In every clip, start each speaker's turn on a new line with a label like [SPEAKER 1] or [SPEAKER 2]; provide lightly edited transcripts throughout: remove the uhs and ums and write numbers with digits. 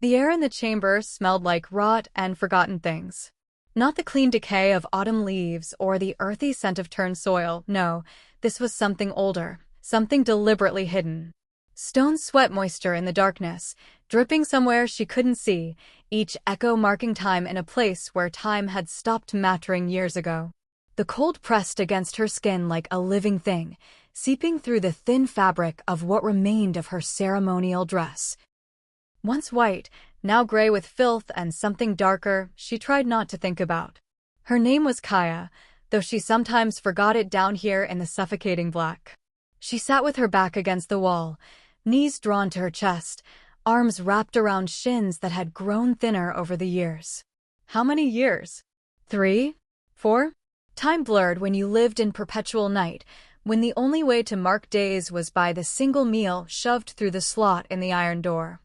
[SPEAKER 1] The air in the chamber smelled like rot and forgotten things. Not the clean decay of autumn leaves or the earthy scent of turned soil, no, this was something older, something deliberately hidden. Stones sweat moisture in the darkness, dripping somewhere she couldn't see, each echo marking time in a place where time had stopped mattering years ago. The cold pressed against her skin like a living thing, seeping through the thin fabric of what remained of her ceremonial dress. Once white, now gray with filth and something darker she tried not to think about. Her name was Kaya, though she sometimes forgot it down here in the suffocating black. She sat with her back against the wall, knees drawn to her chest, arms wrapped around shins that had grown thinner over the years. How many years? 3? 4? Time blurred when you lived in perpetual night, when the only way to mark days was by the single meal shoved through the slot in the iron door.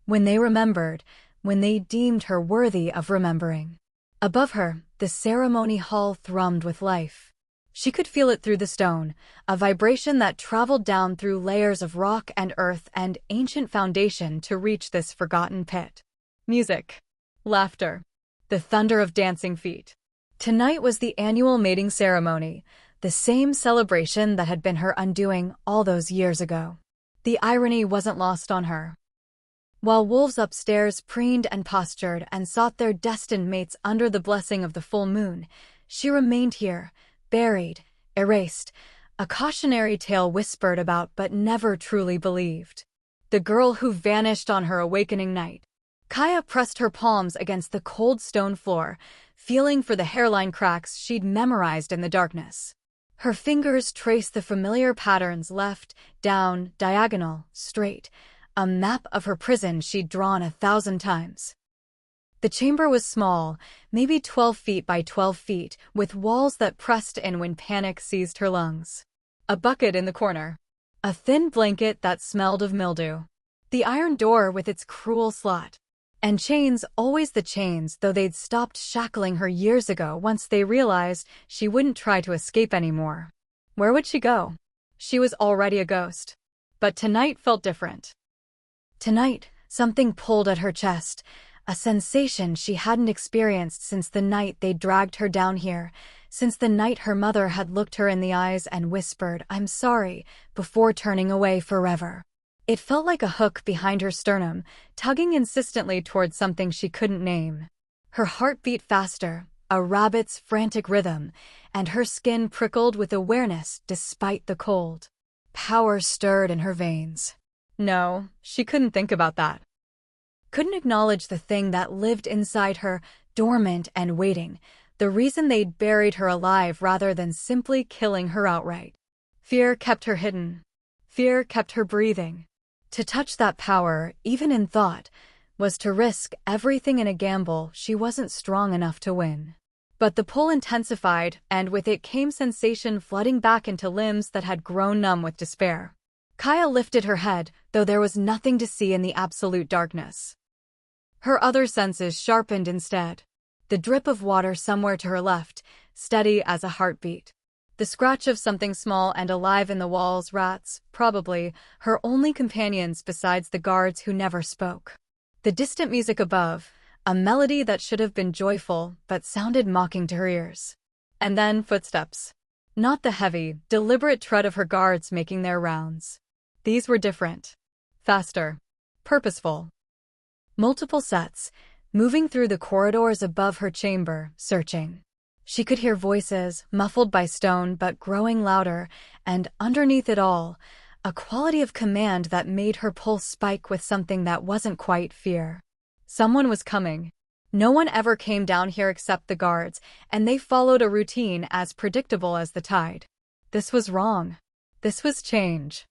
[SPEAKER 1] When they remembered, when they deemed her worthy of remembering. Above her, the ceremony hall thrummed with life. She could feel it through the stone, a vibration that traveled down through layers of rock and earth and ancient foundation to reach this forgotten pit. Music. Laughter. The thunder of dancing feet. Tonight was the annual mating ceremony, the same celebration that had been her undoing all those years ago. The irony wasn't lost on her. While wolves upstairs preened and postured and sought their destined mates under the blessing of the full moon, she remained here, buried, erased, a cautionary tale whispered about but never truly believed. The girl who vanished on her awakening night. Kaya pressed her palms against the cold stone floor, feeling for the hairline cracks she'd memorized in the darkness. Her fingers traced the familiar patterns left, down, diagonal, straight, a map of her prison she'd drawn 1,000 times. The chamber was small, maybe 12 feet by 12 feet, with walls that pressed in when panic seized her lungs. A bucket in the corner. A thin blanket that smelled of mildew. The iron door with its cruel slot. And chains, always the chains, though they'd stopped shackling her years ago once they realized she wouldn't try to escape anymore. Where would she go? She was already a ghost. But tonight felt different. Tonight, something pulled at her chest, a sensation she hadn't experienced since the night they dragged her down here, since the night her mother had looked her in the eyes and whispered, "I'm sorry," before turning away forever. It felt like a hook behind her sternum, tugging insistently towards something she couldn't name. Her heart beat faster, a rabbit's frantic rhythm, and her skin prickled with awareness despite the cold. Power stirred in her veins. No, she couldn't think about that. Couldn't acknowledge the thing that lived inside her, dormant and waiting, the reason they'd buried her alive rather than simply killing her outright. Fear kept her hidden. Fear kept her breathing. To touch that power, even in thought, was to risk everything in a gamble she wasn't strong enough to win. But the pull intensified, and with it came sensation flooding back into limbs that had grown numb with despair. Kaya lifted her head, though there was nothing to see in the absolute darkness. Her other senses sharpened instead. The drip of water somewhere to her left, steady as a heartbeat. The scratch of something small and alive in the walls, rats, probably, her only companions besides the guards who never spoke. The distant music above, a melody that should have been joyful but sounded mocking to her ears. And then footsteps. Not the heavy, deliberate tread of her guards making their rounds. These were different. Faster. Purposeful. Multiple sets, moving through the corridors above her chamber, searching. She could hear voices, muffled by stone but growing louder, and underneath it all, a quality of command that made her pulse spike with something that wasn't quite fear. Someone was coming. No one ever came down here except the guards, and they followed a routine as predictable as the tide. This was wrong. This was change.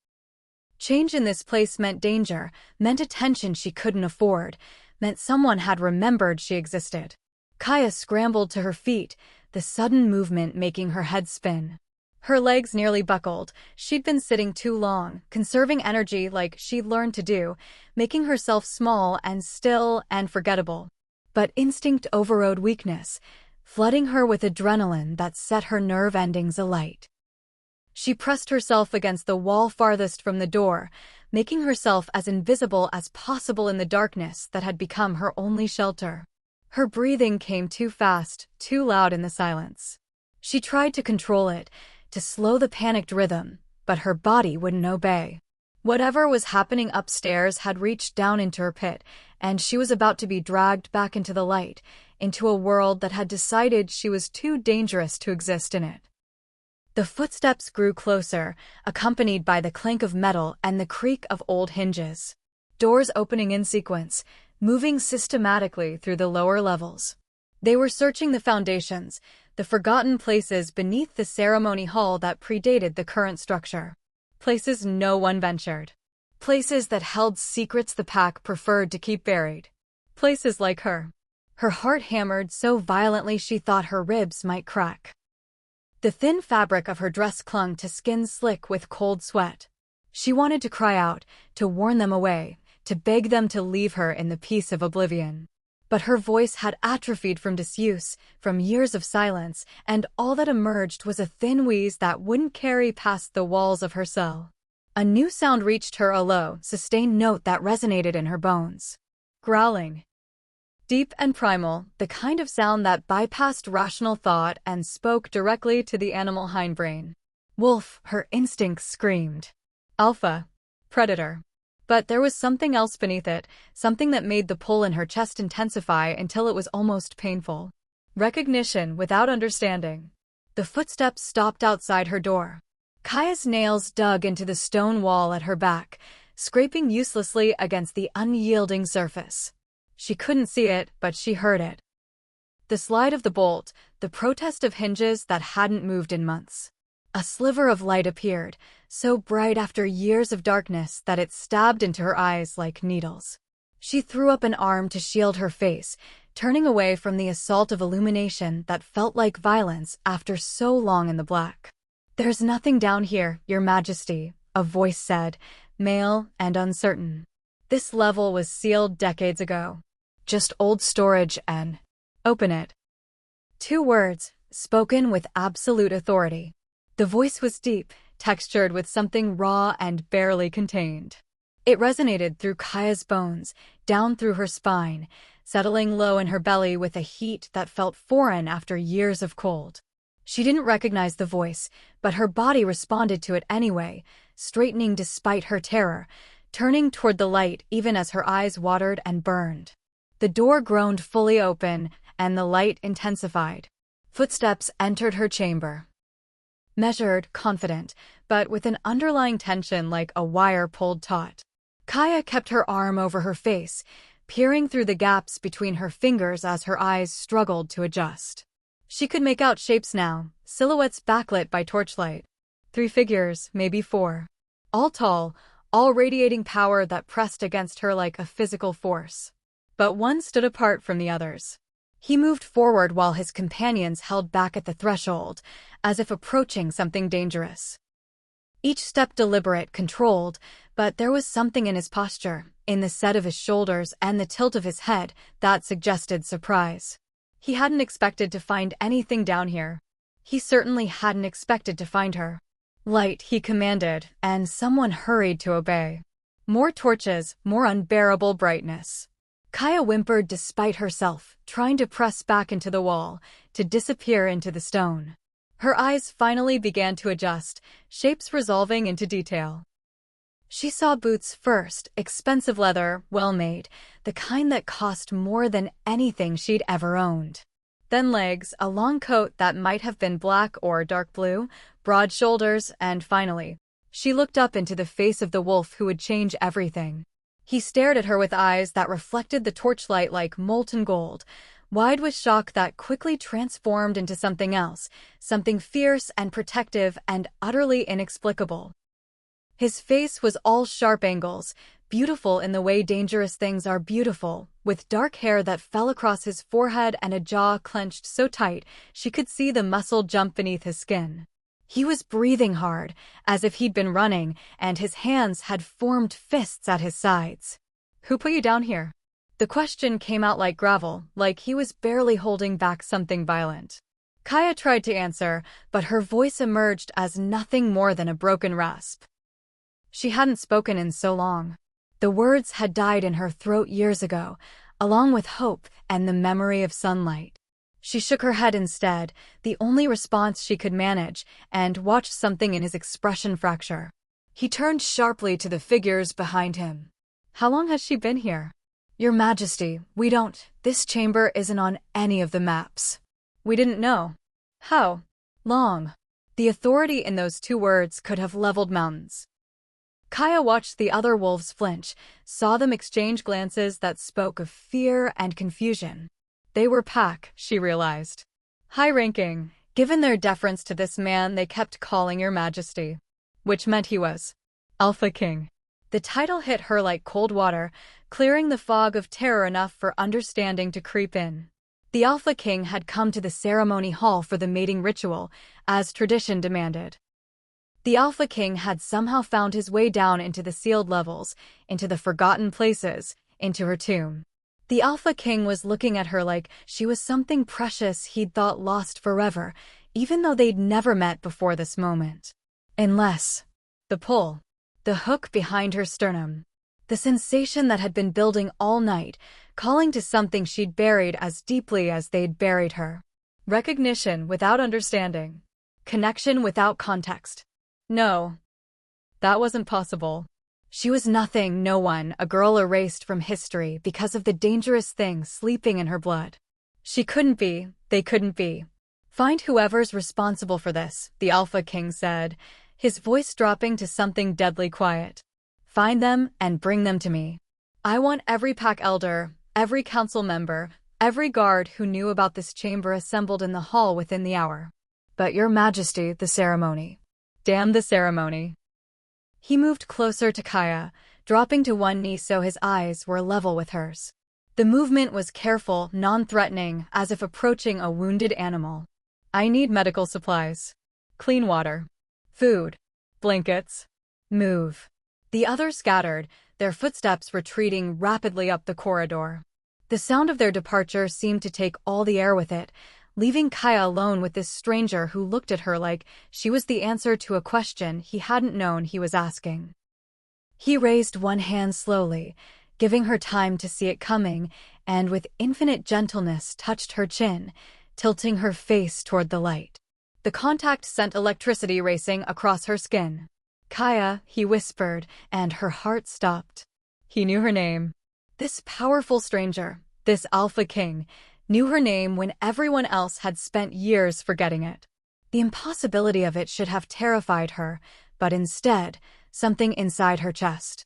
[SPEAKER 1] Change in this place meant danger, meant attention she couldn't afford, meant someone had remembered she existed. Kaya scrambled to her feet, the sudden movement making her head spin. Her legs nearly buckled. She'd been sitting too long, conserving energy like she'd learned to do, making herself small and still and forgettable. But instinct overrode weakness, flooding her with adrenaline that set her nerve endings alight. She pressed herself against the wall farthest from the door, making herself as invisible as possible in the darkness that had become her only shelter. Her breathing came too fast, too loud in the silence. She tried to control it, to slow the panicked rhythm, but her body wouldn't obey. Whatever was happening upstairs had reached down into her pit, and she was about to be dragged back into the light, into a world that had decided she was too dangerous to exist in it. The footsteps grew closer, accompanied by the clink of metal and the creak of old hinges. Doors opening in sequence, moving systematically through the lower levels. They were searching the foundations, the forgotten places beneath the ceremony hall that predated the current structure. Places no one ventured. Places that held secrets the pack preferred to keep buried. Places like her. Her heart hammered so violently she thought her ribs might crack. The thin fabric of her dress clung to skin slick with cold sweat. She wanted to cry out, to warn them away, to beg them to leave her in the peace of oblivion. But her voice had atrophied from disuse, from years of silence, and all that emerged was a thin wheeze that wouldn't carry past the walls of her cell. A new sound reached her, a low, sustained note that resonated in her bones. Growling. Deep and primal, the kind of sound that bypassed rational thought and spoke directly to the animal hindbrain. Wolf, her instincts screamed. Alpha. Predator. But there was something else beneath it, something that made the pull in her chest intensify until it was almost painful. Recognition without understanding. The footsteps stopped outside her door. Kaya's nails dug into the stone wall at her back, scraping uselessly against the unyielding surface. She couldn't see it, but she heard it. The slide of the bolt, the protest of hinges that hadn't moved in months. A sliver of light appeared, so bright after years of darkness that it stabbed into her eyes like needles. She threw up an arm to shield her face, turning away from the assault of illumination that felt like violence after so long in the black. "There's nothing down here, Your Majesty," a voice said, male and uncertain. "This level was sealed decades ago. Just old storage and... open it." 2 words, spoken with absolute authority. The voice was deep, textured with something raw and barely contained. It resonated through Kaya's bones, down through her spine, settling low in her belly with a heat that felt foreign after years of cold. She didn't recognize the voice, but her body responded to it anyway, straightening despite her terror, turning toward the light even as her eyes watered and burned. The door groaned fully open, and the light intensified. Footsteps entered her chamber. Measured, confident, but with an underlying tension like a wire pulled taut. Kaya kept her arm over her face, peering through the gaps between her fingers as her eyes struggled to adjust. She could make out shapes now, silhouettes backlit by torchlight. 3 figures, maybe 4. All tall, all radiating power that pressed against her like a physical force. But one stood apart from the others. He moved forward while his companions held back at the threshold, as if approaching something dangerous. Each step deliberate, controlled, but there was something in his posture, in the set of his shoulders and the tilt of his head, that suggested surprise. He hadn't expected to find anything down here. He certainly hadn't expected to find her. "Light," he commanded, and someone hurried to obey. More torches, more unbearable brightness. Kaya whimpered despite herself, trying to press back into the wall, to disappear into the stone. Her eyes finally began to adjust, shapes resolving into detail. She saw boots first, expensive leather, well-made, the kind that cost more than anything she'd ever owned. Then legs, a long coat that might have been black or dark blue, broad shoulders, and finally, she looked up into the face of the wolf who would change everything. He stared at her with eyes that reflected the torchlight like molten gold, wide with shock that quickly transformed into something else, something fierce and protective and utterly inexplicable. His face was all sharp angles, beautiful in the way dangerous things are beautiful, with dark hair that fell across his forehead and a jaw clenched so tight she could see the muscle jump beneath his skin. He was breathing hard, as if he'd been running, and his hands had formed fists at his sides. "Who put you down here?" The question came out like gravel, like he was barely holding back something violent. Kaya tried to answer, but her voice emerged as nothing more than a broken rasp. She hadn't spoken in so long. The words had died in her throat years ago, along with hope and the memory of sunlight. She shook her head instead, the only response she could manage, and watched something in his expression fracture. He turned sharply to the figures behind him. How long has she been here? Your Majesty, we don't. This chamber isn't on any of the maps. We didn't know. How long? The authority in those two words could have leveled mountains. Kaya watched the other wolves flinch, saw them exchange glances that spoke of fear and confusion. They were pack, she realized. High-ranking. Given their deference to this man, they kept calling Your Majesty, which meant he was Alpha King. The title hit her like cold water, clearing the fog of terror enough for understanding to creep in. The Alpha King had come to the ceremony hall for the mating ritual, as tradition demanded. The Alpha King had somehow found his way down into the sealed levels, into the forgotten places, into her tomb. The Alpha King was looking at her like she was something precious he'd thought lost forever, even though they'd never met before this moment. Unless the pull, the hook behind her sternum, the sensation that had been building all night, calling to something she'd buried as deeply as they'd buried her. Recognition without understanding. Connection without context. No, that wasn't possible. She was nothing, no one, a girl erased from history because of the dangerous thing sleeping in her blood. She couldn't be, they couldn't be. Find whoever's responsible for this, the Alpha King said, his voice dropping to something deadly quiet. Find them and bring them to me. I want every pack elder, every council member, every guard who knew about this chamber assembled in the hall within the hour. But Your Majesty, the ceremony. Damn the ceremony. He moved closer to Kaya, dropping to one knee so his eyes were level with hers. The movement was careful, non-threatening, as if approaching a wounded animal. I need medical supplies. Clean water. Food. Blankets. Move. The others scattered, their footsteps retreating rapidly up the corridor. The sound of their departure seemed to take all the air with it, leaving Kaya alone with this stranger who looked at her like she was the answer to a question he hadn't known he was asking. He raised one hand slowly, giving her time to see it coming, and with infinite gentleness touched her chin, tilting her face toward the light. The contact sent electricity racing across her skin. Kaya, he whispered, and her heart stopped. He knew her name. This powerful stranger, this Alpha King, knew her name when everyone else had spent years forgetting it. The impossibility of it should have terrified her, but instead, something inside her chest.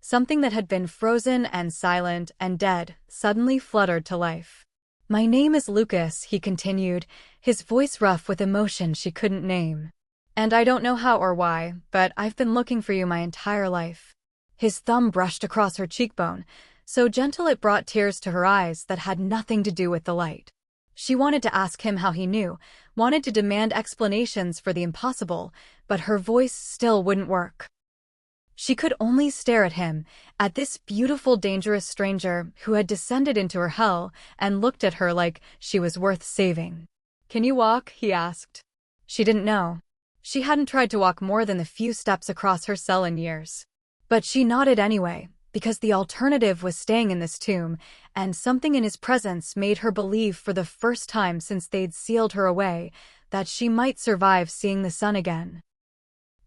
[SPEAKER 1] Something that had been frozen and silent and dead suddenly fluttered to life. My name is Lucas, he continued, his voice rough with emotion she couldn't name. And I don't know how or why, but I've been looking for you my entire life. His thumb brushed across her cheekbone, so gentle it brought tears to her eyes that had nothing to do with the light. She wanted to ask him how he knew, wanted to demand explanations for the impossible, but her voice still wouldn't work. She could only stare at him, at this beautiful, dangerous stranger who had descended into her hell and looked at her like she was worth saving. Can you walk? He asked. She didn't know. She hadn't tried to walk more than the few steps across her cell in years. But she nodded anyway, because the alternative was staying in this tomb, and something in his presence made her believe for the first time since they'd sealed her away that she might survive seeing the sun again.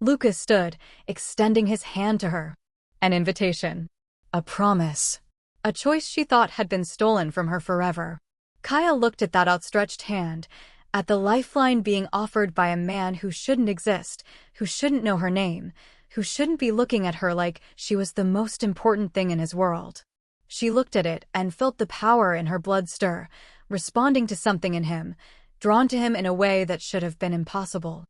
[SPEAKER 1] Lucas stood, extending his hand to her. An invitation. A promise. A choice she thought had been stolen from her forever. Kaya looked at that outstretched hand, at the lifeline being offered by a man who shouldn't exist, who shouldn't know her name, who shouldn't be looking at her like she was the most important thing in his world. She looked at it and felt the power in her blood stir, responding to something in him, drawn to him in a way that should have been impossible.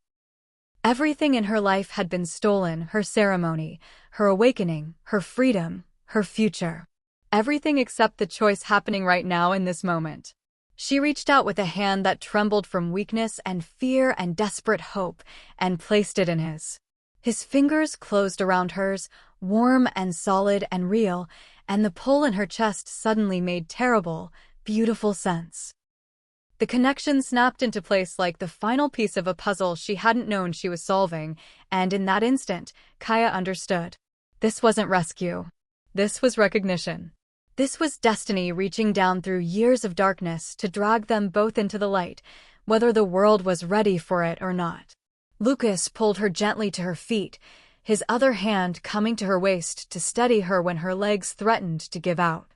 [SPEAKER 1] Everything in her life had been stolen, her ceremony, her awakening, her freedom, her future. Everything except the choice happening right now in this moment. She reached out with a hand that trembled from weakness and fear and desperate hope, and placed it in his. His fingers closed around hers, warm and solid and real, and the pull in her chest suddenly made terrible, beautiful sense. The connection snapped into place like the final piece of a puzzle she hadn't known she was solving, and in that instant, Kaya understood. This wasn't rescue. This was recognition. This was destiny reaching down through years of darkness to drag them both into the light, whether the world was ready for it or not. Lucas pulled her gently to her feet, his other hand coming to her waist to steady her when her legs threatened to give out.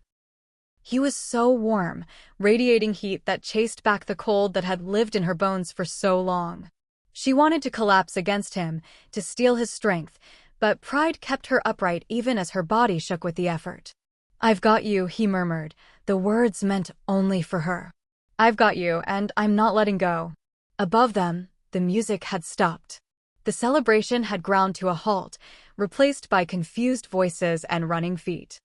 [SPEAKER 1] He was so warm, radiating heat that chased back the cold that had lived in her bones for so long. She wanted to collapse against him, to steal his strength, but pride kept her upright even as her body shook with the effort. "I've got you," he murmured, the words meant only for her. "I've got you, and I'm not letting go." Above them, the music had stopped. The celebration had ground to a halt, replaced by confused voices and running feet.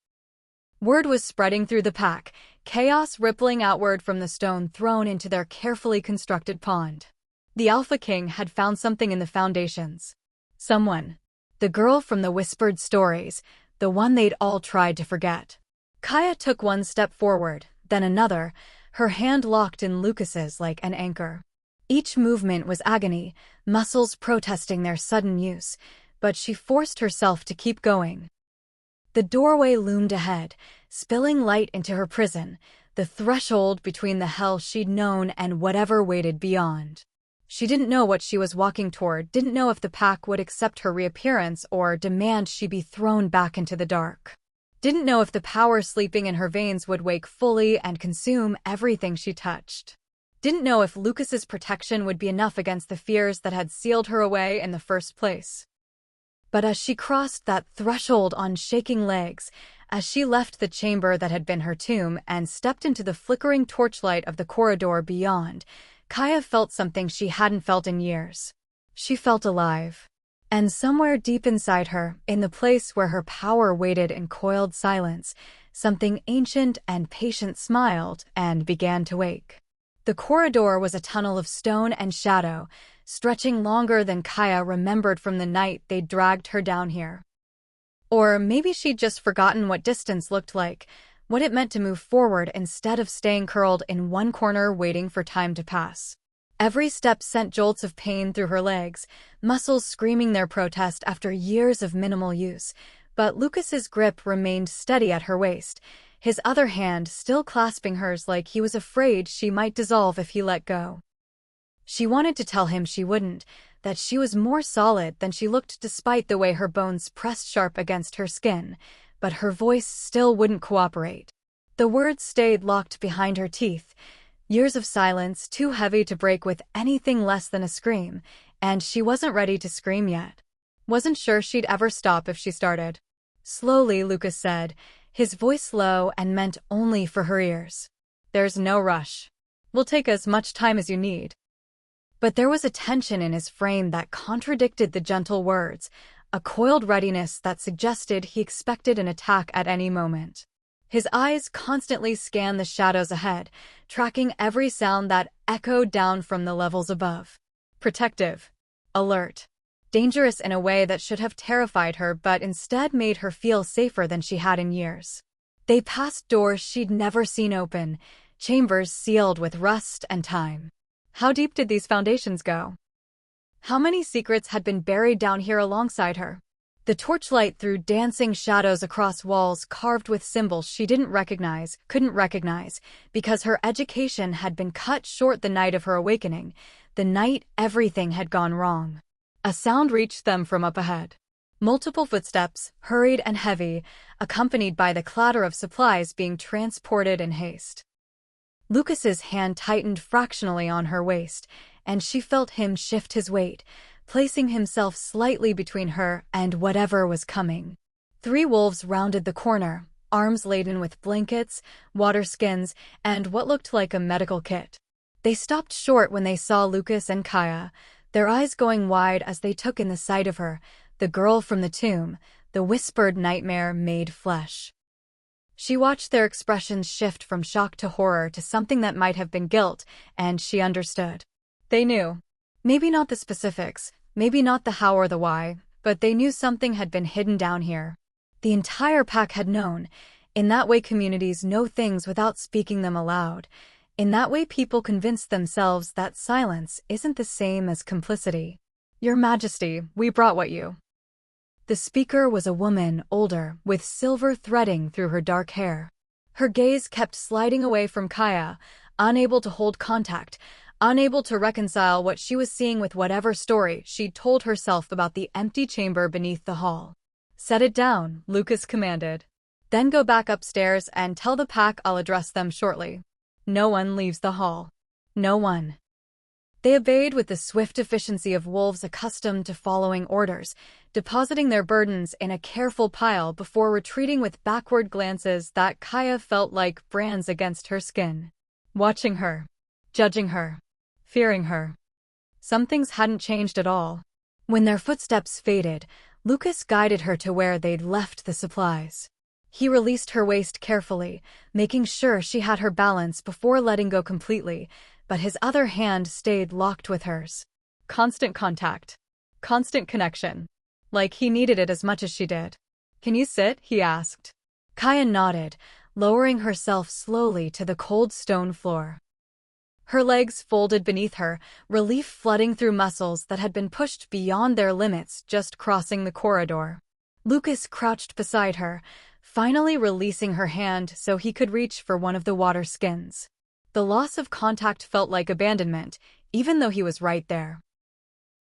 [SPEAKER 1] Word was spreading through the pack, chaos rippling outward from the stone thrown into their carefully constructed pond. The Alpha King had found something in the foundations. Someone. The girl from the whispered stories, the one they'd all tried to forget. Kaya took one step forward, then another, her hand locked in Lucas's like an anchor. Each movement was agony, muscles protesting their sudden use, but she forced herself to keep going. The doorway loomed ahead, spilling light into her prison, the threshold between the hell she'd known and whatever waited beyond. She didn't know what she was walking toward, didn't know if the pack would accept her reappearance or demand she be thrown back into the dark. Didn't know if the power sleeping in her veins would wake fully and consume everything she touched. Didn't know if Lucas's protection would be enough against the fears that had sealed her away in the first place. But as she crossed that threshold on shaking legs, as she left the chamber that had been her tomb and stepped into the flickering torchlight of the corridor beyond, Kaya felt something she hadn't felt in years. She felt alive. And somewhere deep inside her, in the place where her power waited in coiled silence, something ancient and patient smiled and began to wake. The corridor was a tunnel of stone and shadow, stretching longer than Kaya remembered from the night they'd dragged her down here. Or maybe she'd just forgotten what distance looked like, what it meant to move forward instead of staying curled in one corner waiting for time to pass. Every step sent jolts of pain through her legs, muscles screaming their protest after years of minimal use, but Lucas's grip remained steady at her waist, his other hand still clasping hers like he was afraid she might dissolve if he let go. She wanted to tell him she wouldn't, that she was more solid than she looked despite the way her bones pressed sharp against her skin, but her voice still wouldn't cooperate. The words stayed locked behind her teeth, years of silence too heavy to break with anything less than a scream, and she wasn't ready to scream yet. Wasn't sure she'd ever stop if she started. Slowly, Lucas said, his voice low and meant only for her ears. "There's no rush. We'll take as much time as you need." But there was a tension in his frame that contradicted the gentle words, a coiled readiness that suggested he expected an attack at any moment. His eyes constantly scanned the shadows ahead, tracking every sound that echoed down from the levels above. Protective. Alert. Dangerous in a way that should have terrified her but instead made her feel safer than she had in years. They passed doors she'd never seen open, chambers sealed with rust and time. How deep did these foundations go? How many secrets had been buried down here alongside her? The torchlight threw dancing shadows across walls carved with symbols she couldn't recognize, because her education had been cut short the night of her awakening, the night everything had gone wrong. A sound reached them from up ahead. Multiple footsteps, hurried and heavy, accompanied by the clatter of supplies being transported in haste. Lucas's hand tightened fractionally on her waist, and she felt him shift his weight, placing himself slightly between her and whatever was coming. 3 wolves rounded the corner, arms laden with blankets, water skins, and what looked like a medical kit. They stopped short when they saw Lucas and Kaya, their eyes going wide as they took in the sight of her, the girl from the tomb, the whispered nightmare made flesh. She watched their expressions shift from shock to horror to something that might have been guilt, and she understood. They knew. Maybe not the specifics, maybe not the how or the why, but they knew something had been hidden down here. The entire pack had known. In that way communities know things without speaking them aloud. In that way, people convince themselves that silence isn't the same as complicity. Your Majesty, we brought what you. The speaker was a woman, older, with silver threading through her dark hair. Her gaze kept sliding away from Kaya, unable to hold contact, unable to reconcile what she was seeing with whatever story she'd told herself about the empty chamber beneath the hall. Set it down, Lucas commanded. Then go back upstairs and tell the pack I'll address them shortly. No one leaves the hall. No one. They obeyed with the swift efficiency of wolves accustomed to following orders, depositing their burdens in a careful pile before retreating with backward glances that Kaya felt like brands against her skin. Watching her. Judging her. Fearing her. Some things hadn't changed at all. When their footsteps faded, Lucas guided her to where they'd left the supplies. He released her waist carefully, making sure she had her balance before letting go completely, but his other hand stayed locked with hers. Constant contact. Constant connection. Like he needed it as much as she did. Can you sit? He asked. Kaya nodded, lowering herself slowly to the cold stone floor. Her legs folded beneath her, relief flooding through muscles that had been pushed beyond their limits just crossing the corridor. Lucas crouched beside her, finally releasing her hand so he could reach for one of the water skins. The loss of contact felt like abandonment, even though he was right there.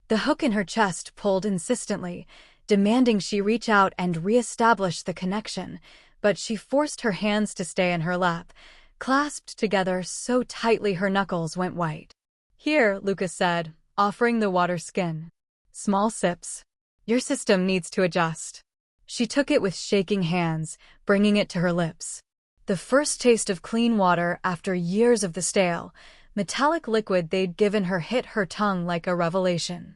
[SPEAKER 1] The hook in her chest pulled insistently, demanding she reach out and re-establish the connection, but she forced her hands to stay in her lap, clasped together so tightly her knuckles went white. Here, Lucas said, offering the water skin. Small sips. Your system needs to adjust. She took it with shaking hands, bringing it to her lips. The first taste of clean water after years of the stale, metallic liquid they'd given her hit her tongue like a revelation.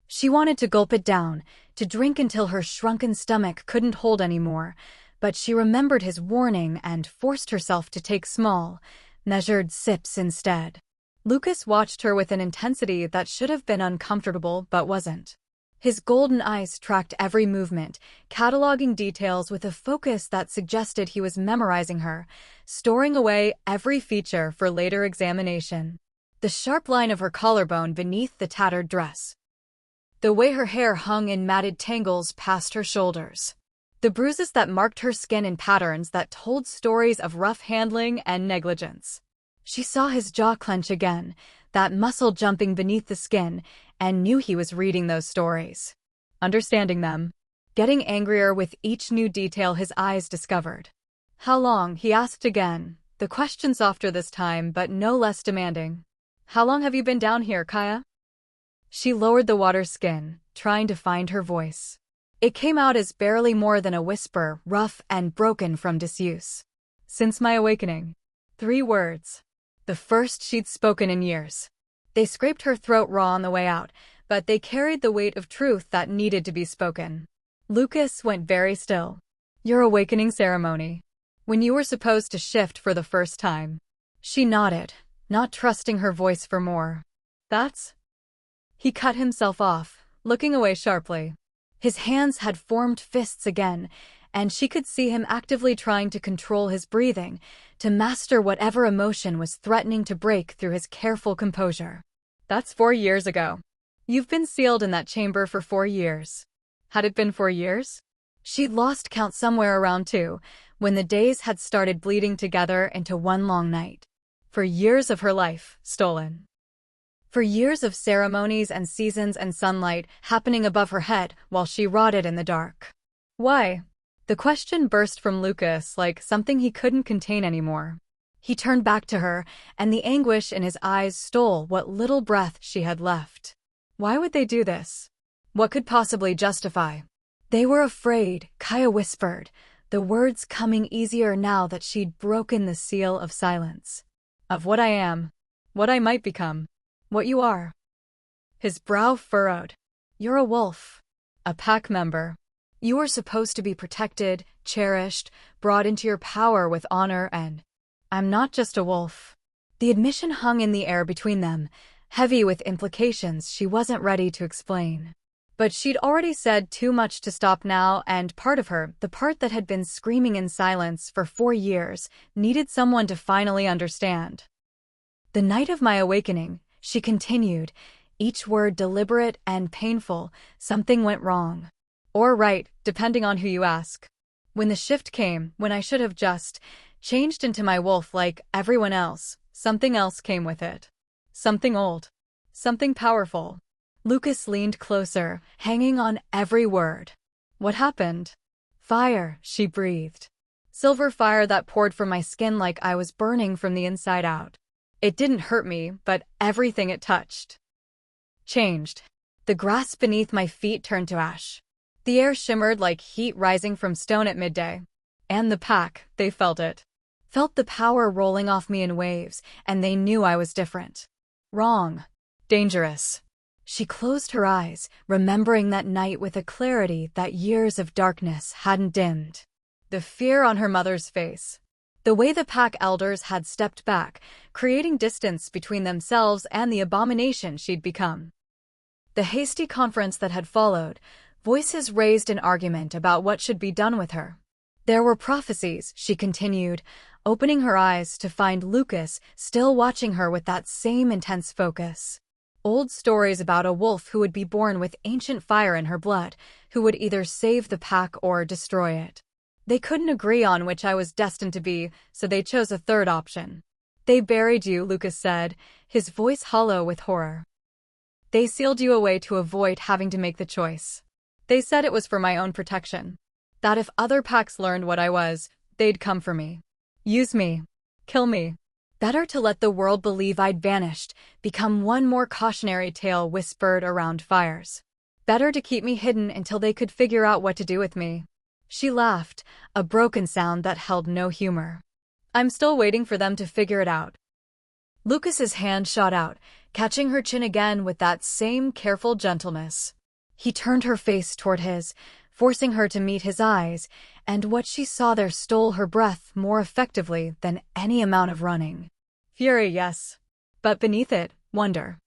[SPEAKER 1] She wanted to gulp it down, to drink until her shrunken stomach couldn't hold anymore, but she remembered his warning and forced herself to take small, measured sips instead. Lucas watched her with an intensity that should have been uncomfortable but wasn't. His golden eyes tracked every movement, cataloging details with a focus that suggested he was memorizing her, storing away every feature for later examination. The sharp line of her collarbone beneath the tattered dress. The way her hair hung in matted tangles past her shoulders. The bruises that marked her skin in patterns that told stories of rough handling and negligence. She saw his jaw clench again, that muscle jumping beneath the skin, and knew he was reading those stories. Understanding them. Getting angrier with each new detail his eyes discovered. How long? He asked again, the question softer this time but no less demanding. How long have you been down here, Kaya? She lowered the water skin, trying to find her voice. It came out as barely more than a whisper, rough and broken from disuse. Since my awakening. 3 words. The first she'd spoken in years. They scraped her throat raw on the way out, but they carried the weight of truth that needed to be spoken. Lucas went very still. Your awakening ceremony. When you were supposed to shift for the first time. She nodded, not trusting her voice for more. That's? He cut himself off, looking away sharply. His hands had formed fists again, and she could see him actively trying to control his breathing, to master whatever emotion was threatening to break through his careful composure. That's 4 years ago. You've been sealed in that chamber for 4 years. Had it been 4 years? She'd lost count somewhere around 2, when the days had started bleeding together into one long night. For years of her life, stolen. For years of ceremonies and seasons and sunlight happening above her head while she rotted in the dark. Why? The question burst from Lucas like something he couldn't contain anymore. He turned back to her, and the anguish in his eyes stole what little breath she had left. Why would they do this? What could possibly justify? They were afraid, Kaya whispered, the words coming easier now that she'd broken the seal of silence. Of what I am. What I might become. What you are. His brow furrowed. You're a wolf. A pack member. You were supposed to be protected, cherished, brought into your power with honor and... I'm not just a wolf. The admission hung in the air between them, heavy with implications she wasn't ready to explain. But she'd already said too much to stop now, and part of her, the part that had been screaming in silence for 4 years, needed someone to finally understand. The night of my awakening, she continued, each word deliberate and painful, something went wrong. Or right, depending on who you ask. When the shift came, when I should have just changed into my wolf like everyone else, something else came with it. Something old. Something powerful. Lucas leaned closer, hanging on every word. What happened? Fire, she breathed. Silver fire that poured from my skin like I was burning from the inside out. It didn't hurt me, but everything it touched changed. The grass beneath my feet turned to ash. The air shimmered like heat rising from stone at midday. And the pack, they felt it. Felt the power rolling off me in waves, and they knew I was different. Wrong. Dangerous. She closed her eyes, remembering that night with a clarity that years of darkness hadn't dimmed. The fear on her mother's face. The way the pack elders had stepped back, creating distance between themselves and the abomination she'd become. The hasty conference that had followed, voices raised in argument about what should be done with her. There were prophecies, she continued, opening her eyes to find Lucas still watching her with that same intense focus. Old stories about a wolf who would be born with ancient fire in her blood, who would either save the pack or destroy it. They couldn't agree on which I was destined to be, so they chose a third option. They buried you, Lucas said, his voice hollow with horror. They sealed you away to avoid having to make the choice. They said it was for my own protection. That if other packs learned what I was, they'd come for me. Use me. Kill me. Better to let the world believe I'd vanished, become one more cautionary tale whispered around fires. Better to keep me hidden until they could figure out what to do with me. She laughed, a broken sound that held no humor. I'm still waiting for them to figure it out. Lucas's hand shot out, catching her chin again with that same careful gentleness. He turned her face toward his, forcing her to meet his eyes, and what she saw there stole her breath more effectively than any amount of running. Fury, yes. But beneath it, wonder.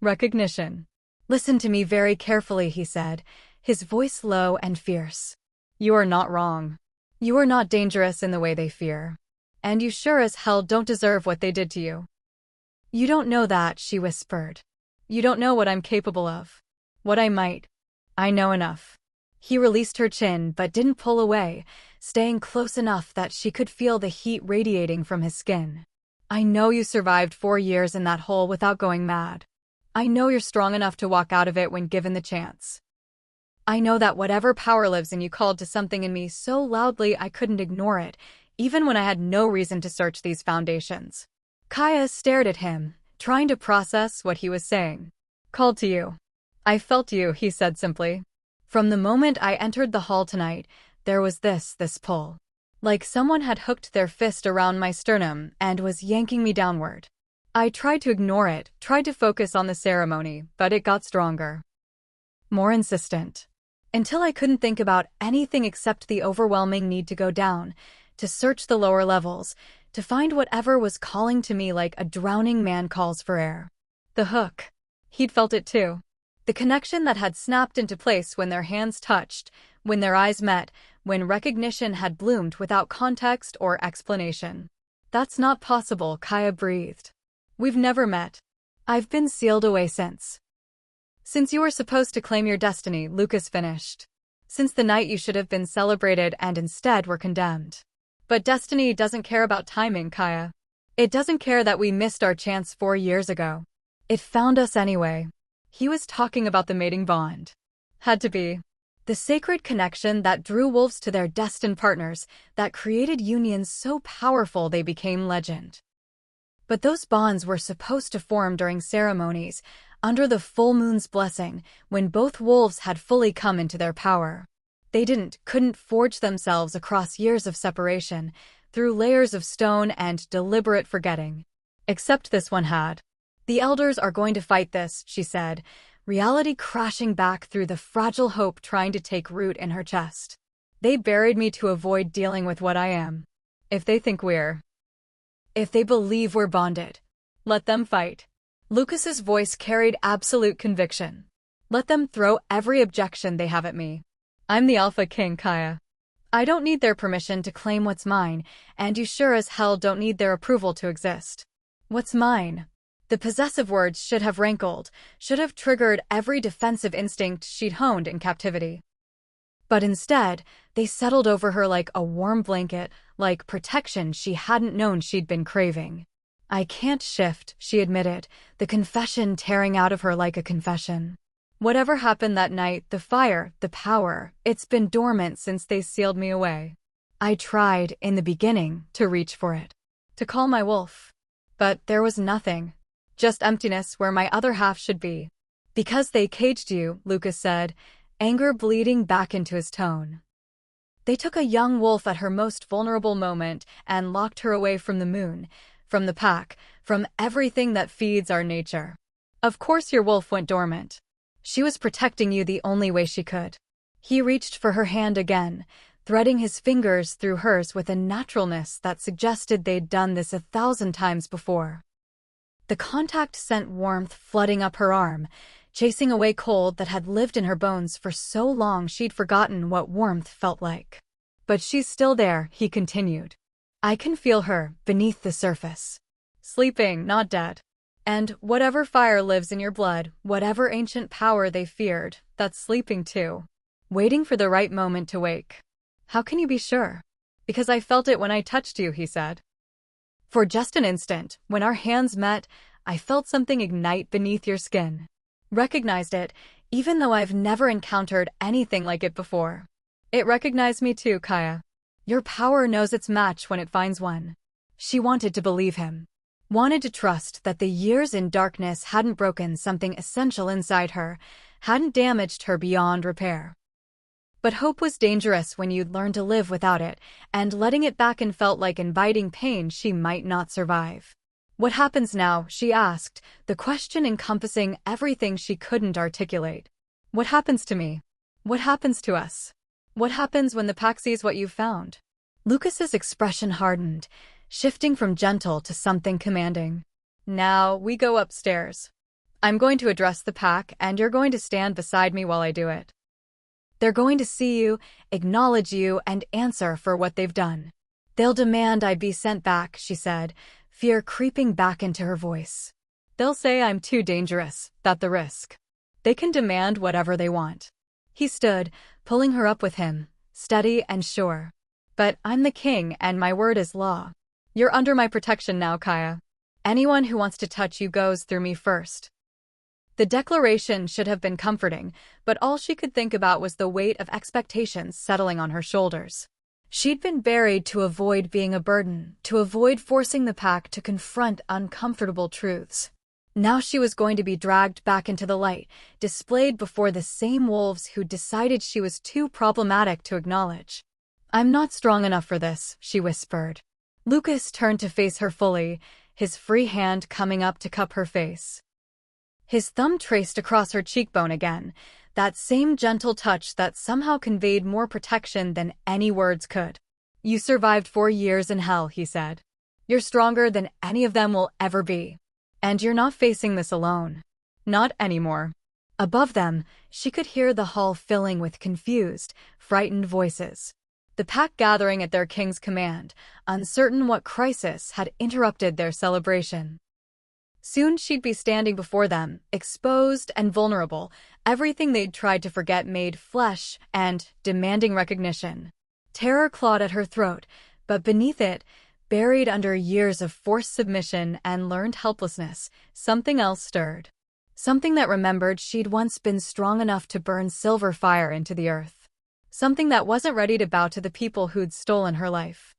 [SPEAKER 1] Recognition. Listen to me very carefully, he said, his voice low and fierce. You are not wrong. You are not dangerous in the way they fear. And you sure as hell don't deserve what they did to you. You don't know that, she whispered. You don't know what I'm capable of. What I might. I know enough. He released her chin but didn't pull away, staying close enough that she could feel the heat radiating from his skin. I know you survived 4 years in that hole without going mad. I know you're strong enough to walk out of it when given the chance. I know that whatever power lives in you called to something in me so loudly I couldn't ignore it, even when I had no reason to search these foundations. Kaya stared at him, trying to process what he was saying. Called to you. I felt you, he said simply. From the moment I entered the hall tonight, there was this pull. Like someone had hooked their fist around my sternum and was yanking me downward. I tried to ignore it, tried to focus on the ceremony, but it got stronger. More insistent. Until I couldn't think about anything except the overwhelming need to go down, to search the lower levels, to find whatever was calling to me like a drowning man calls for air. The hook. He'd felt it too. The connection that had snapped into place when their hands touched, when their eyes met, when recognition had bloomed without context or explanation. That's not possible, Kaya breathed. We've never met. I've been sealed away since. Since you were supposed to claim your destiny, Lucas finished. Since the night you should have been celebrated and instead were condemned. But destiny doesn't care about timing, Kaya. It doesn't care that we missed our chance 4 years ago. It found us anyway. He was talking about the mating bond. Had to be. The sacred connection that drew wolves to their destined partners, that created unions so powerful they became legend. But those bonds were supposed to form during ceremonies, under the full moon's blessing, when both wolves had fully come into their power. They couldn't forge themselves across years of separation, through layers of stone and deliberate forgetting. Except this one had. The elders are going to fight this, she said, reality crashing back through the fragile hope trying to take root in her chest. They buried me to avoid dealing with what I am. If they believe we're bonded, let them fight. Lucas's voice carried absolute conviction. Let them throw every objection they have at me. I'm the Alpha King, Kaya. I don't need their permission to claim what's mine, and you sure as hell don't need their approval to exist. What's mine? The possessive words should have rankled, should have triggered every defensive instinct she'd honed in captivity. But instead, they settled over her like a warm blanket, like protection she hadn't known she'd been craving. I can't shift, she admitted, the confession tearing out of her like a confession. Whatever happened that night, the fire, the power, it's been dormant since they sealed me away. I tried, in the beginning, to reach for it, to call my wolf. But there was nothing. Just emptiness where my other half should be. Because they caged you, Lucas said, anger bleeding back into his tone. They took a young wolf at her most vulnerable moment and locked her away from the moon, from the pack, from everything that feeds our nature. Of course your wolf went dormant. She was protecting you the only way she could. He reached for her hand again, threading his fingers through hers with a naturalness that suggested they'd done this 1,000 times before. The contact sent warmth flooding up her arm, chasing away cold that had lived in her bones for so long she'd forgotten what warmth felt like. But she's still there, he continued. I can feel her, beneath the surface. Sleeping, not dead. And whatever fire lives in your blood, whatever ancient power they feared, that's sleeping too. Waiting for the right moment to wake. How can you be sure? Because I felt it when I touched you, he said. For just an instant, when our hands met, I felt something ignite beneath your skin. Recognized it, even though I've never encountered anything like it before. It recognized me too, Kaya. Your power knows its match when it finds one. She wanted to believe him. Wanted to trust that the years in darkness hadn't broken something essential inside her, hadn't damaged her beyond repair. But hope was dangerous when you'd learned to live without it, and letting it back in felt like inviting pain she might not survive. What happens now, she asked, the question encompassing everything she couldn't articulate. What happens to me? What happens to us? What happens when the pack sees what you've found? Lucas's expression hardened, shifting from gentle to something commanding. Now, we go upstairs. I'm going to address the pack, and you're going to stand beside me while I do it. They're going to see you, acknowledge you, and answer for what they've done. They'll demand I be sent back, she said, fear creeping back into her voice. They'll say I'm too dangerous, that the risk. They can demand whatever they want. He stood, pulling her up with him, steady and sure. But I'm the king, and my word is law. You're under my protection now, Kaya. Anyone who wants to touch you goes through me first. The declaration should have been comforting, but all she could think about was the weight of expectations settling on her shoulders. She'd been buried to avoid being a burden, to avoid forcing the pack to confront uncomfortable truths. Now she was going to be dragged back into the light, displayed before the same wolves who decided she was too problematic to acknowledge. I'm not strong enough for this, she whispered. Lucas turned to face her fully, his free hand coming up to cup her face. His thumb traced across her cheekbone again, that same gentle touch that somehow conveyed more protection than any words could. You survived 4 years in hell, he said. You're stronger than any of them will ever be. And you're not facing this alone. Not anymore. Above them, she could hear the hall filling with confused, frightened voices. The pack gathering at their king's command, uncertain what crisis had interrupted their celebration. Soon she'd be standing before them, exposed and vulnerable, everything they'd tried to forget made flesh and demanding recognition. Terror clawed at her throat, but beneath it, buried under years of forced submission and learned helplessness, something else stirred. Something that remembered she'd once been strong enough to burn silver fire into the earth. Something that wasn't ready to bow to the people who'd stolen her life.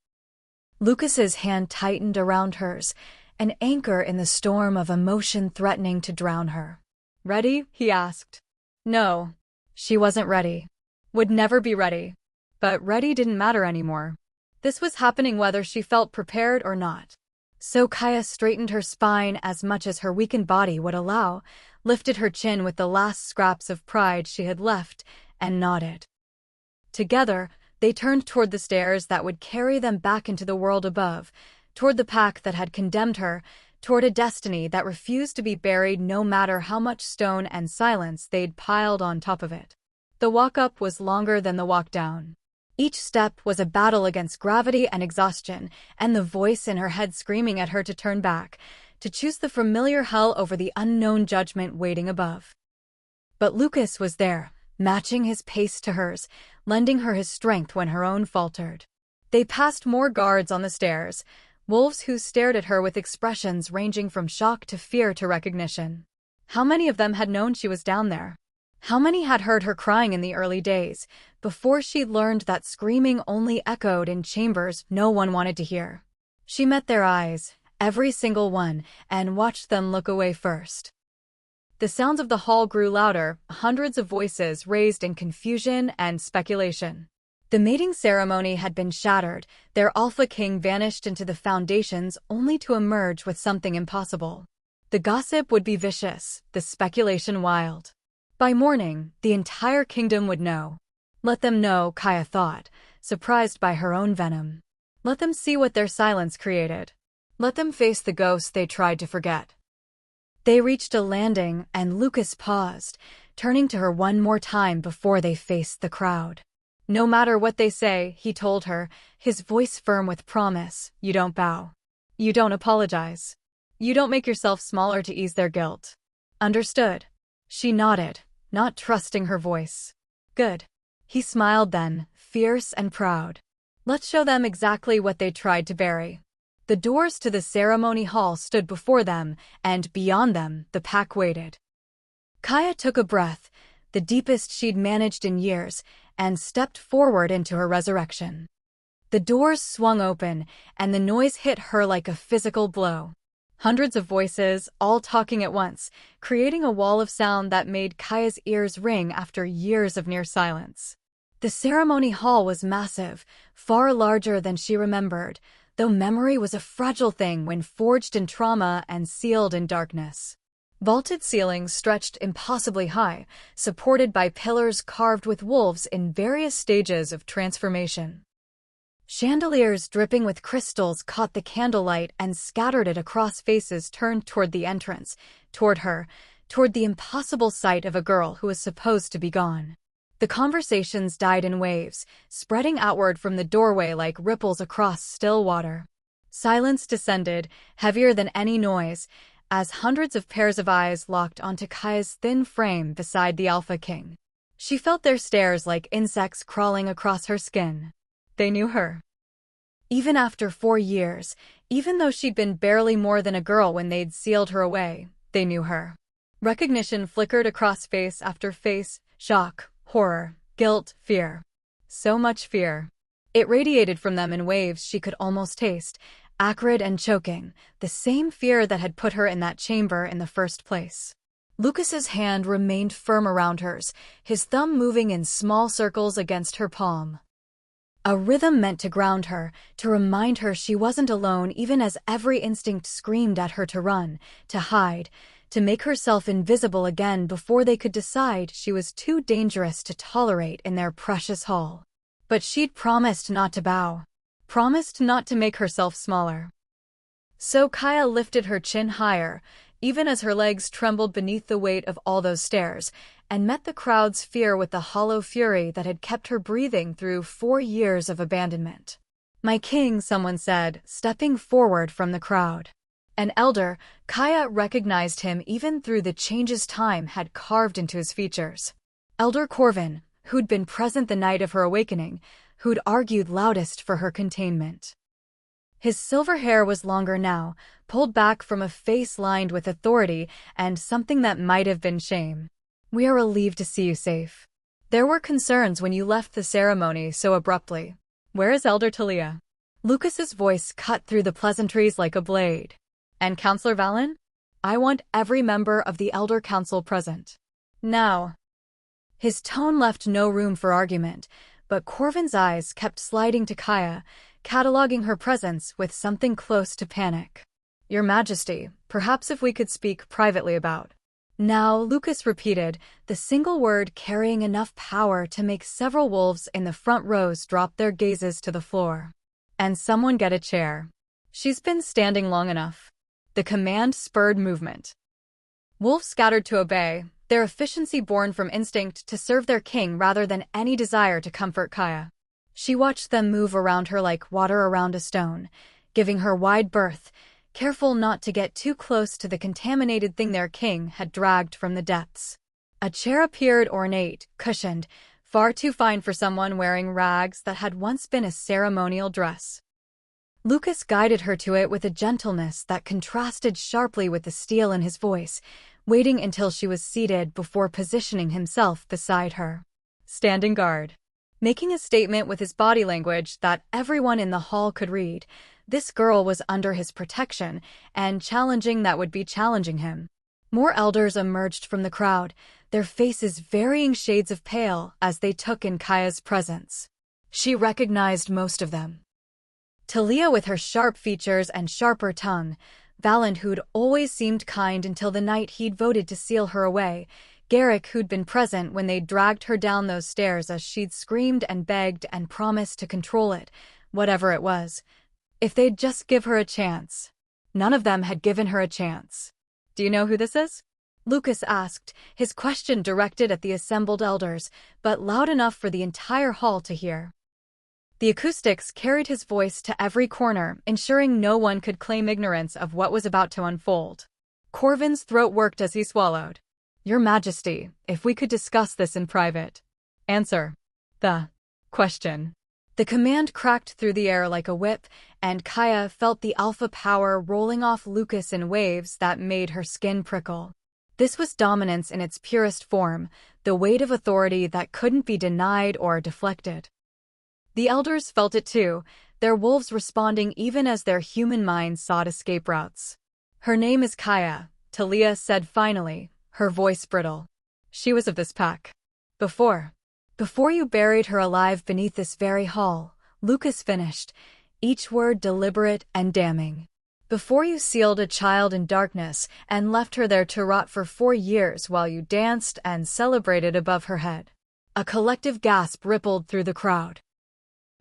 [SPEAKER 1] Lucas's hand tightened around hers, an anchor in the storm of emotion threatening to drown her. Ready? He asked. No. She wasn't ready. Would never be ready. But ready didn't matter anymore. This was happening whether she felt prepared or not. So Kaya straightened her spine as much as her weakened body would allow, lifted her chin with the last scraps of pride she had left, and nodded. Together, they turned toward the stairs that would carry them back into the world above, toward the pack that had condemned her, toward a destiny that refused to be buried no matter how much stone and silence they'd piled on top of it. The walk up was longer than the walk down. Each step was a battle against gravity and exhaustion, and the voice in her head screaming at her to to choose the familiar hell over the unknown judgment waiting above. But Lucas was there, matching his pace to hers, lending her his strength when her own faltered. They passed more guards on the stairs, wolves who stared at her with expressions ranging from shock to fear to recognition. How many of them had known she was down there? How many had heard her crying in the early days, before she learned that screaming only echoed in chambers no one wanted to hear? She met their eyes, every single one, and watched them look away first. The sounds of the hall grew louder, hundreds of voices raised in confusion and speculation. The mating ceremony had been shattered, their alpha king vanished into the foundations only to emerge with something impossible. The gossip would be vicious, the speculation wild. By morning, the entire kingdom would know. Let them know, Kaya thought, surprised by her own venom. Let them see what their silence created. Let them face the ghosts they tried to forget. They reached a landing, and Lucas paused, turning to her one more time before they faced the crowd. No matter what they say, he told her, his voice firm with promise, you don't bow. You don't apologize. You don't make yourself smaller to ease their guilt. Understood? She nodded, not trusting her voice. Good. He smiled then, fierce and proud. Let's show them exactly what they tried to bury. The doors to the ceremony hall stood before them, and beyond them, the pack waited. Kaya took a breath, the deepest she'd managed in years, and stepped forward into her resurrection. The doors swung open, and the noise hit her like a physical blow. Hundreds of voices, all talking at once, creating a wall of sound that made Kaya's ears ring after years of near silence. The ceremony hall was massive, far larger than she remembered, though memory was a fragile thing when forged in trauma and sealed in darkness. Vaulted ceilings stretched impossibly high, supported by pillars carved with wolves in various stages of transformation. Chandeliers dripping with crystals caught the candlelight and scattered it across faces turned toward the entrance, toward her, toward the impossible sight of a girl who was supposed to be gone. The conversations died in waves, spreading outward from the doorway like ripples across still water. Silence descended, heavier than any noise, as hundreds of pairs of eyes locked onto Kaya's thin frame beside the Alpha King. She felt their stares like insects crawling across her skin. They knew her. Even after 4 years, even though she'd been barely more than a girl when they'd sealed her away, they knew her. Recognition flickered across face after face, shock, horror, guilt, fear. So much fear. It radiated from them in waves she could almost taste, acrid and choking, the same fear that had put her in that chamber in the first place. Lucas's hand remained firm around hers, his thumb moving in small circles against her palm. A rhythm meant to ground her, to remind her she wasn't alone even as every instinct screamed at her to run, to hide, to make herself invisible again before they could decide she was too dangerous to tolerate in their precious hall. But she'd promised not to bow, promised not to make herself smaller. So Kaya lifted her chin higher, even as her legs trembled beneath the weight of all those stairs, and met the crowd's fear with the hollow fury that had kept her breathing through 4 years of abandonment. "My king," someone said, stepping forward from the crowd. An elder, Kaya recognized him even through the changes time had carved into his features. Elder Corvin, who'd been present the night of her awakening, who'd argued loudest for her containment. His silver hair was longer now, pulled back from a face lined with authority and something that might have been shame. "We are relieved to see you safe. There were concerns when you left the ceremony so abruptly. Where is Elder Talia?" Lucas's voice cut through the pleasantries like a blade. "And Counselor Valen? I want every member of the Elder Council present. Now." His tone left no room for argument, but Corvin's eyes kept sliding to Kaya, cataloging her presence with something close to panic. "Your Majesty, perhaps if we could speak privately about." Now, Lucas repeated, the single word carrying enough power to make several wolves in the front rows drop their gazes to the floor. "And someone get a chair. She's been standing long enough." The command spurred movement. Wolves scattered to obey, their efficiency born from instinct to serve their king rather than any desire to comfort Kaya. She watched them move around her like water around a stone, giving her wide berth, careful not to get too close to the contaminated thing their king had dragged from the depths. A chair appeared, ornate, cushioned, far too fine for someone wearing rags that had once been a ceremonial dress. Lucas guided her to it with a gentleness that contrasted sharply with the steel in his voice, waiting until she was seated before positioning himself beside her. Standing guard. Making a statement with his body language that everyone in the hall could read, this girl was under his protection, and challenging that would be challenging him. More elders emerged from the crowd, their faces varying shades of pale as they took in Kaya's presence. She recognized most of them. Talia with her sharp features and sharper tongue, Valand who'd always seemed kind until the night he'd voted to seal her away, Garrick who'd been present when they dragged her down those stairs as she'd screamed and begged and promised to control it, whatever it was. If they'd just give her a chance. None of them had given her a chance. "Do you know who this is?" Lucas asked, his question directed at the assembled elders, but loud enough for the entire hall to hear. The acoustics carried his voice to every corner, ensuring no one could claim ignorance of what was about to unfold. Corvin's throat worked as he swallowed. "Your Majesty, if we could discuss this in private." "Answer the question." The command cracked through the air like a whip, and Kaya felt the alpha power rolling off Lucas in waves that made her skin prickle. This was dominance in its purest form, the weight of authority that couldn't be denied or deflected. The elders felt it too, their wolves responding even as their human minds sought escape routes. "Her name is Kaya," Talia said finally, her voice brittle. "She was of this pack. Before you buried her alive beneath this very hall," Lucas finished, each word deliberate and damning. "Before you sealed a child in darkness and left her there to rot for 4 years while you danced and celebrated above her head." A collective gasp rippled through the crowd.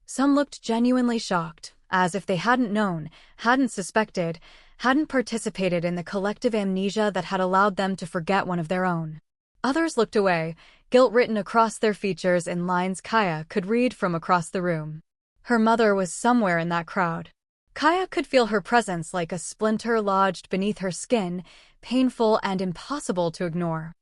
[SPEAKER 1] Some looked genuinely shocked, as if they hadn't known, hadn't suspected, hadn't participated in the collective amnesia that had allowed them to forget one of their own. Others looked away, guilt written across their features in lines Kaya could read from across the room. Her mother was somewhere in that crowd. Kaya could feel her presence like a splinter lodged beneath her skin, painful and impossible to ignore.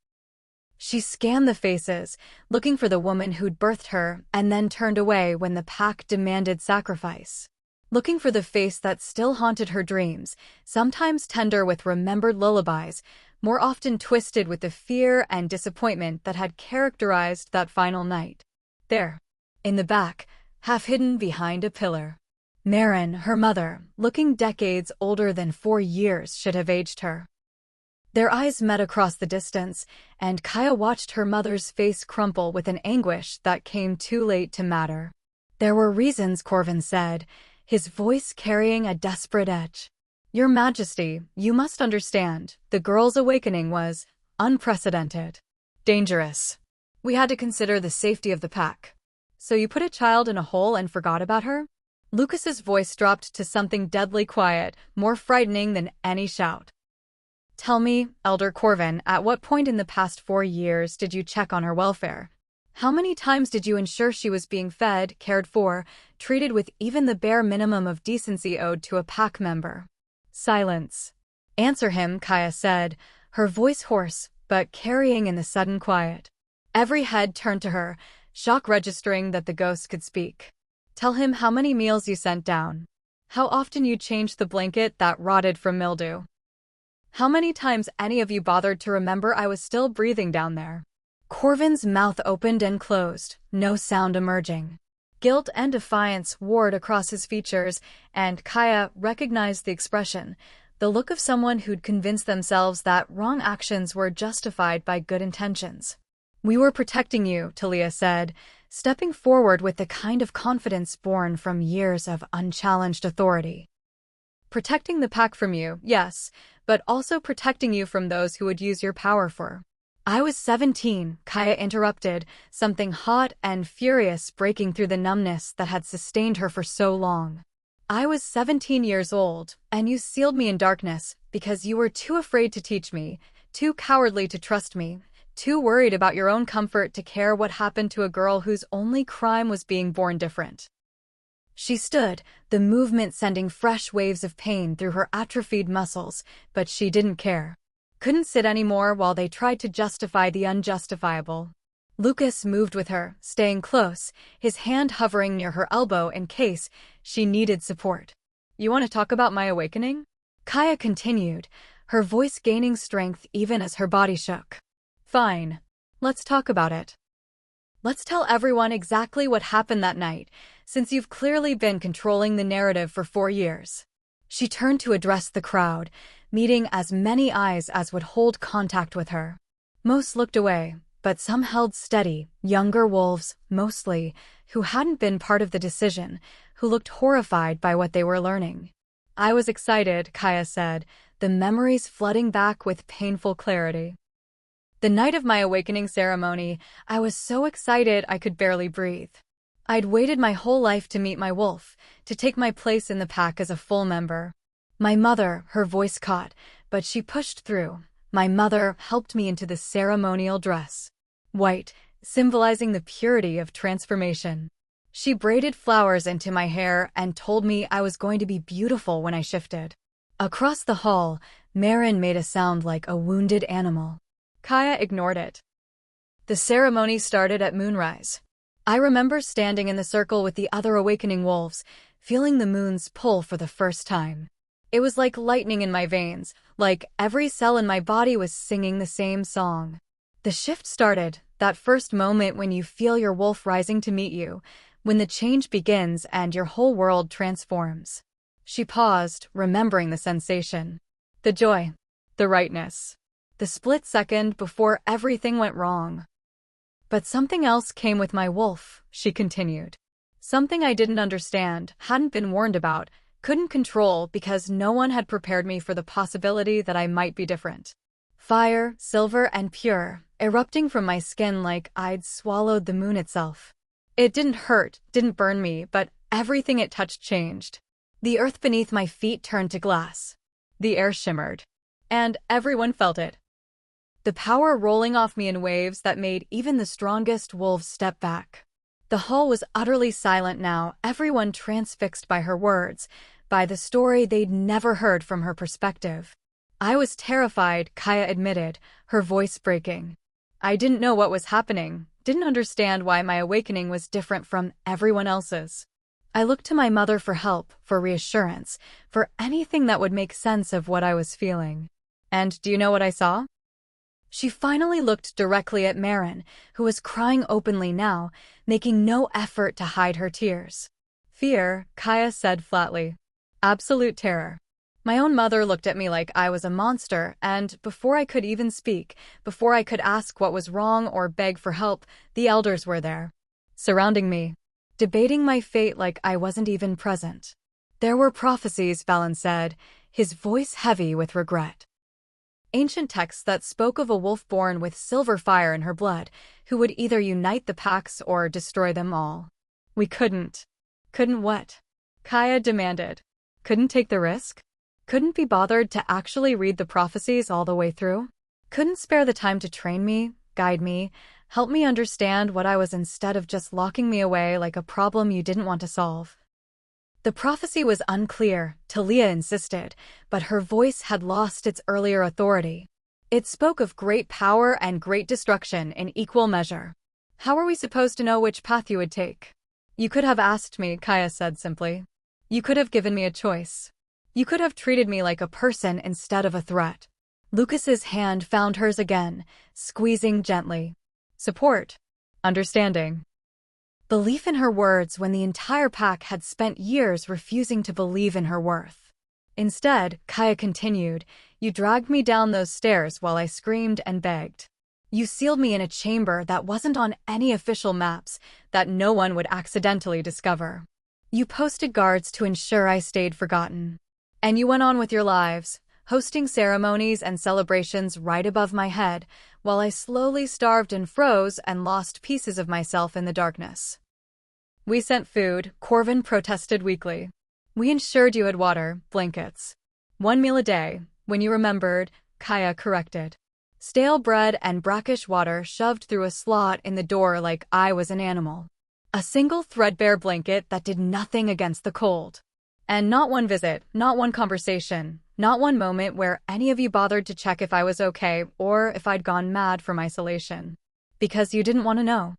[SPEAKER 1] She scanned the faces, looking for the woman who'd birthed her, and then turned away when the pack demanded sacrifice. Looking for the face that still haunted her dreams, sometimes tender with remembered lullabies, more often twisted with the fear and disappointment that had characterized that final night. There, in the back, half hidden behind a pillar. Marin, her mother, looking decades older than 4 years should have aged her. Their eyes met across the distance, and Kaya watched her mother's face crumple with an anguish that came too late to matter. "There were reasons," Corvin said, his voice carrying a desperate edge. "Your Majesty, you must understand, the girl's awakening was unprecedented. Dangerous. We had to consider the safety of the pack." "So you put a child in a hole and forgot about her?" Lucas's voice dropped to something deadly quiet, more frightening than any shout. "Tell me, Elder Corvin, at what point in the past 4 years did you check on her welfare? How many times did you ensure she was being fed, cared for, treated with even the bare minimum of decency owed to a pack member?" Silence. "Answer him," Kaya said, her voice hoarse, but carrying in the sudden quiet. Every head turned to her, shock registering that the ghost could speak. "Tell him how many meals you sent down. How often you changed the blanket that rotted from mildew. How many times any of you bothered to remember I was still breathing down there." Corvin's mouth opened and closed, no sound emerging. Guilt and defiance warred across his features, and Kaya recognized the expression, the look of someone who'd convinced themselves that wrong actions were justified by good intentions. "We were protecting you," Talia said, stepping forward with the kind of confidence born from years of unchallenged authority. "Protecting the pack from you, yes, but also protecting you from those who would use your power for." "I was 17, Kaya interrupted, something hot and furious breaking through the numbness that had sustained her for so long. "I was 17 years old, and you sealed me in darkness because you were too afraid to teach me, too cowardly to trust me, too worried about your own comfort to care what happened to a girl whose only crime was being born different." She stood, the movement sending fresh waves of pain through her atrophied muscles, but she didn't care. Couldn't sit anymore while they tried to justify the unjustifiable. Lucas moved with her, staying close, his hand hovering near her elbow in case she needed support. "You want to talk about my awakening?" Kaya continued, her voice gaining strength even as her body shook. "Fine. Let's talk about it. Let's tell everyone exactly what happened that night, since you've clearly been controlling the narrative for 4 years." She turned to address the crowd, meeting as many eyes as would hold contact with her. Most looked away, but some held steady, younger wolves, mostly, who hadn't been part of the decision, who looked horrified by what they were learning. "I was excited," Kaya said, the memories flooding back with painful clarity. "The night of my awakening ceremony, I was so excited I could barely breathe. I'd waited my whole life to meet my wolf, to take my place in the pack as a full member. My mother," her voice caught, but she pushed through. "My mother helped me into the ceremonial dress. White, symbolizing the purity of transformation. She braided flowers into my hair and told me I was going to be beautiful when I shifted." Across the hall, Marin made a sound like a wounded animal. Kaya ignored it. The ceremony started at moonrise. I remember standing in the circle with the other awakening wolves, feeling the moon's pull for the first time. It was like lightning in my veins, like every cell in my body was singing the same song. The shift started, that first moment when you feel your wolf rising to meet you, when the change begins and your whole world transforms. She paused, remembering the sensation. The joy. The rightness. The split second before everything went wrong. "But something else came with my wolf," she continued. "Something I didn't understand, hadn't been warned about, couldn't control because no one had prepared me for the possibility that I might be different. Fire, silver and pure, erupting from my skin like I'd swallowed the moon itself. It didn't hurt, didn't burn me, but everything it touched changed. The earth beneath my feet turned to glass. The air shimmered. And everyone felt it. The power rolling off me in waves that made even the strongest wolves step back." The hall was utterly silent now, everyone transfixed by her words, by the story they'd never heard from her perspective. "I was terrified," Kaya admitted, her voice breaking. "I didn't know what was happening, didn't understand why my awakening was different from everyone else's. I looked to my mother for help, for reassurance, for anything that would make sense of what I was feeling. And do you know what I saw?" She finally looked directly at Marin, who was crying openly now, making no effort to hide her tears. "Fear," Kaya said flatly. "Absolute terror. My own mother looked at me like I was a monster, and before I could even speak, before I could ask what was wrong or beg for help, the elders were there, surrounding me, debating my fate like I wasn't even present. There were prophecies," Valen said, his voice heavy with regret. "Ancient texts that spoke of a wolf born with silver fire in her blood, who would either unite the packs or destroy them all. We couldn't." "Couldn't what?" Kaya demanded. "Couldn't take the risk? Couldn't be bothered to actually read the prophecies all the way through? Couldn't spare the time to train me, guide me, help me understand what I was instead of just locking me away like a problem you didn't want to solve?" The prophecy was unclear, Talia insisted, but her voice had lost its earlier authority. It spoke of great power and great destruction in equal measure. "How are we supposed to know which path you would take?" "You could have asked me," Kaya said simply. "You could have given me a choice. You could have treated me like a person instead of a threat." Lucas's hand found hers again, squeezing gently. Support. Understanding. Belief in her words when the entire pack had spent years refusing to believe in her worth. "Instead," Kaya continued, "you dragged me down those stairs while I screamed and begged. You sealed me in a chamber that wasn't on any official maps, that no one would accidentally discover. You posted guards to ensure I stayed forgotten. And you went on with your lives, hosting ceremonies and celebrations right above my head, while I slowly starved and froze and lost pieces of myself in the darkness. We sent food," Corvin protested weakly. "We ensured you had water, blankets. 1 meal a day, when you remembered," Kaya corrected. "Stale bread and brackish water shoved through a slot in the door like I was an animal. A single threadbare blanket that did nothing against the cold. And not one visit, not one conversation, not one moment where any of you bothered to check if I was okay or if I'd gone mad from isolation. Because you didn't want to know.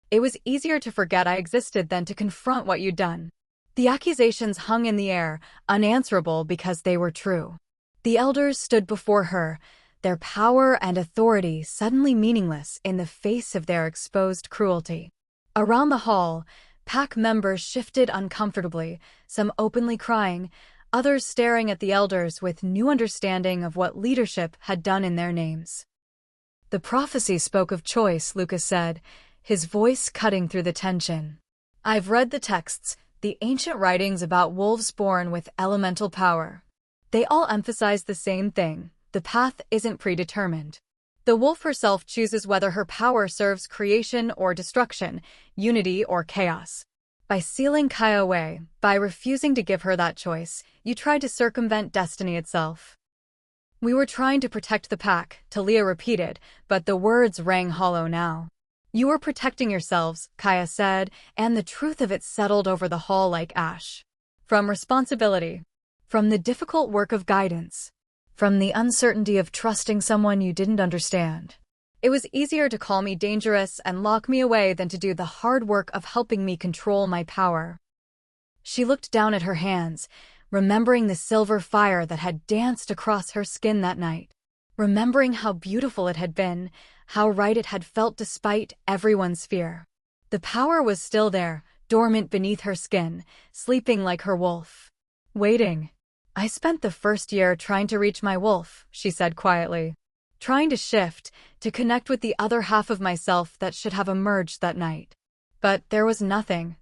[SPEAKER 1] It was easier to forget I existed than to confront what you'd done. The accusations hung in the air, unanswerable because they were true. The elders stood before her, their power and authority suddenly meaningless in the face of their exposed cruelty. Around the hall, pack members shifted uncomfortably, some openly crying, others staring at the elders with new understanding of what leadership had done in their names. The prophecy spoke of choice, Lucas said, his voice cutting through the tension. I've read the texts, the ancient writings about wolves born with elemental power. They all emphasize the same thing: the path isn't predetermined. The wolf herself chooses whether her power serves creation or destruction, unity or chaos. By sealing Kaya away, by refusing to give her that choice, you tried to circumvent destiny itself. We were trying to protect the pack, Talia repeated, but the words rang hollow now. You were protecting yourselves, Kaya said, and the truth of it settled over the hall like ash. From responsibility. From the difficult work of guidance. From the uncertainty of trusting someone you didn't understand. It was easier to call me dangerous and lock me away than to do the hard work of helping me control my power. She looked down at her hands, remembering the silver fire that had danced across her skin that night. Remembering how beautiful it had been, how right it had felt despite everyone's fear. The power was still there, dormant beneath her skin, sleeping like her wolf. Waiting. I spent the first year trying to reach my wolf, she said quietly. Trying to shift, to connect with the other half of myself that should have emerged that night. But there was nothing.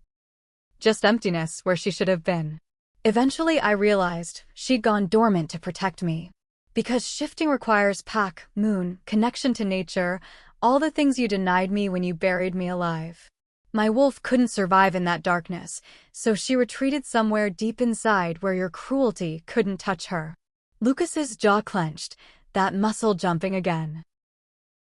[SPEAKER 1] Just emptiness where she should have been. Eventually I realized she'd gone dormant to protect me. Because shifting requires pack, moon, connection to nature, all the things you denied me when you buried me alive. My wolf couldn't survive in that darkness, so she retreated somewhere deep inside where your cruelty couldn't touch her. Lucas's jaw clenched, that muscle jumping again.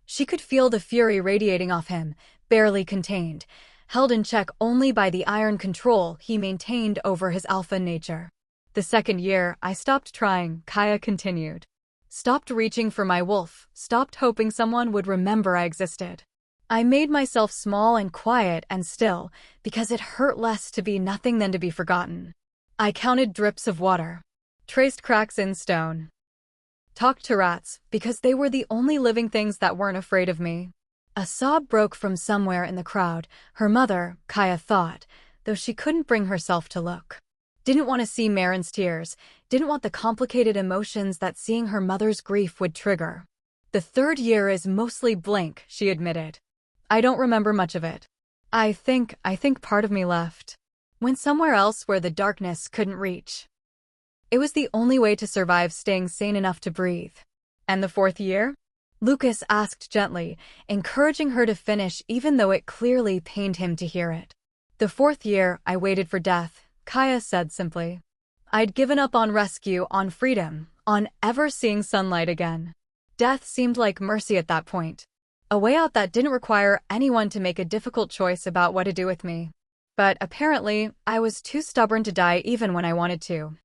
[SPEAKER 1] She could feel the fury radiating off him, barely contained, held in check only by the iron control he maintained over his alpha nature. The second year, I stopped trying, Kaya continued. Stopped reaching for my wolf, stopped hoping someone would remember I existed. I made myself small and quiet and still, because it hurt less to be nothing than to be forgotten. I counted drips of water. Traced cracks in stone. Talked to rats, because they were the only living things that weren't afraid of me. A sob broke from somewhere in the crowd, her mother, Kaya thought, though she couldn't bring herself to look. Didn't want to see Marin's tears, didn't want the complicated emotions that seeing her mother's grief would trigger. The third year is mostly blank, she admitted. I don't remember much of it. I think part of me left. Went somewhere else where the darkness couldn't reach. It was the only way to survive, staying sane enough to breathe. And the fourth year? Lucas asked gently, encouraging her to finish even though it clearly pained him to hear it. The fourth year, I waited for death, Kaya said simply. I'd given up on rescue, on freedom, on ever seeing sunlight again. Death seemed like mercy at that point. A way out that didn't require anyone to make a difficult choice about what to do with me. But apparently, I was too stubborn to die even when I wanted to.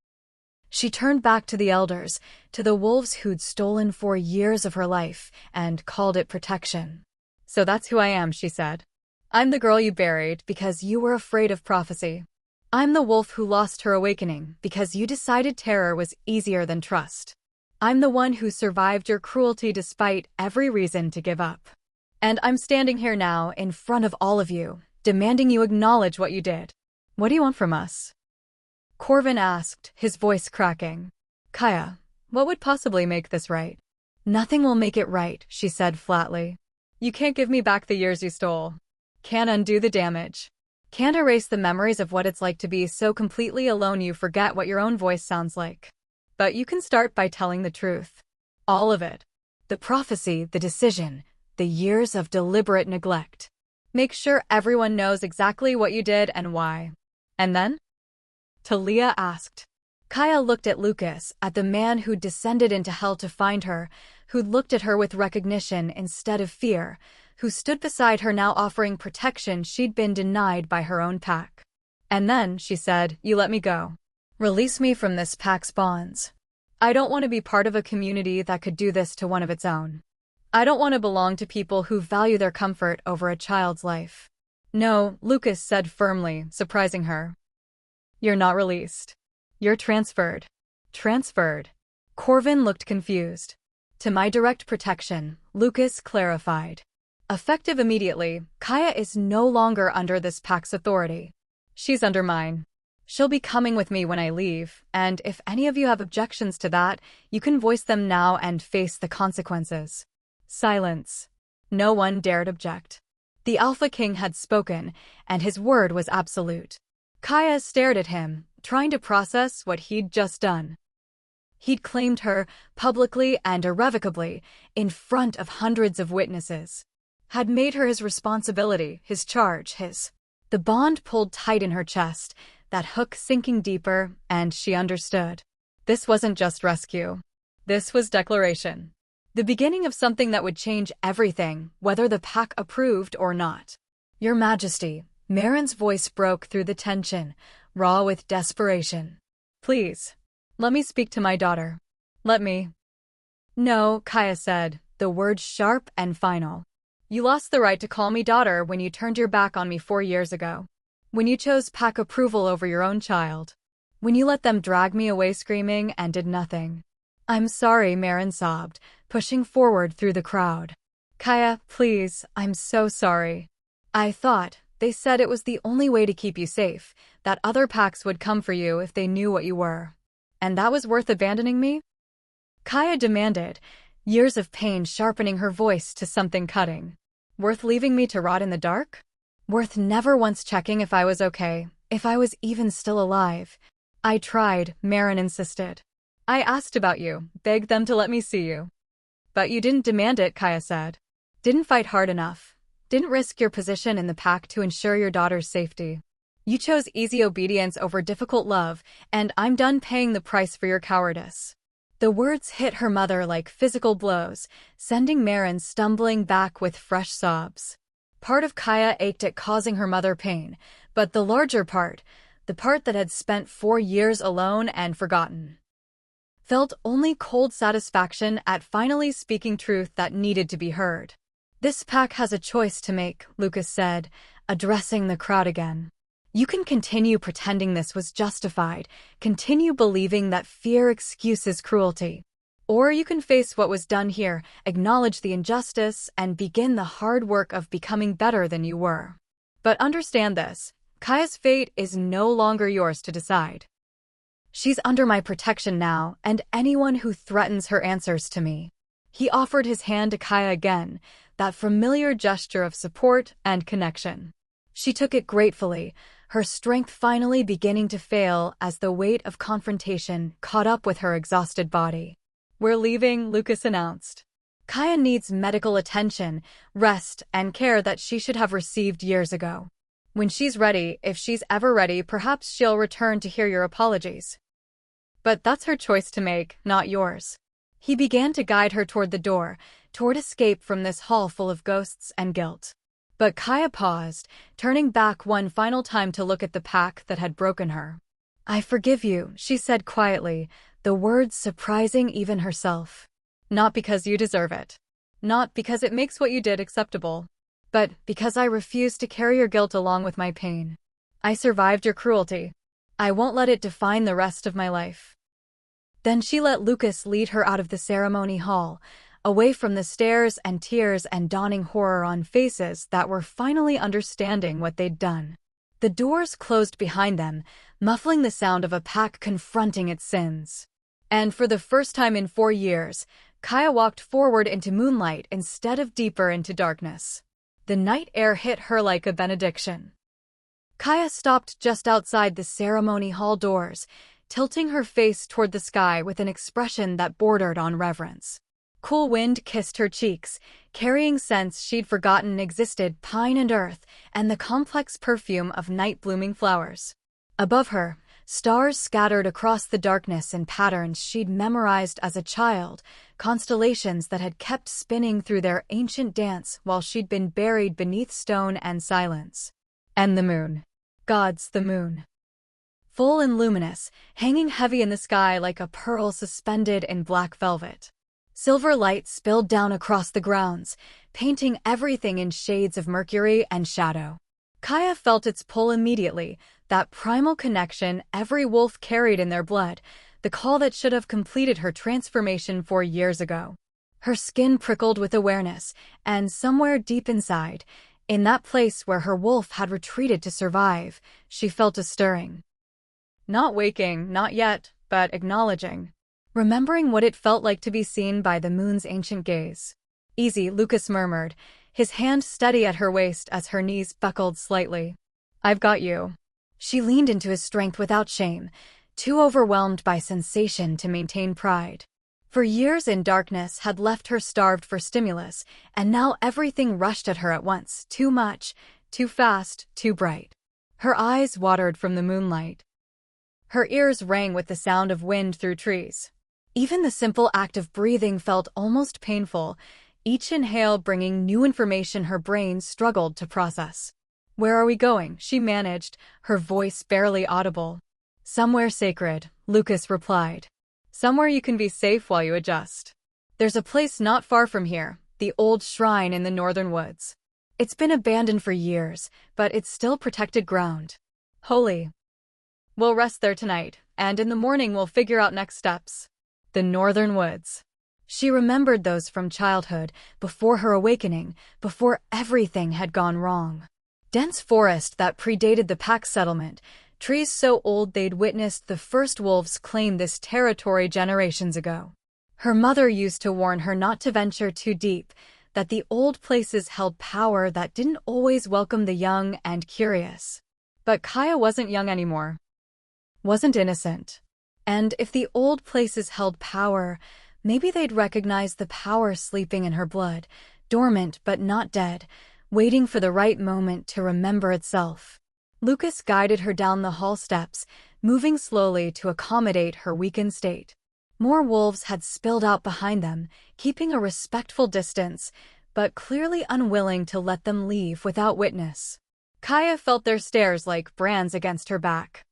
[SPEAKER 1] She turned back to the elders, to the wolves who'd stolen 4 years of her life, and called it protection. So that's who I am, she said. I'm the girl you buried because you were afraid of prophecy. I'm the wolf who lost her awakening because you decided terror was easier than trust. I'm the one who survived your cruelty despite every reason to give up. And I'm standing here now in front of all of you, demanding you acknowledge what you did. What do you want from us? Corvin asked, his voice cracking. Kaya, what would possibly make this right? Nothing will make it right, she said flatly. You can't give me back the years you stole. Can't undo the damage. Can't erase the memories of what it's like to be so completely alone you forget what your own voice sounds like. But you can start by telling the truth. All of it. The prophecy, the decision, the years of deliberate neglect. Make sure everyone knows exactly what you did and why. And then? Talia asked. Kaya looked at Lucas, at the man who'd descended into hell to find her, who'd looked at her with recognition instead of fear, who stood beside her now offering protection she'd been denied by her own pack. And then, she said, "You let me go. Release me from this pack's bonds. I don't want to be part of a community that could do this to one of its own. I don't want to belong to people who value their comfort over a child's life." "No," Lucas said firmly, surprising her. "You're not released. You're transferred." "Transferred?" Corvin looked confused. "To my direct protection," Lucas clarified. "Effective immediately, Kaya is no longer under this pack's authority. She's under mine. She'll be coming with me when I leave, and if any of you have objections to that, you can voice them now and face the consequences." Silence. No one dared object. The Alpha King had spoken, and his word was absolute. Kaya stared at him, trying to process what he'd just done. He'd claimed her, publicly and irrevocably, in front of hundreds of witnesses. Had made her his responsibility, his charge, his. The bond pulled tight in her chest, that hook sinking deeper, and she understood. This wasn't just rescue. This was declaration. The beginning of something that would change everything, whether the pack approved or not. "Your Majesty," Marin's voice broke through the tension, raw with desperation. "Please, let me speak to my daughter. Let me." "No," Kaya said, the words sharp and final. "You lost the right to call me daughter when you turned your back on me 4 years ago. When you chose pack approval over your own child. When you let them drag me away screaming and did nothing." "I'm sorry," Marin sobbed, pushing forward through the crowd. "Kaya, please, I'm so sorry. I thought, they said it was the only way to keep you safe, that other packs would come for you if they knew what you were. And that was worth abandoning me?" Kaya demanded, years of pain sharpening her voice to something cutting. "Worth leaving me to rot in the dark? Worth never once checking if I was okay, if I was even still alive?" "I tried," Marin insisted. "I asked about you, begged them to let me see you. But you didn't demand it," Kaya said. "Didn't fight hard enough. Didn't risk your position in the pack to ensure your daughter's safety. You chose easy obedience over difficult love, and I'm done paying the price for your cowardice." The words hit her mother like physical blows, sending Marin stumbling back with fresh sobs. Part of Kaya ached at causing her mother pain, but the larger part, the part that had spent 4 years alone and forgotten, felt only cold satisfaction at finally speaking truth that needed to be heard. "This pack has a choice to make," Lucas said, addressing the crowd again. "You can continue pretending this was justified, continue believing that fear excuses cruelty. Or you can face what was done here, acknowledge the injustice, and begin the hard work of becoming better than you were. But understand this, Kaya's fate is no longer yours to decide. She's under my protection now, and anyone who threatens her answers to me." He offered his hand to Kaya again, that familiar gesture of support and connection. She took it gratefully, her strength finally beginning to fail as the weight of confrontation caught up with her exhausted body. "We're leaving," Lucas announced. "Kaya needs medical attention, rest, and care that she should have received years ago. When she's ready, if she's ever ready, perhaps she'll return to hear your apologies. But that's her choice to make, not yours." He began to guide her toward the door, toward escape from this hall full of ghosts and guilt. But Kaya paused, turning back one final time to look at the pack that had broken her. "I forgive you," she said quietly, the words surprising even herself. "Not because you deserve it. Not because it makes what you did acceptable. But because I refuse to carry your guilt along with my pain. I survived your cruelty. I won't let it define the rest of my life." Then she let Lucas lead her out of the ceremony hall, away from the stares and tears and dawning horror on faces that were finally understanding what they'd done. The doors closed behind them, muffling the sound of a pack confronting its sins. And for the first time in 4 years, Kaya walked forward into moonlight instead of deeper into darkness. The night air hit her like a benediction. Kaya stopped just outside the ceremony hall doors, tilting her face toward the sky with an expression that bordered on reverence. Cool wind kissed her cheeks, carrying scents she'd forgotten existed: pine and earth, and the complex perfume of night-blooming flowers. Above her, Stars scattered across the darkness in patterns she'd memorized as a child, constellations that had kept spinning through their ancient dance while she'd been buried beneath stone and silence. And the moon. God's the moon. Full and luminous, hanging heavy in the sky like a pearl suspended in black velvet. Silver light spilled down across the grounds, painting everything in shades of mercury and shadow. Kaya felt its pull immediately, that primal connection every wolf carried in their blood, the call that should have completed her transformation 4 years ago. Her skin prickled with awareness, and somewhere deep inside, in that place where her wolf had retreated to survive, she felt a stirring. Not waking, not yet, but acknowledging. Remembering what it felt like to be seen by the moon's ancient gaze. Easy, Lucas murmured, his hand steady at her waist as her knees buckled slightly. I've got you. She leaned into his strength without shame, too overwhelmed by sensation to maintain pride. For years in darkness had left her starved for stimulus, and now everything rushed at her at once, too much, too fast, too bright. Her eyes watered from the moonlight. Her ears rang with the sound of wind through trees. Even the simple act of breathing felt almost painful, each inhale bringing new information her brain struggled to process. Where are we going? She managed, her voice barely audible. Somewhere sacred, Lucas replied. Somewhere you can be safe while you adjust. There's a place not far from here, the old shrine in the northern woods. It's been abandoned for years, but it's still protected ground. Holy. We'll rest there tonight, and in the morning we'll figure out next steps. The northern woods. She remembered those from childhood, before her awakening, before everything had gone wrong. Dense forest that predated the pack settlement, trees so old they'd witnessed the first wolves claim this territory generations ago. Her mother used to warn her not to venture too deep, that the old places held power that didn't always welcome the young and curious. But Kaya wasn't young anymore. Wasn't innocent. And if the old places held power, maybe they'd recognize the power sleeping in her blood, dormant but not dead, waiting for the right moment to remember itself. Lucas guided her down the hall steps, moving slowly to accommodate her weakened state. More wolves had spilled out behind them, keeping a respectful distance, but clearly unwilling to let them leave without witness. Kaya felt their stares like brands against her back.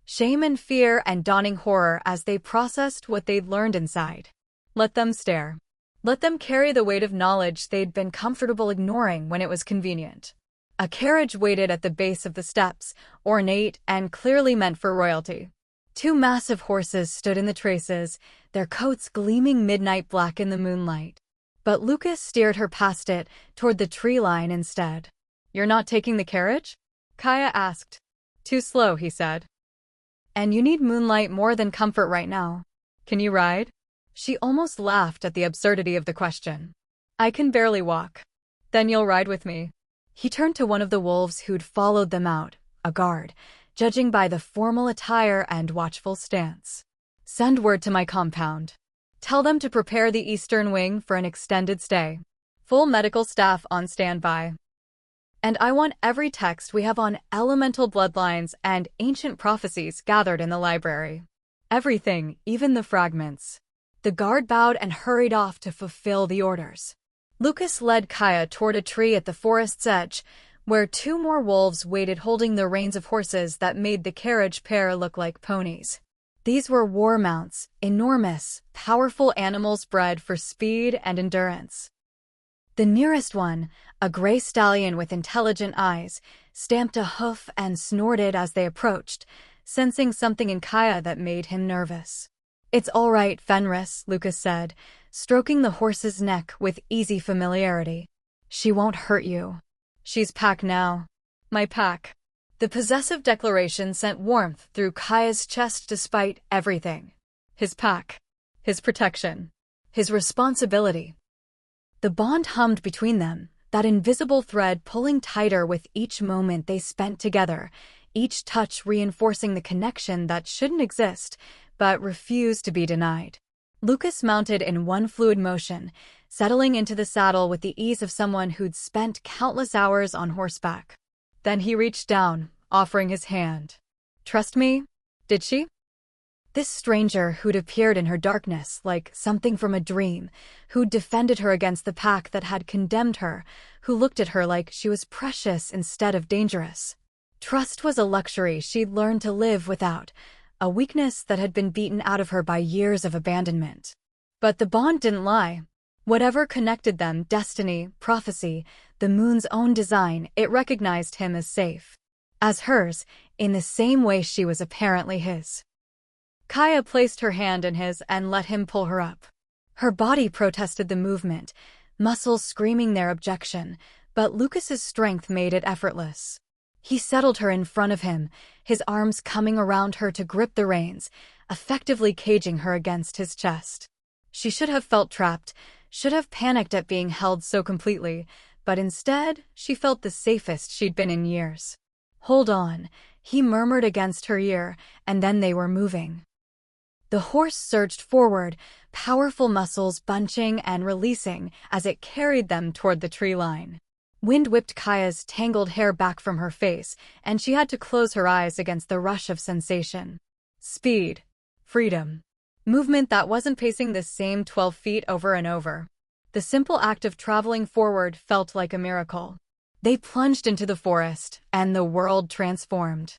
[SPEAKER 1] Shame and fear and dawning horror as they processed what they'd learned inside. Let them stare. Let them carry the weight of knowledge they'd been comfortable ignoring when it was convenient. A carriage waited at the base of the steps, ornate and clearly meant for royalty. 2 massive horses stood in the traces, their coats gleaming midnight black in the moonlight. But Lucas steered her past it, toward the tree line instead. You're not taking the carriage? Kaya asked. Too slow, he said. And you need moonlight more than comfort right now. Can you ride? She almost laughed at the absurdity of the question. I can barely walk. Then you'll ride with me. He turned to one of the wolves who'd followed them out, a guard, judging by the formal attire and watchful stance. Send word to my compound. Tell them to prepare the eastern wing for an extended stay. Full medical staff on standby. And I want every text we have on elemental bloodlines and ancient prophecies gathered in the library. Everything, even the fragments. The guard bowed and hurried off to fulfill the orders. Lucas led Kaya toward a tree at the forest's edge, where 2 more wolves waited holding the reins of horses that made the carriage pair look like ponies. These were war mounts, enormous, powerful animals bred for speed and endurance. The nearest one, a gray stallion with intelligent eyes, stamped a hoof and snorted as they approached, sensing something in Kaya that made him nervous. It's all right, Fenris, Lucas said, stroking the horse's neck with easy familiarity. She won't hurt you. She's pack now. My pack. The possessive declaration sent warmth through Kaya's chest despite everything. His pack. His protection. His responsibility. The bond hummed between them, that invisible thread pulling tighter with each moment they spent together, each touch reinforcing the connection that shouldn't exist, but refused to be denied. Lucas mounted in one fluid motion, settling into the saddle with the ease of someone who'd spent countless hours on horseback. Then he reached down, offering his hand. Trust me? Did she? This stranger who'd appeared in her darkness like something from a dream, who'd defended her against the pack that had condemned her, who looked at her like she was precious instead of dangerous. Trust was a luxury she'd learned to live without, a weakness that had been beaten out of her by years of abandonment. But the bond didn't lie. Whatever connected them, destiny, prophecy, the moon's own design, it recognized him as safe. As hers, in the same way she was apparently his. Kaya placed her hand in his and let him pull her up. Her body protested the movement, muscles screaming their objection, but Lucas's strength made it effortless. He settled her in front of him, his arms coming around her to grip the reins, effectively caging her against his chest. She should have felt trapped, should have panicked at being held so completely, but instead, she felt the safest she'd been in years. "Hold on," he murmured against her ear, and then they were moving. The horse surged forward, powerful muscles bunching and releasing as it carried them toward the tree line. Wind whipped Kaya's tangled hair back from her face, and she had to close her eyes against the rush of sensation. Speed. Freedom. Movement that wasn't pacing the same 12 feet over and over. The simple act of traveling forward felt like a miracle. They plunged into the forest, and the world transformed.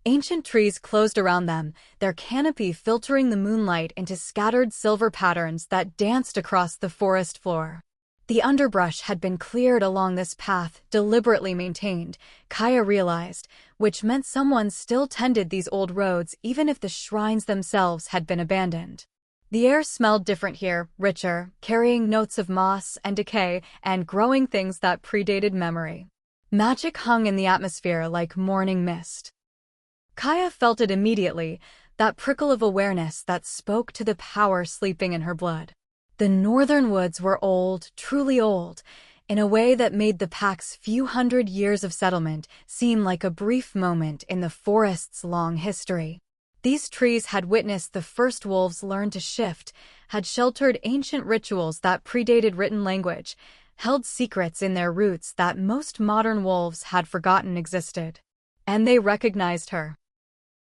[SPEAKER 1] Ancient trees closed around them, their canopy filtering the moonlight into scattered silver patterns that danced across the forest floor. The underbrush had been cleared along this path, deliberately maintained, Kaya realized, which meant someone still tended these old roads even if the shrines themselves had been abandoned. The air smelled different here, richer, carrying notes of moss and decay and growing things that predated memory. Magic hung in the atmosphere like morning mist. Kaya felt it immediately, that prickle of awareness that spoke to the power sleeping in her blood. The northern woods were old, truly old, in a way that made the pack's few hundred years of settlement seem like a brief moment in the forest's long history. These trees had witnessed the first wolves learn to shift, had sheltered ancient rituals that predated written language, held secrets in their roots that most modern wolves had forgotten existed. And they recognized her.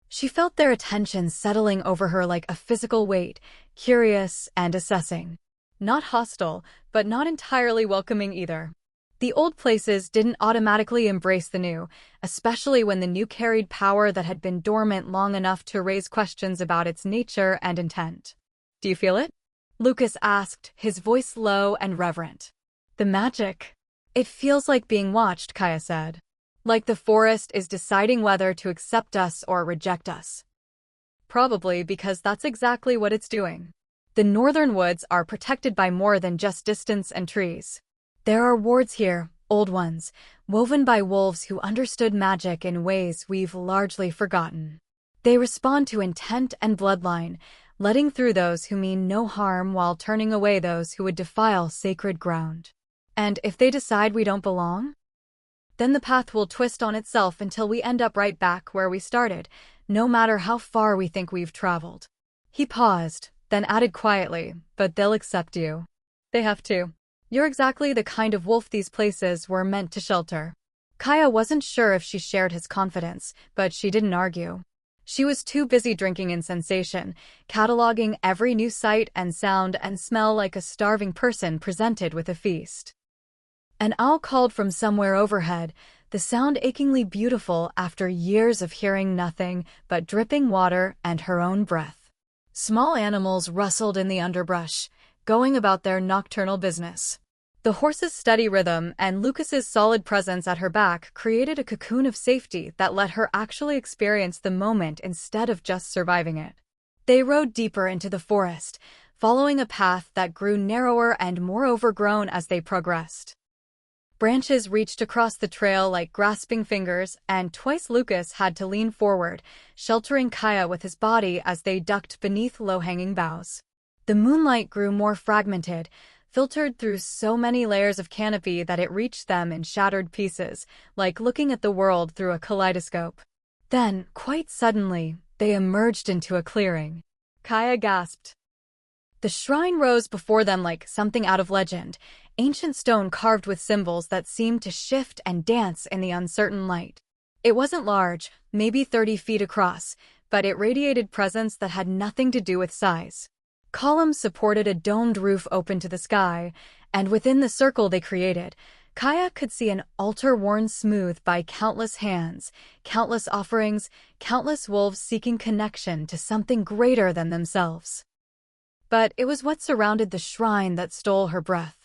[SPEAKER 1] She felt their attention settling over her like a physical weight, curious and assessing. Not hostile, but not entirely welcoming either. The old places didn't automatically embrace the new, especially when the new carried power that had been dormant long enough to raise questions about its nature and intent. "Do you feel it?" Lucas asked, his voice low and reverent. "The magic. It feels like being watched," Kaya said. "Like the forest is deciding whether to accept us or reject us." Probably because that's exactly what it's doing. The northern woods are protected by more than just distance and trees. There are wards here, old ones, woven by wolves who understood magic in ways we've largely forgotten. They respond to intent and bloodline, letting through those who mean no harm while turning away those who would defile sacred ground. And if they decide we don't belong? Then the path will twist on itself until we end up right back where we started, no matter how far we think we've traveled. He paused, then added quietly, "But they'll accept you. They have to. You're exactly the kind of wolf these places were meant to shelter." Kaya wasn't sure if she shared his confidence, but she didn't argue. She was too busy drinking in sensation, cataloging every new sight and sound and smell like a starving person presented with a feast. An owl called from somewhere overhead, the sound achingly beautiful after years of hearing nothing but dripping water and her own breath. Small animals rustled in the underbrush, going about their nocturnal business. The horse's steady rhythm and Lucas's solid presence at her back created a cocoon of safety that let her actually experience the moment instead of just surviving it. They rode deeper into the forest, following a path that grew narrower and more overgrown as they progressed. Branches reached across the trail like grasping fingers, and twice Lucas had to lean forward, sheltering Kaya with his body as they ducked beneath low-hanging boughs. The moonlight grew more fragmented, filtered through so many layers of canopy that it reached them in shattered pieces, like looking at the world through a kaleidoscope. Then, quite suddenly, they emerged into a clearing. Kaya gasped. The shrine rose before them like something out of legend, ancient stone carved with symbols that seemed to shift and dance in the uncertain light. It wasn't large, maybe 30 feet across, but it radiated presence that had nothing to do with size. Columns supported a domed roof open to the sky, and within the circle they created, Kaya could see an altar worn smooth by countless hands, countless offerings, countless wolves seeking connection to something greater than themselves. But it was what surrounded the shrine that stole her breath.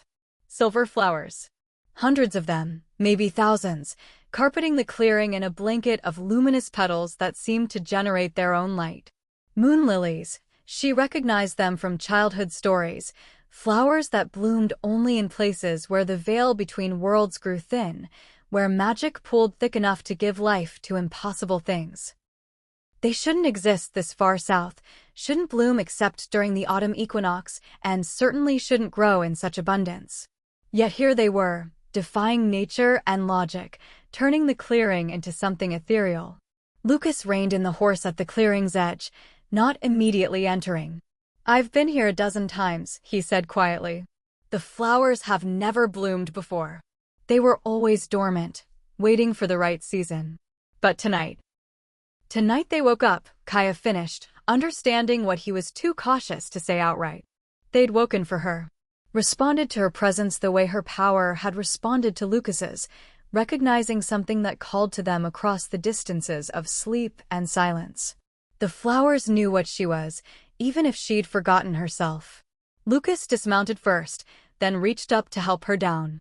[SPEAKER 1] Silver flowers. Hundreds of them, maybe thousands, carpeting the clearing in a blanket of luminous petals that seemed to generate their own light. Moon lilies, she recognized them from childhood stories, flowers that bloomed only in places where the veil between worlds grew thin, where magic pooled thick enough to give life to impossible things. They shouldn't exist this far south, shouldn't bloom except during the autumn equinox, and certainly shouldn't grow in such abundance. Yet here they were, defying nature and logic, turning the clearing into something ethereal. Lucas reined in the horse at the clearing's edge, not immediately entering. "I've been here a dozen times," he said quietly. "The flowers have never bloomed before. They were always dormant, waiting for the right season. But tonight they woke up," Kaya finished, understanding what he was too cautious to say outright. They'd woken for her. Responded to her presence the way her power had responded to Lucas's, recognizing something that called to them across the distances of sleep and silence. The flowers knew what she was, even if she'd forgotten herself. Lucas dismounted first, then reached up to help her down.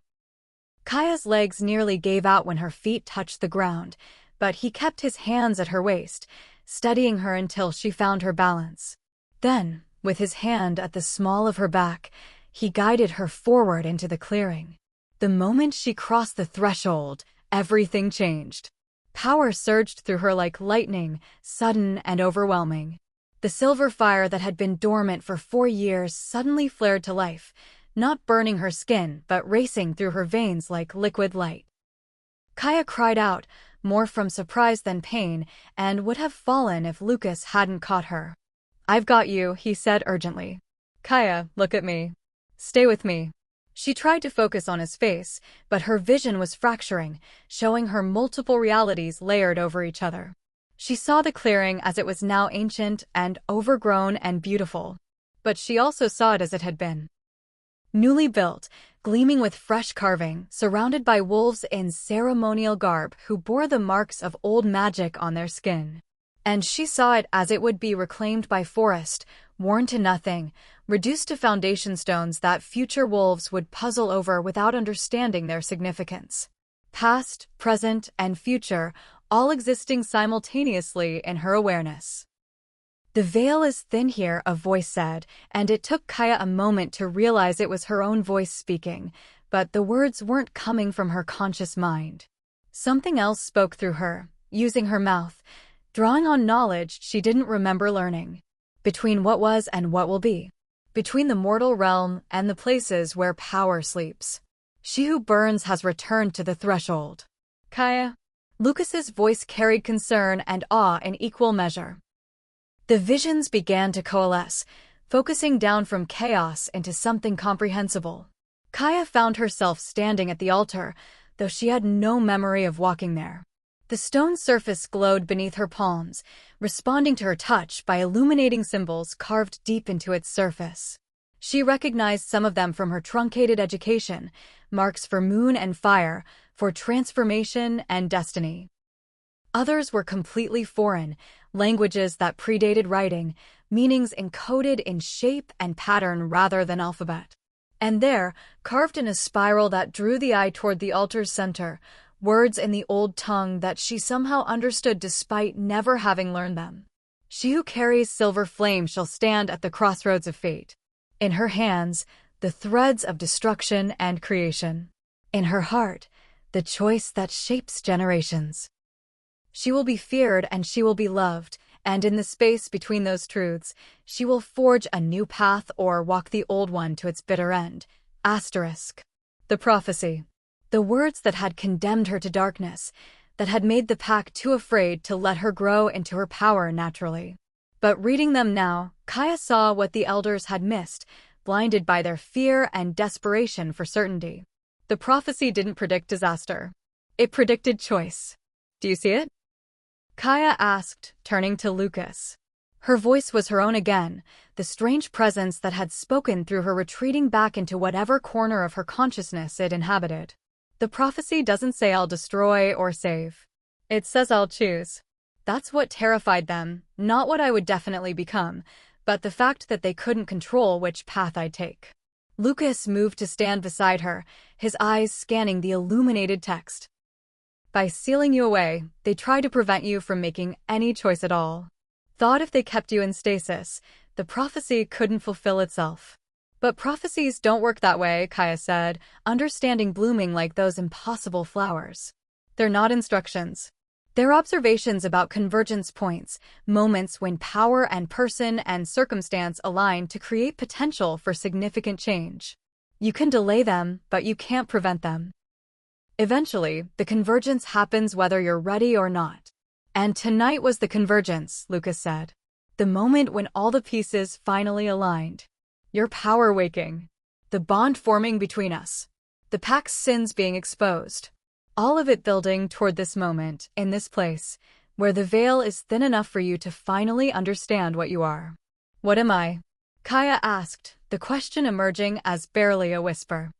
[SPEAKER 1] Kaya's legs nearly gave out when her feet touched the ground, but he kept his hands at her waist, steadying her until she found her balance. Then, with his hand at the small of her back, he guided her forward into the clearing. The moment she crossed the threshold, everything changed. Power surged through her like lightning, sudden and overwhelming. The silver fire that had been dormant for 4 years suddenly flared to life, not burning her skin but racing through her veins like liquid light. Kaya cried out, more from surprise than pain, and would have fallen if Lucas hadn't caught her. "I've got you," he said urgently. "Kaya, look at me. Stay with me." She tried to focus on his face, but her vision was fracturing, showing her multiple realities layered over each other. She saw the clearing as it was now ancient and overgrown and beautiful. But she also saw it as it had been. Newly built, gleaming with fresh carving, surrounded by wolves in ceremonial garb who bore the marks of old magic on their skin. And she saw it as it would be reclaimed by forest, worn to nothing, reduced to foundation stones that future wolves would puzzle over without understanding their significance. Past, present, and future, all existing simultaneously in her awareness. "The veil is thin here," a voice said, and it took Kaya a moment to realize it was her own voice speaking, but the words weren't coming from her conscious mind. Something else spoke through her, using her mouth, drawing on knowledge she didn't remember learning. Between what was and what will be. Between the mortal realm and the places where power sleeps. She who burns has returned to the threshold. "Kaya." Lucas's voice carried concern and awe in equal measure. The visions began to coalesce, focusing down from chaos into something comprehensible. Kaya found herself standing at the altar, though she had no memory of walking there. The stone surface glowed beneath her palms, responding to her touch by illuminating symbols carved deep into its surface. She recognized some of them from her truncated education, marks for moon and fire, for transformation and destiny. Others were completely foreign, languages that predated writing, meanings encoded in shape and pattern rather than alphabet. And there, carved in a spiral that drew the eye toward the altar's center, words in the old tongue that she somehow understood despite never having learned them. "She who carries silver flame shall stand at the crossroads of fate. In her hands, the threads of destruction and creation. In her heart, the choice that shapes generations. She will be feared and she will be loved, and in the space between those truths, she will forge a new path or walk the old one to its bitter end." Asterisk. The prophecy. The words that had condemned her to darkness, that had made the pack too afraid to let her grow into her power naturally. But reading them now, Kaya saw what the elders had missed, blinded by their fear and desperation for certainty. The prophecy didn't predict disaster. It predicted choice. "Do you see it?" Kaya asked, turning to Lucas. Her voice was her own again, the strange presence that had spoken through her retreating back into whatever corner of her consciousness it inhabited. The prophecy doesn't say I'll destroy or save. It says I'll choose. That's what terrified them, not what I would definitely become, but the fact that they couldn't control which path I'd take. Lucas moved to stand beside her, his eyes scanning the illuminated text. By sealing you away, they tried to prevent you from making any choice at all. Thought if they kept you in stasis, the prophecy couldn't fulfill itself. But prophecies don't work that way, Kaya said, understanding blooming like those impossible flowers. They're not instructions. They're observations about convergence points, moments when power and person and circumstance align to create potential for significant change. You can delay them, but you can't prevent them. Eventually, the convergence happens whether you're ready or not. And tonight was the convergence, Lucas said. The moment when all the pieces finally aligned. Your power waking. The bond forming between us. The pack's sins being exposed. All of it building toward this moment, in this place, where the veil is thin enough for you to finally understand what you are. What am I? Kaya asked, the question emerging as barely a whisper.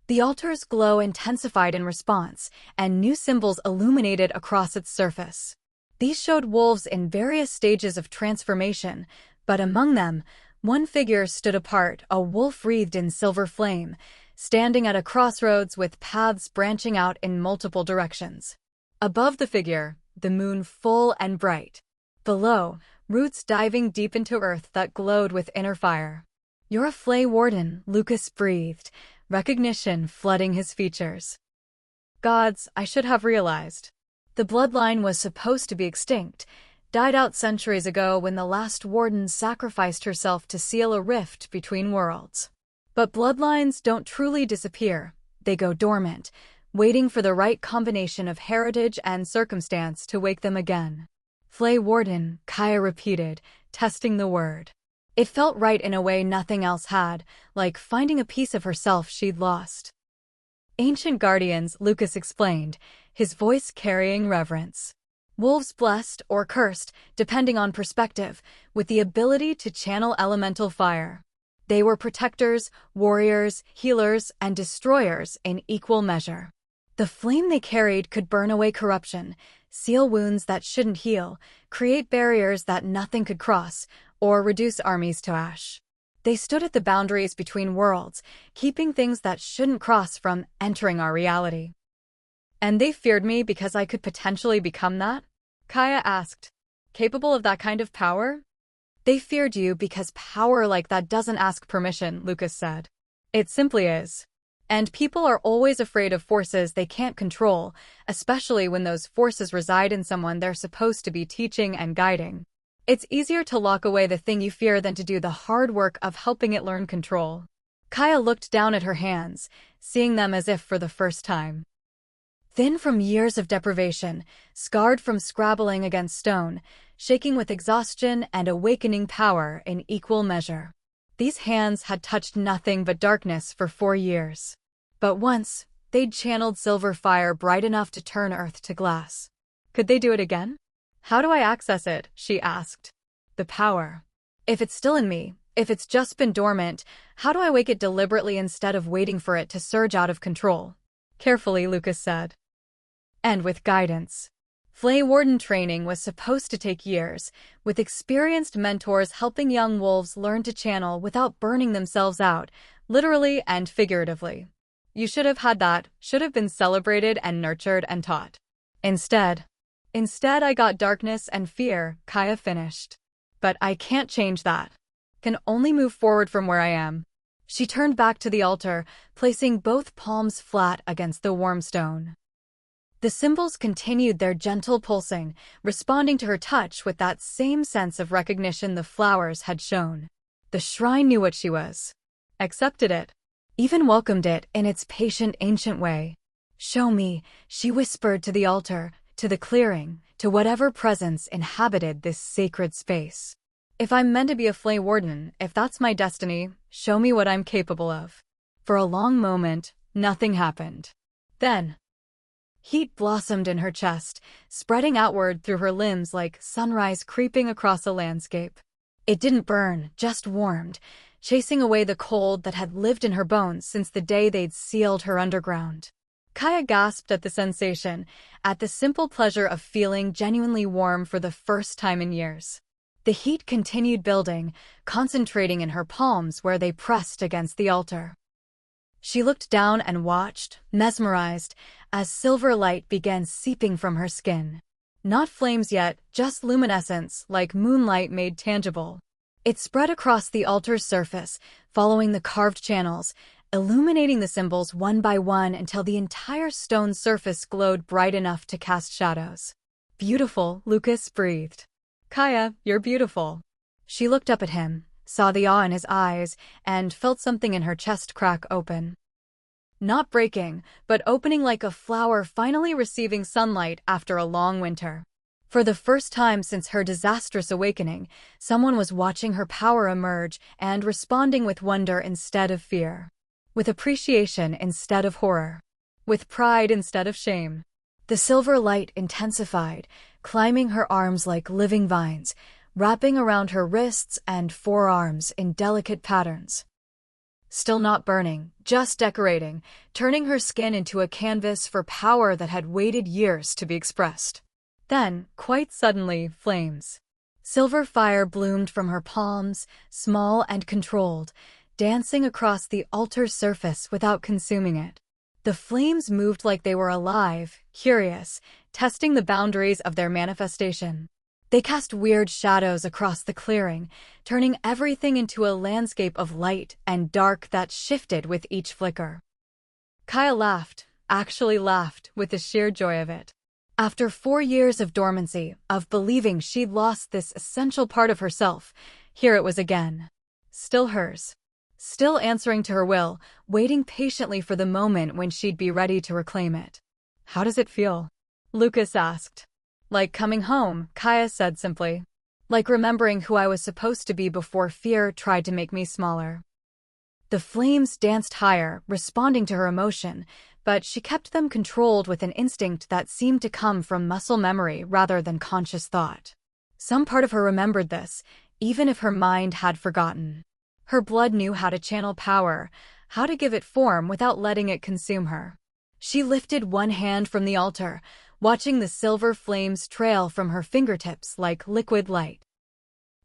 [SPEAKER 1] The altar's glow intensified in response, and new symbols illuminated across its surface. These showed wolves in various stages of transformation, but among them, one figure stood apart, a wolf wreathed in silver flame, standing at a crossroads with paths branching out in multiple directions. Above the figure, the moon full and bright. Below, roots diving deep into earth that glowed with inner fire. You're a Flay Warden, Lucas breathed, recognition flooding his features. Gods, I should have realized. The bloodline was supposed to be extinct, died out centuries ago when the last warden sacrificed herself to seal a rift between worlds. But bloodlines don't truly disappear, they go dormant, waiting for the right combination of heritage and circumstance to wake them again. Flay Warden, Kaya repeated, testing the word. It felt right in a way nothing else had, like finding a piece of herself she'd lost. Ancient guardians, Lucas explained, his voice carrying reverence. Wolves blessed or cursed, depending on perspective, with the ability to channel elemental fire. They were protectors, warriors, healers, and destroyers in equal measure. The flame they carried could burn away corruption, seal wounds that shouldn't heal, create barriers that nothing could cross, or reduce armies to ash. They stood at the boundaries between worlds, keeping things that shouldn't cross from entering our reality. And they feared me because I could potentially become that? Kaya asked. Capable of that kind of power? They feared you because power like that doesn't ask permission, Lucas said. It simply is. And people are always afraid of forces they can't control, especially when those forces reside in someone they're supposed to be teaching and guiding. It's easier to lock away the thing you fear than to do the hard work of helping it learn control. Kaya looked down at her hands, seeing them as if for the first time. Thin from years of deprivation, scarred from scrabbling against stone, shaking with exhaustion and awakening power in equal measure. These hands had touched nothing but darkness for 4 years. But once, they'd channeled silver fire bright enough to turn earth to glass. Could they do it again? How do I access it? She asked. The power. If it's still in me, if it's just been dormant, how do I wake it deliberately instead of waiting for it to surge out of control? Carefully, Lucas said. And with guidance. Flay Warden training was supposed to take years, with experienced mentors helping young wolves learn to channel without burning themselves out, literally and figuratively. You should have had that, should have been celebrated and nurtured and taught. Instead I got darkness and fear, Kaya finished. But I can't change that. Can only move forward from where I am. She turned back to the altar, placing both palms flat against the warm stone. The symbols continued their gentle pulsing, responding to her touch with that same sense of recognition the flowers had shown. The shrine knew what she was. Accepted it. Even welcomed it in its patient ancient way. Show me, she whispered to the altar, to the clearing, to whatever presence inhabited this sacred space. If I'm meant to be a Flay Warden, if that's my destiny, show me what I'm capable of. For a long moment, nothing happened. Then, Heat blossomed in her chest, spreading outward through her limbs like sunrise creeping across a landscape. It didn't burn, just warmed, chasing away the cold that had lived in her bones since the day they'd sealed her underground. Kaya gasped at the sensation, at the simple pleasure of feeling genuinely warm for the first time in years. The heat continued building, concentrating in her palms where they pressed against the altar. She looked down and watched, mesmerized, as silver light began seeping from her skin. Not flames yet, just luminescence, like moonlight made tangible. It spread across the altar's surface, following the carved channels, illuminating the symbols one by one until the entire stone surface glowed bright enough to cast shadows. Beautiful, Lucas breathed. Kaya, you're beautiful. She looked up at him, saw the awe in his eyes, and felt something in her chest crack open. Not breaking, but opening like a flower finally receiving sunlight after a long winter. For the first time since her disastrous awakening, someone was watching her power emerge and responding with wonder instead of fear. With appreciation instead of horror. With pride instead of shame. The silver light intensified, climbing her arms like living vines, wrapping around her wrists and forearms in delicate patterns. Still not burning, just decorating, turning her skin into a canvas for power that had waited years to be expressed. Then, quite suddenly, flames. Silver fire bloomed from her palms, small and controlled, dancing across the altar's surface without consuming it. The flames moved like they were alive, curious, testing the boundaries of their manifestation. They cast weird shadows across the clearing, turning everything into a landscape of light and dark that shifted with each flicker. Kaya laughed, actually laughed, with the sheer joy of it. After 4 years of dormancy, of believing she'd lost this essential part of herself, here it was again. Still hers. Still answering to her will, waiting patiently for the moment when she'd be ready to reclaim it. How does it feel? Lucas asked. Like coming home, Kaya said simply. Like remembering who I was supposed to be before fear tried to make me smaller. The flames danced higher, responding to her emotion, but she kept them controlled with an instinct that seemed to come from muscle memory rather than conscious thought. Some part of her remembered this, even if her mind had forgotten. Her blood knew how to channel power, how to give it form without letting it consume her. She lifted one hand from the altar, watching the silver flames trail from her fingertips like liquid light.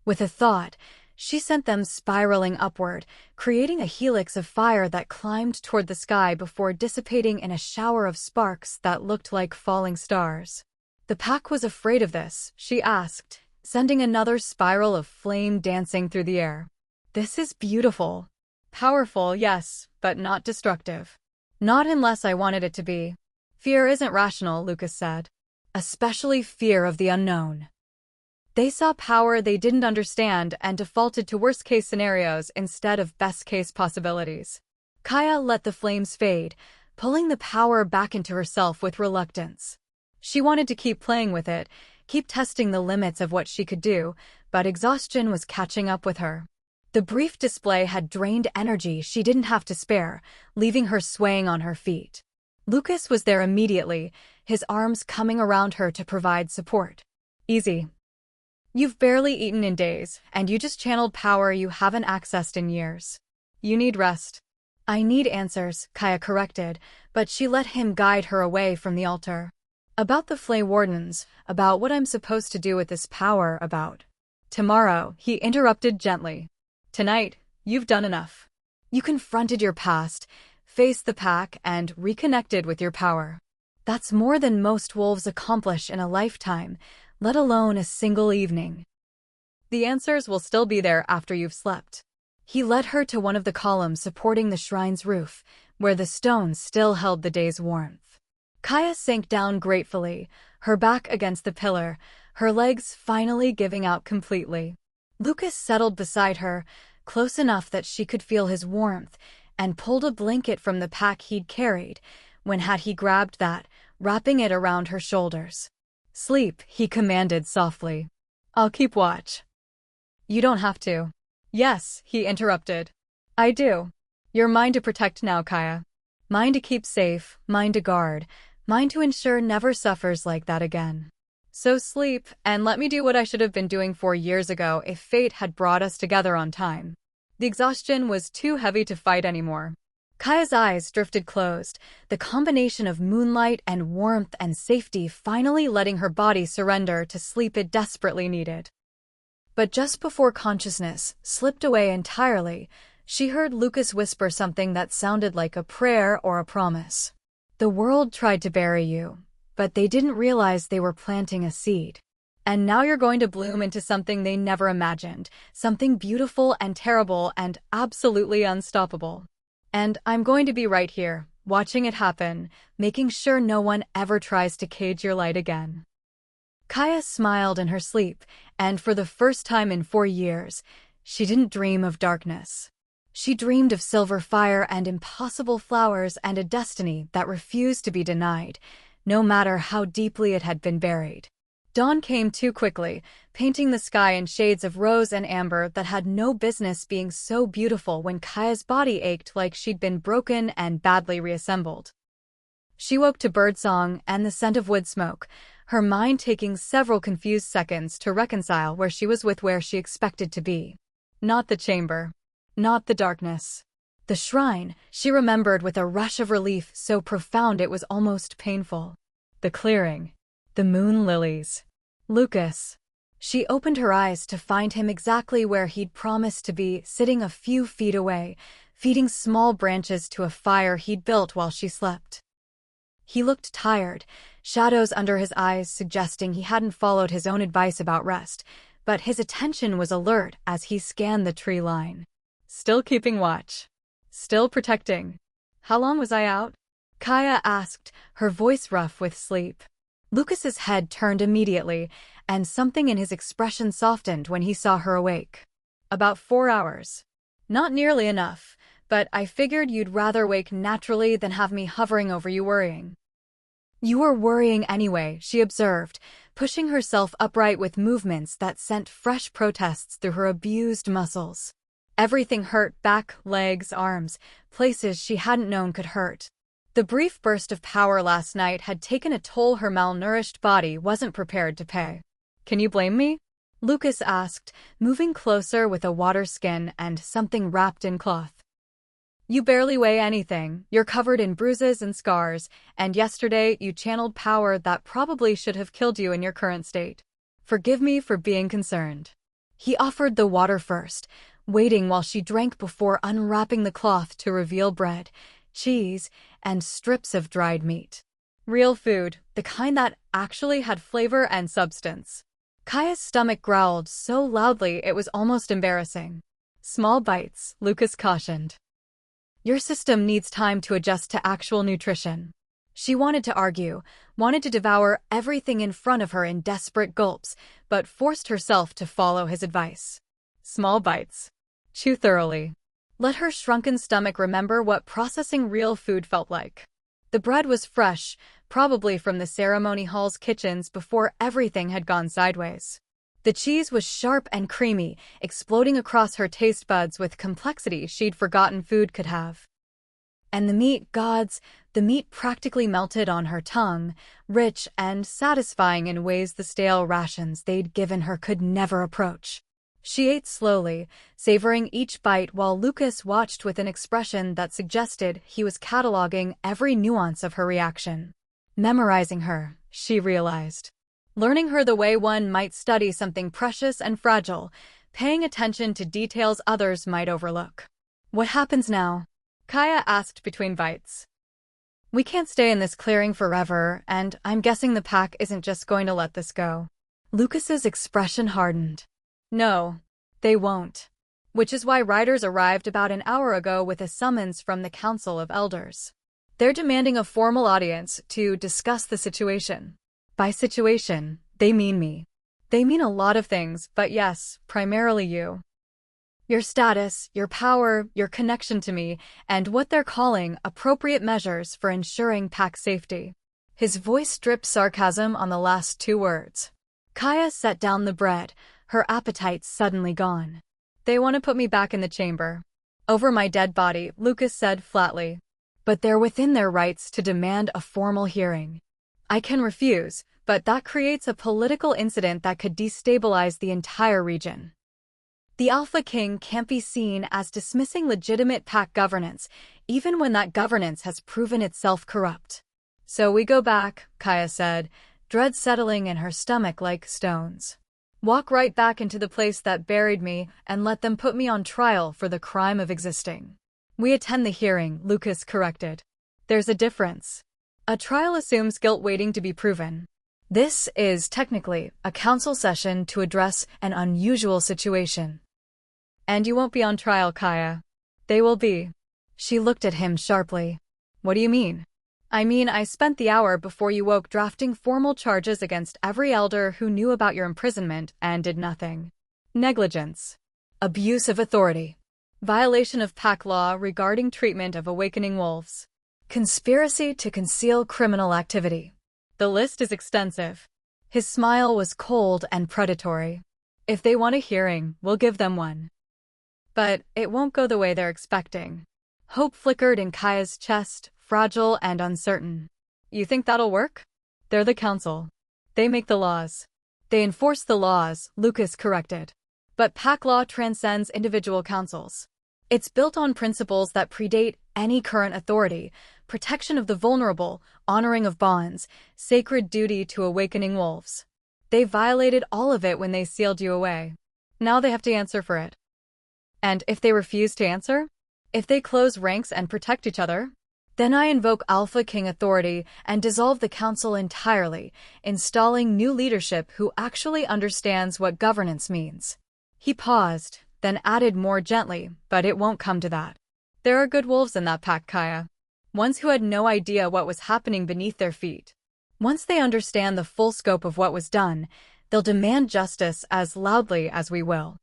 [SPEAKER 1] With a thought, she sent them spiraling upward, creating a helix of fire that climbed toward the sky before dissipating in a shower of sparks that looked like falling stars. The pack was afraid of this, she asked, sending another spiral of flame dancing through the air. This is beautiful. Powerful, yes, but not destructive. Not unless I wanted it to be. Fear isn't rational, Lucas said. Especially fear of the unknown. They saw power they didn't understand and defaulted to worst-case scenarios instead of best-case possibilities. Kaya let the flames fade, pulling the power back into herself with reluctance. She wanted to keep playing with it, keep testing the limits of what she could do, but exhaustion was catching up with her. The brief display had drained energy she didn't have to spare, leaving her swaying on her feet. Lucas was there immediately, his arms coming around her to provide support. Easy. You've barely eaten in days, and you just channeled power you haven't accessed in years. You need rest. I need answers, Kaya corrected, but she let him guide her away from the altar. About the Flay Wardens, about what I'm supposed to do with this power, about. Tomorrow, he interrupted gently. Tonight, you've done enough. You confronted your past, faced the pack, and reconnected with your power. That's more than most wolves accomplish in a lifetime, let alone a single evening. The answers will still be there after you've slept. He led her to one of the columns supporting the shrine's roof, where the stones still held the day's warmth. Kaya sank down gratefully, her back against the pillar, her legs finally giving out completely. Lucas settled beside her, close enough that she could feel his warmth, and pulled a blanket from the pack he'd carried, when had he grabbed that, wrapping it around her shoulders. Sleep, he commanded softly. I'll keep watch. You don't have to. Yes, he interrupted. I do. You're mine to protect now, Kaya. Mine to keep safe, mine to guard, Mine to ensure never suffers like that again. So sleep, and let me do what I should have been doing 4 years ago if fate had brought us together on time. The exhaustion was too heavy to fight anymore. Kaya's eyes drifted closed, the combination of moonlight and warmth and safety finally letting her body surrender to sleep it desperately needed. But just before consciousness slipped away entirely, she heard Lucas whisper something that sounded like a prayer or a promise. The world tried to bury you, but they didn't realize they were planting a seed. And now you're going to bloom into something they never imagined, something beautiful and terrible and absolutely unstoppable. And I'm going to be right here, watching it happen, making sure no one ever tries to cage your light again. Kaya smiled in her sleep, and for the first time in 4 years, she didn't dream of darkness. She dreamed of silver fire and impossible flowers and a destiny that refused to be denied, no matter how deeply it had been buried. Dawn came too quickly, painting the sky in shades of rose and amber that had no business being so beautiful when Kaya's body ached like she'd been broken and badly reassembled. She woke to birdsong and the scent of wood smoke, her mind taking several confused seconds to reconcile where she was with where she expected to be. Not the chamber. Not the darkness. The shrine, she remembered with a rush of relief so profound it was almost painful. The clearing. The moon lilies. Lucas. She opened her eyes to find him exactly where he'd promised to be, sitting a few feet away, feeding small branches to a fire he'd built while she slept. He looked tired, shadows under his eyes suggesting he hadn't followed his own advice about rest, but his attention was alert as he scanned the tree line. Still keeping watch. Still protecting. How long was I out? Kaya asked, her voice rough with sleep. Lucas's head turned immediately, and something in his expression softened when he saw her awake. About 4 hours. Not nearly enough, but I figured you'd rather wake naturally than have me hovering over you worrying. You were worrying anyway, she observed, pushing herself upright with movements that sent fresh protests through her abused muscles. Everything hurt, back, legs, arms, places she hadn't known could hurt. The brief burst of power last night had taken a toll her malnourished body wasn't prepared to pay. Can you blame me? Lucas asked, moving closer with a water skin and something wrapped in cloth. You barely weigh anything, you're covered in bruises and scars, and yesterday you channeled power that probably should have killed you in your current state. Forgive me for being concerned. He offered the water first, waiting while she drank before unwrapping the cloth to reveal bread, cheese, and strips of dried meat. Real food, the kind that actually had flavor and substance. Kaya's stomach growled so loudly it was almost embarrassing. Small bites, Lucas cautioned. Your system needs time to adjust to actual nutrition. She wanted to argue, wanted to devour everything in front of her in desperate gulps, but forced herself to follow his advice. Small bites. Chew thoroughly. Let her shrunken stomach remember what processing real food felt like. The bread was fresh, probably from the ceremony hall's kitchens before everything had gone sideways. The cheese was sharp and creamy, exploding across her taste buds with complexity she'd forgotten food could have. And the meat, gods, the meat practically melted on her tongue, rich and satisfying in ways the stale rations they'd given her could never approach. She ate slowly, savoring each bite while Lucas watched with an expression that suggested he was cataloging every nuance of her reaction. Memorizing her, she realized. Learning her the way one might study something precious and fragile, paying attention to details others might overlook. What happens now? Kaya asked between bites. We can't stay in this clearing forever, and I'm guessing the pack isn't just going to let this go. Lucas's expression hardened. No, they won't. Which is why riders arrived about an hour ago with a summons from the Council of Elders. They're demanding a formal audience to discuss the situation. By situation, they mean me. They mean a lot of things, but yes, primarily you. Your status, your power, your connection to me, and what they're calling appropriate measures for ensuring pack safety. His voice dripped sarcasm on the last 2 words. Kaya set down the bread, her appetite suddenly gone. They want to put me back in the chamber. Over my dead body, Lucas said flatly. but they're within their rights to demand a formal hearing. I can refuse, but that creates a political incident that could destabilize the entire region. The Alpha King can't be seen as dismissing legitimate pack governance, even when that governance has proven itself corrupt. So we go back, Kaya said, dread settling in her stomach like stones. Walk right back into the place that buried me and let them put me on trial for the crime of existing. We attend the hearing, Lucas corrected. There's a difference. A trial assumes guilt waiting to be proven. This is, technically, a council session to address an unusual situation. And you won't be on trial, Kaya. They will be. She looked at him sharply. What do you mean? I mean, I spent the hour before you woke drafting formal charges against every elder who knew about your imprisonment and did nothing. Negligence. Abuse of authority. Violation of pack law regarding treatment of awakening wolves. Conspiracy to conceal criminal activity. The list is extensive. His smile was cold and predatory. If they want a hearing, we'll give them one. But it won't go the way they're expecting. Hope flickered in Kaya's chest, fragile and uncertain. You think that'll work? They're the council. They make the laws. They enforce the laws, Lucas corrected. But pack law transcends individual councils. It's built on principles that predate any current authority: protection of the vulnerable, honoring of bonds, sacred duty to awakening wolves. They violated all of it when they sealed you away. Now they have to answer for it. And if they refuse to answer? If they close ranks and protect each other? Then I invoke Alpha King authority and dissolve the council entirely, installing new leadership who actually understands what governance means. He paused, then added more gently, but it won't come to that. There are good wolves in that pack, Kaya. Ones who had no idea what was happening beneath their feet. Once they understand the full scope of what was done, they'll demand justice as loudly as we will.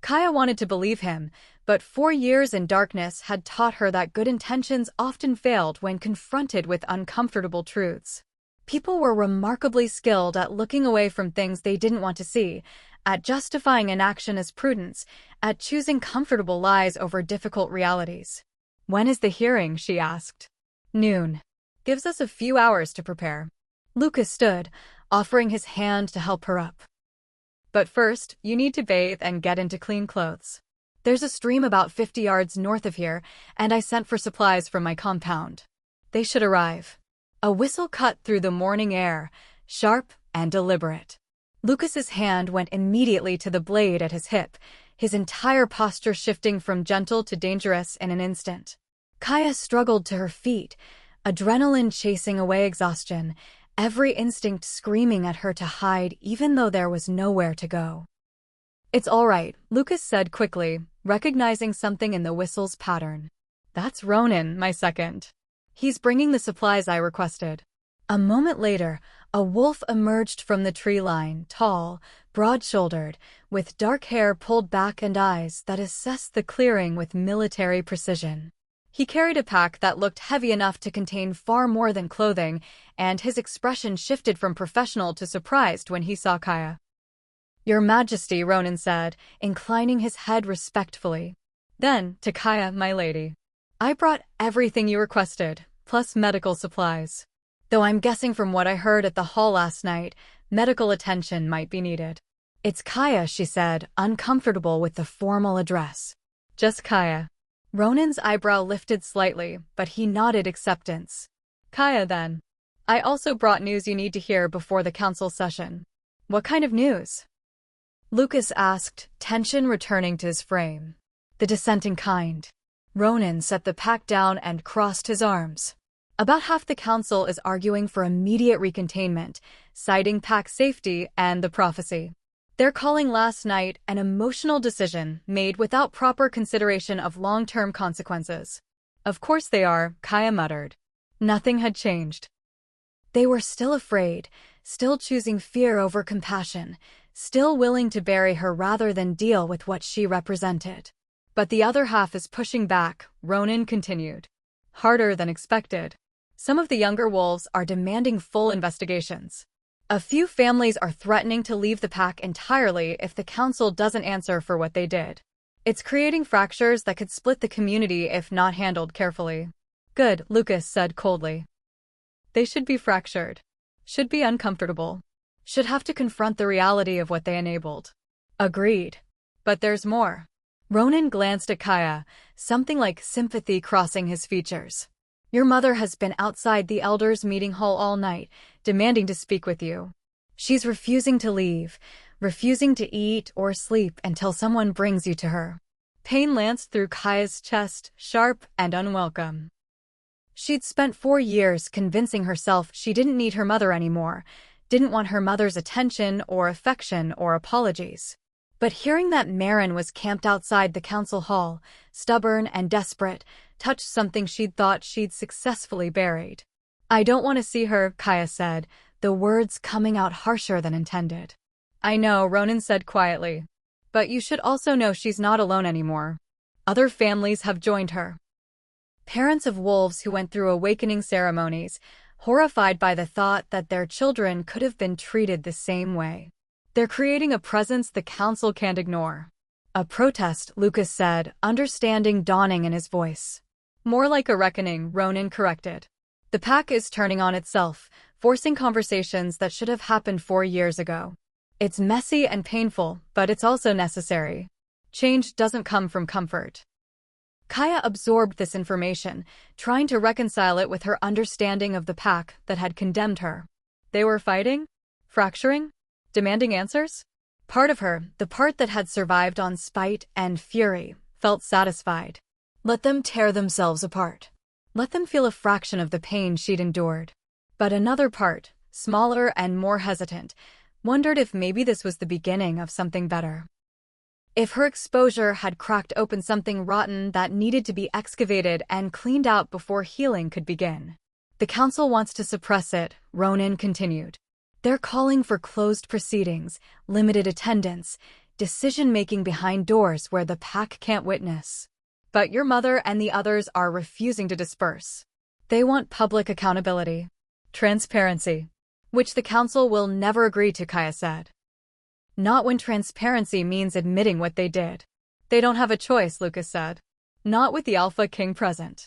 [SPEAKER 1] Kaya wanted to believe him, but 4 years in darkness had taught her that good intentions often failed when confronted with uncomfortable truths. People were remarkably skilled at looking away from things they didn't want to see, at justifying inaction as prudence, at choosing comfortable lies over difficult realities. When is the hearing? She asked. Noon. Gives us a few hours to prepare. Lucas stood, offering his hand to help her up. But first, you need to bathe and get into clean clothes. There's a stream about 50 yards north of here, and I sent for supplies from my compound. They should arrive. A whistle cut through the morning air, sharp and deliberate. Lucas's hand went immediately to the blade at his hip, his entire posture shifting from gentle to dangerous in an instant. Kaya struggled to her feet, adrenaline chasing away exhaustion, every instinct screaming at her to hide even though there was nowhere to go. It's all right, Lucas said quickly, recognizing something in the whistle's pattern. That's Ronan, my second. He's bringing the supplies I requested. A moment later, a wolf emerged from the tree line, tall, broad-shouldered, with dark hair pulled back and eyes that assessed the clearing with military precision. He carried a pack that looked heavy enough to contain far more than clothing, and his expression shifted from professional to surprised when he saw Kaya. Your Majesty, Ronan said, inclining his head respectfully. Then, to Kaya, my lady. I brought everything you requested, plus medical supplies. Though I'm guessing from what I heard at the hall last night, medical attention might be needed. It's Kaya, she said, uncomfortable with the formal address. Just Kaya. Ronan's eyebrow lifted slightly, but he nodded acceptance. Kaya, then. I also brought news you need to hear before the council session. What kind of news? Lucas asked, tension returning to his frame. The dissenting kind. Ronan set the pack down and crossed his arms. About half the council is arguing for immediate recontainment, citing pack safety and the prophecy. They're calling last night an emotional decision made without proper consideration of long-term consequences. Of course they are, Kaya muttered. Nothing had changed. They were still afraid, still choosing fear over compassion, still willing to bury her rather than deal with what she represented. But the other half is pushing back, Ronan continued. Harder than expected. Some of the younger wolves are demanding full investigations. A few families are threatening to leave the pack entirely if the council doesn't answer for what they did. It's creating fractures that could split the community if not handled carefully. Good, Lucas said coldly. They should be fractured. Should be uncomfortable. Should have to confront the reality of what they enabled. Agreed. But there's more. Ronan glanced at Kaya, something like sympathy crossing his features. Your mother has been outside the elders' meeting hall all night, demanding to speak with you. She's refusing to leave, refusing to eat or sleep until someone brings you to her. Pain lanced through Kaya's chest, sharp and unwelcome. She'd spent 4 years convincing herself she didn't need her mother anymore, didn't want her mother's attention or affection or apologies. But hearing that Marin was camped outside the council hall, stubborn and desperate, touched something she'd thought she'd successfully buried. I don't want to see her, Kaya said, the words coming out harsher than intended. I know, Ronan said quietly. But you should also know she's not alone anymore. Other families have joined her. Parents of wolves who went through awakening ceremonies, horrified by the thought that their children could have been treated the same way. They're creating a presence the council can't ignore. A protest, Lucas said, understanding dawning in his voice. More like a reckoning, Ronan corrected. The pack is turning on itself, forcing conversations that should have happened 4 years ago. It's messy and painful, but it's also necessary. Change doesn't come from comfort. Kaya absorbed this information, trying to reconcile it with her understanding of the pack that had condemned her. They were fighting? Fracturing? Demanding answers? Part of her, the part that had survived on spite and fury, felt satisfied. Let them tear themselves apart. Let them feel a fraction of the pain she'd endured. But another part, smaller and more hesitant, wondered if maybe this was the beginning of something better. If her exposure had cracked open something rotten that needed to be excavated and cleaned out before healing could begin. The council wants to suppress it, Ronan continued. They're calling for closed proceedings, limited attendance, decision-making behind doors where the pack can't witness. But your mother and the others are refusing to disperse. They want public accountability. Transparency. Which the council will never agree to, Kaya said. Not when transparency means admitting what they did. They don't have a choice, Lucas said. Not with the Alpha King present.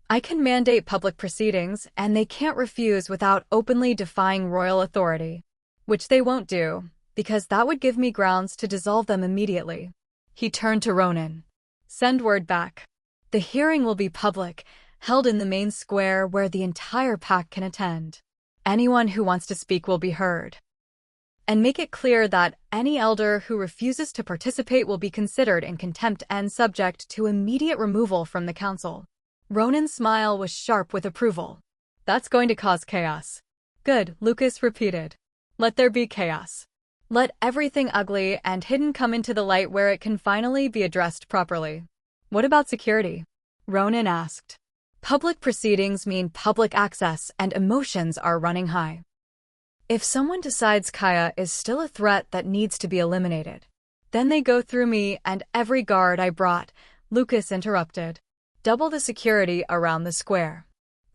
[SPEAKER 1] I can mandate public proceedings, and they can't refuse without openly defying royal authority. Which they won't do, because that would give me grounds to dissolve them immediately. He turned to Ronan. Send word back. The hearing will be public, held in the main square where the entire pack can attend. Anyone who wants to speak will be heard. And make it clear that any elder who refuses to participate will be considered in contempt and subject to immediate removal from the council. Ronan's smile was sharp with approval. That's going to cause chaos. Good, Lucas repeated. Let there be chaos. Let everything ugly and hidden come into the light where it can finally be addressed properly. What about security? Ronan asked. Public proceedings mean public access, and emotions are running high. If someone decides Kaya is still a threat that needs to be eliminated, then they go through me and every guard I brought, Lucas interrupted. Double the security around the square.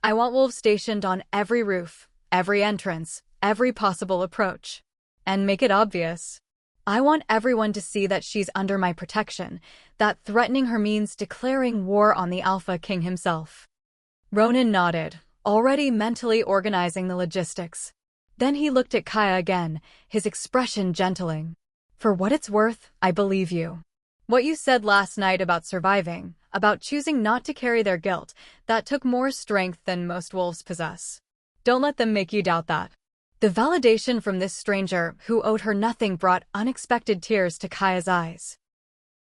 [SPEAKER 1] I want wolves stationed on every roof, every entrance, every possible approach. And make it obvious. I want everyone to see that she's under my protection, that threatening her means declaring war on the Alpha King himself. Ronan nodded, already mentally organizing the logistics. Then he looked at Kaya again, his expression gentling. For what it's worth, I believe you. What you said last night about surviving, about choosing not to carry their guilt, that took more strength than most wolves possess. Don't let them make you doubt that. The validation from this stranger who owed her nothing brought unexpected tears to Kaya's eyes.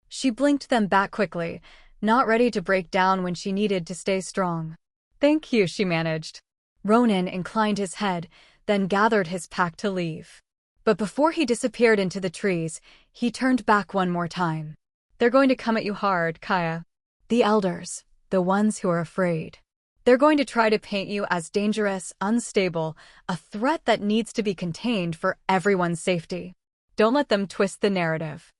[SPEAKER 1] She blinked them back quickly, not ready to break down when she needed to stay strong. Thank you, she managed. Ronan inclined his head, then gathered his pack to leave. But before he disappeared into the trees, he turned back one more time. They're going to come at you hard, Kaya. The elders, the ones who are afraid. They're going to try to paint you as dangerous, unstable, a threat that needs to be contained for everyone's safety. Don't let them twist the narrative.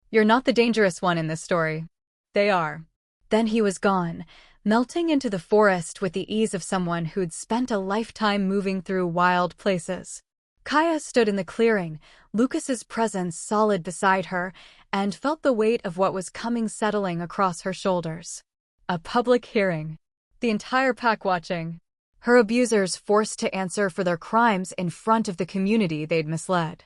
[SPEAKER 1] You're not the dangerous one in this story. They are. Then he was gone, melting into the forest with the ease of someone who'd spent a lifetime moving through wild places. Kaya stood in the clearing, Lucas's presence solid beside her, and felt the weight of what was coming settling across her shoulders. A public hearing. the entire pack watching. Her abusers forced to answer for their crimes in front of the community they'd misled.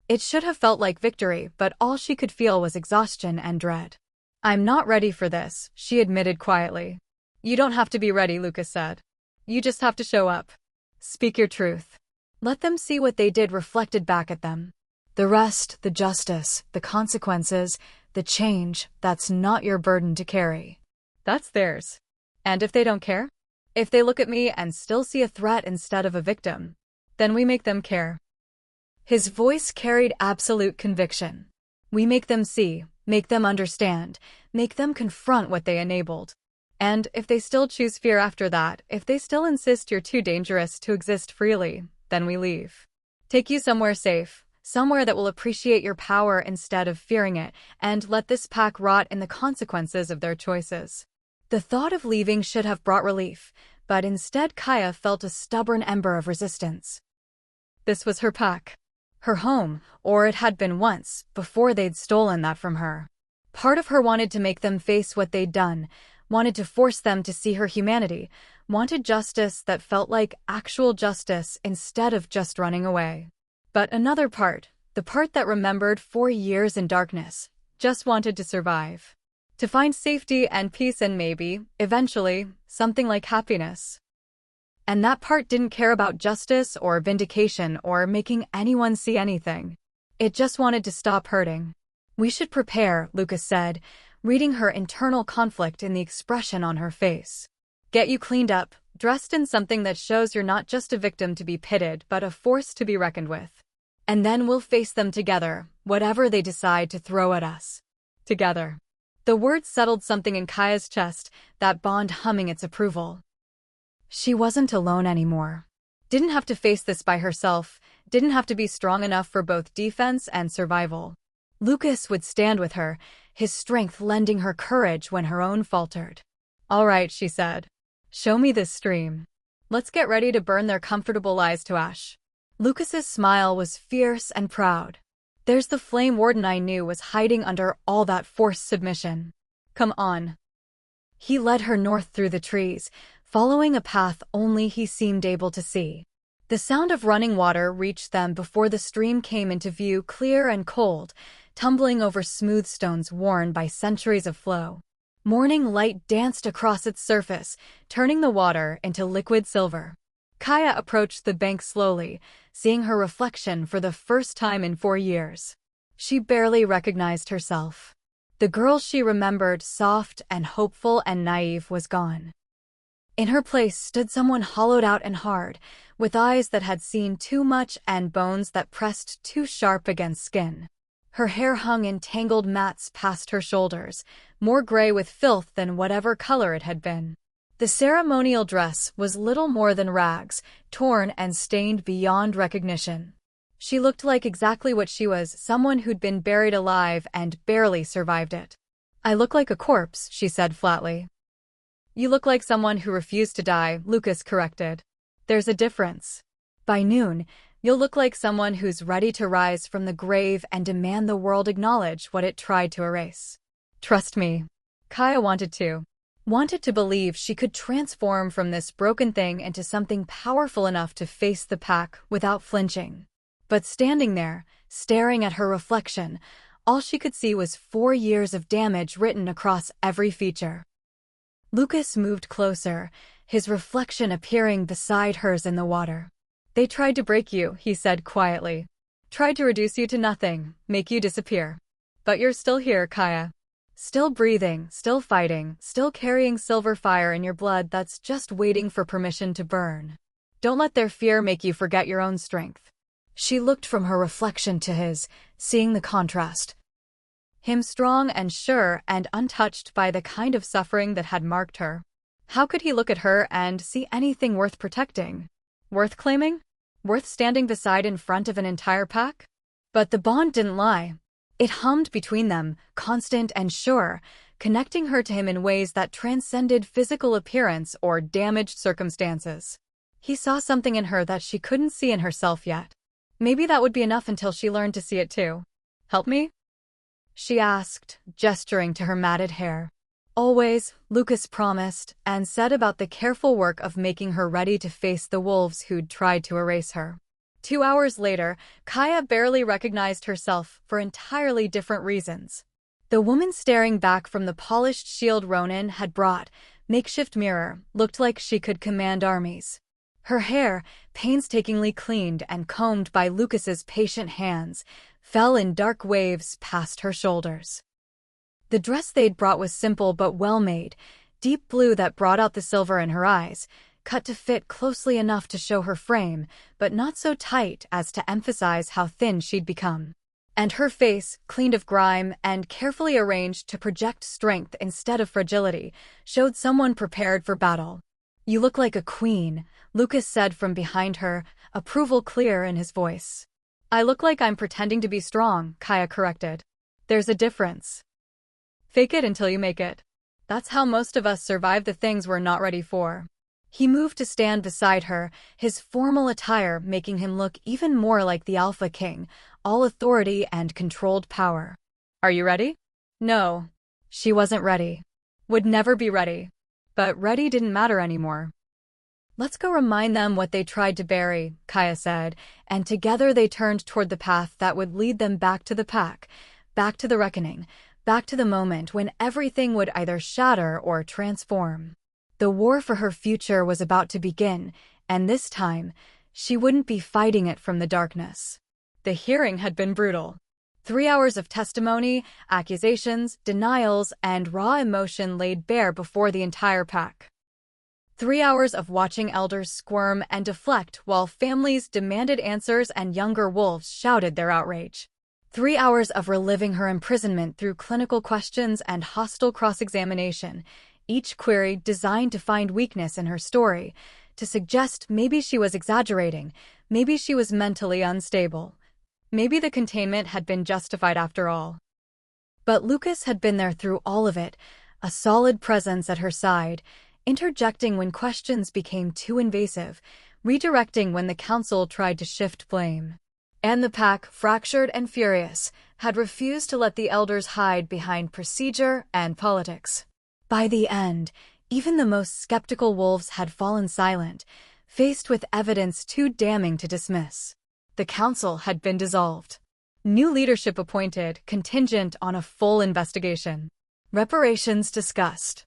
[SPEAKER 1] It should have felt like victory, but all she could feel was exhaustion and dread. "I'm not ready for this," she admitted quietly. "You don't have to be ready," Lucas said. "You just have to show up. Speak your truth. Let them see what they did reflected back at them. The rest, the justice, the consequences, the change, that's not your burden to carry. That's theirs. And if they don't care? If they look at me and still see a threat instead of a victim, then we make them care." His voice carried absolute conviction. We make them see, make them understand, make them confront what they enabled. And if they still choose fear after that, if they still insist you're too dangerous to exist freely, then we leave. Take you somewhere safe, somewhere that will appreciate your power instead of fearing it, and let this pack rot in the consequences of their choices. The thought of leaving should have brought relief, but instead Kaya felt a stubborn ember of resistance. This was her pack. Her home, or it had been once, before they'd stolen that from her. Part of her wanted to make them face what they'd done, wanted to force them to see her humanity, wanted justice that felt like actual justice instead of just running away. But another part, the part that remembered 4 years in darkness, just wanted to survive. To find safety and peace and maybe, eventually, something like happiness. And that part didn't care about justice or vindication or making anyone see anything. It just wanted to stop hurting. "We should prepare," Lucas said, reading her internal conflict in the expression on her face. "Get you cleaned up, dressed in something that shows you're not just a victim to be pitied but a force to be reckoned with. And then we'll face them together, whatever they decide to throw at us. Together." The words settled something in Kaya's chest, that bond humming its approval. She wasn't alone anymore. Didn't have to face this by herself, didn't have to be strong enough for both defense and survival. Lucas would stand with her, his strength lending her courage when her own faltered. "All right," she said. "Show me this stream. Let's get ready to burn their comfortable lies to ash." Lucas's smile was fierce and proud. "There's the flame warden I knew was hiding under all that forced submission. Come on." He led her north through the trees, following a path only he seemed able to see. The sound of running water reached them before the stream came into view, clear and cold, tumbling over smooth stones worn by centuries of flow. Morning light danced across its surface, turning the water into liquid silver. Kaya approached the bank slowly, seeing her reflection for the first time in 4 years. She barely recognized herself. The girl she remembered, soft and hopeful and naive, was gone. In her place stood someone hollowed out and hard, with eyes that had seen too much and bones that pressed too sharp against skin. Her hair hung in tangled mats past her shoulders, more gray with filth than whatever color it had been. The ceremonial dress was little more than rags, torn and stained beyond recognition. She looked like exactly what she was, someone who'd been buried alive and barely survived it. "I look like a corpse," she said flatly. "You look like someone who refused to die," Lucas corrected. "There's a difference. By noon, you'll look like someone who's ready to rise from the grave and demand the world acknowledge what it tried to erase." Trust me. Kaya wanted to believe she could transform from this broken thing into something powerful enough to face the pack without flinching. But standing there, staring at her reflection, all she could see was 4 years of damage written across every feature. Lucas moved closer, his reflection appearing beside hers in the water. "They tried to break you," he said quietly. "Tried to reduce you to nothing, make you disappear. But you're still here, Kaya. Still breathing, still fighting, still carrying silver fire in your blood that's just waiting for permission to burn. Don't let their fear make you forget your own strength." She looked from her reflection to his, seeing the contrast. Him strong and sure and untouched by the kind of suffering that had marked her. How could he look at her and see anything worth protecting? Worth claiming? Worth standing beside in front of an entire pack? But the bond didn't lie. It hummed between them, constant and sure, connecting her to him in ways that transcended physical appearance or damaged circumstances. He saw something in her that she couldn't see in herself yet. Maybe that would be enough until she learned to see it too. "Help me?" she asked, gesturing to her matted hair. Always, Lucas promised, and said about the careful work of making her ready to face the wolves who'd tried to erase her. 2 hours later, Kaya barely recognized herself for entirely different reasons. The woman staring back from the polished shield Ronin had brought, makeshift mirror, looked like she could command armies. Her hair, painstakingly cleaned and combed by Lucas's patient hands, fell in dark waves past her shoulders. The dress they'd brought was simple but well-made, deep blue that brought out the silver in her eyes, cut to fit closely enough to show her frame, but not so tight as to emphasize how thin she'd become. And her face, cleaned of grime and carefully arranged to project strength instead of fragility, showed someone prepared for battle. "You look like a queen," Lucas said from behind her, approval clear in his voice. "I look like I'm pretending to be strong," Kaya corrected. "There's a difference. Fake it until you make it. That's how most of us survive the things we're not ready for." He moved to stand beside her, his formal attire making him look even more like the Alpha King, all authority and controlled power. "Are you ready?" No. She wasn't ready. Would never be ready. But ready didn't matter anymore. "Let's go remind them what they tried to bury," Kaya said, and together they turned toward the path that would lead them back to the pack, back to the reckoning, back to the moment when everything would either shatter or transform. The war for her future was about to begin, and this time, she wouldn't be fighting it from the darkness. The hearing had been brutal. 3 hours of testimony, accusations, denials, and raw emotion laid bare before the entire pack. 3 hours of watching elders squirm and deflect while families demanded answers and younger wolves shouted their outrage. 3 hours of reliving her imprisonment through clinical questions and hostile cross-examination, each query designed to find weakness in her story, to suggest maybe she was exaggerating, maybe she was mentally unstable. Maybe the containment had been justified after all. But Lucas had been there through all of it, a solid presence at her side, interjecting when questions became too invasive, redirecting when the council tried to shift blame. And the pack, fractured and furious, had refused to let the elders hide behind procedure and politics. By the end, even the most skeptical wolves had fallen silent, faced with evidence too damning to dismiss. The council had been dissolved. New leadership appointed, contingent on a full investigation. Reparations discussed.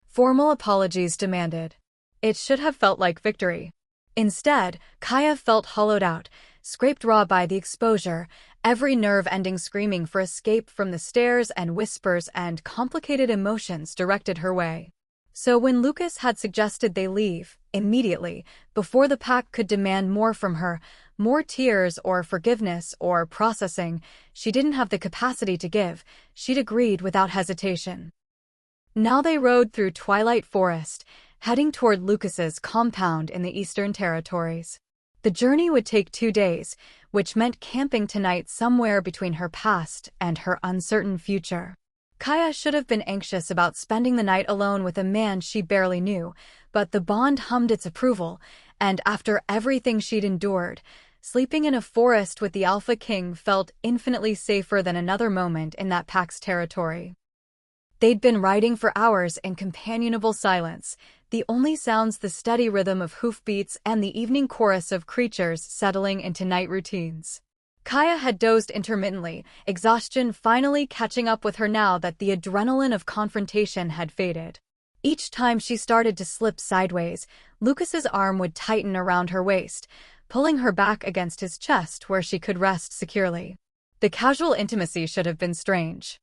[SPEAKER 1] Formal apologies demanded. It should have felt like victory. Instead, Kaya felt hollowed out, scraped raw by the exposure, every nerve ending screaming for escape from the stares and whispers and complicated emotions directed her way. So when Lucas had suggested they leave, immediately, before the pack could demand more from her, more tears or forgiveness or processing, she didn't have the capacity to give, she'd agreed without hesitation. Now they rode through Twilight Forest, heading toward Lucas's compound in the Eastern Territories. The journey would take 2 days, which meant camping tonight somewhere between her past and her uncertain future. Kaya should have been anxious about spending the night alone with a man she barely knew, but the bond hummed its approval, and after everything she'd endured, sleeping in a forest with the Alpha King felt infinitely safer than another moment in that pack's territory. They'd been riding for hours in companionable silence, the only sounds the steady rhythm of hoofbeats and the evening chorus of creatures settling into night routines. Kaya had dozed intermittently, exhaustion finally catching up with her now that the adrenaline of confrontation had faded. Each time she started to slip sideways, Lucas's arm would tighten around her waist, pulling her back against his chest where she could rest securely. The casual intimacy should have been strange.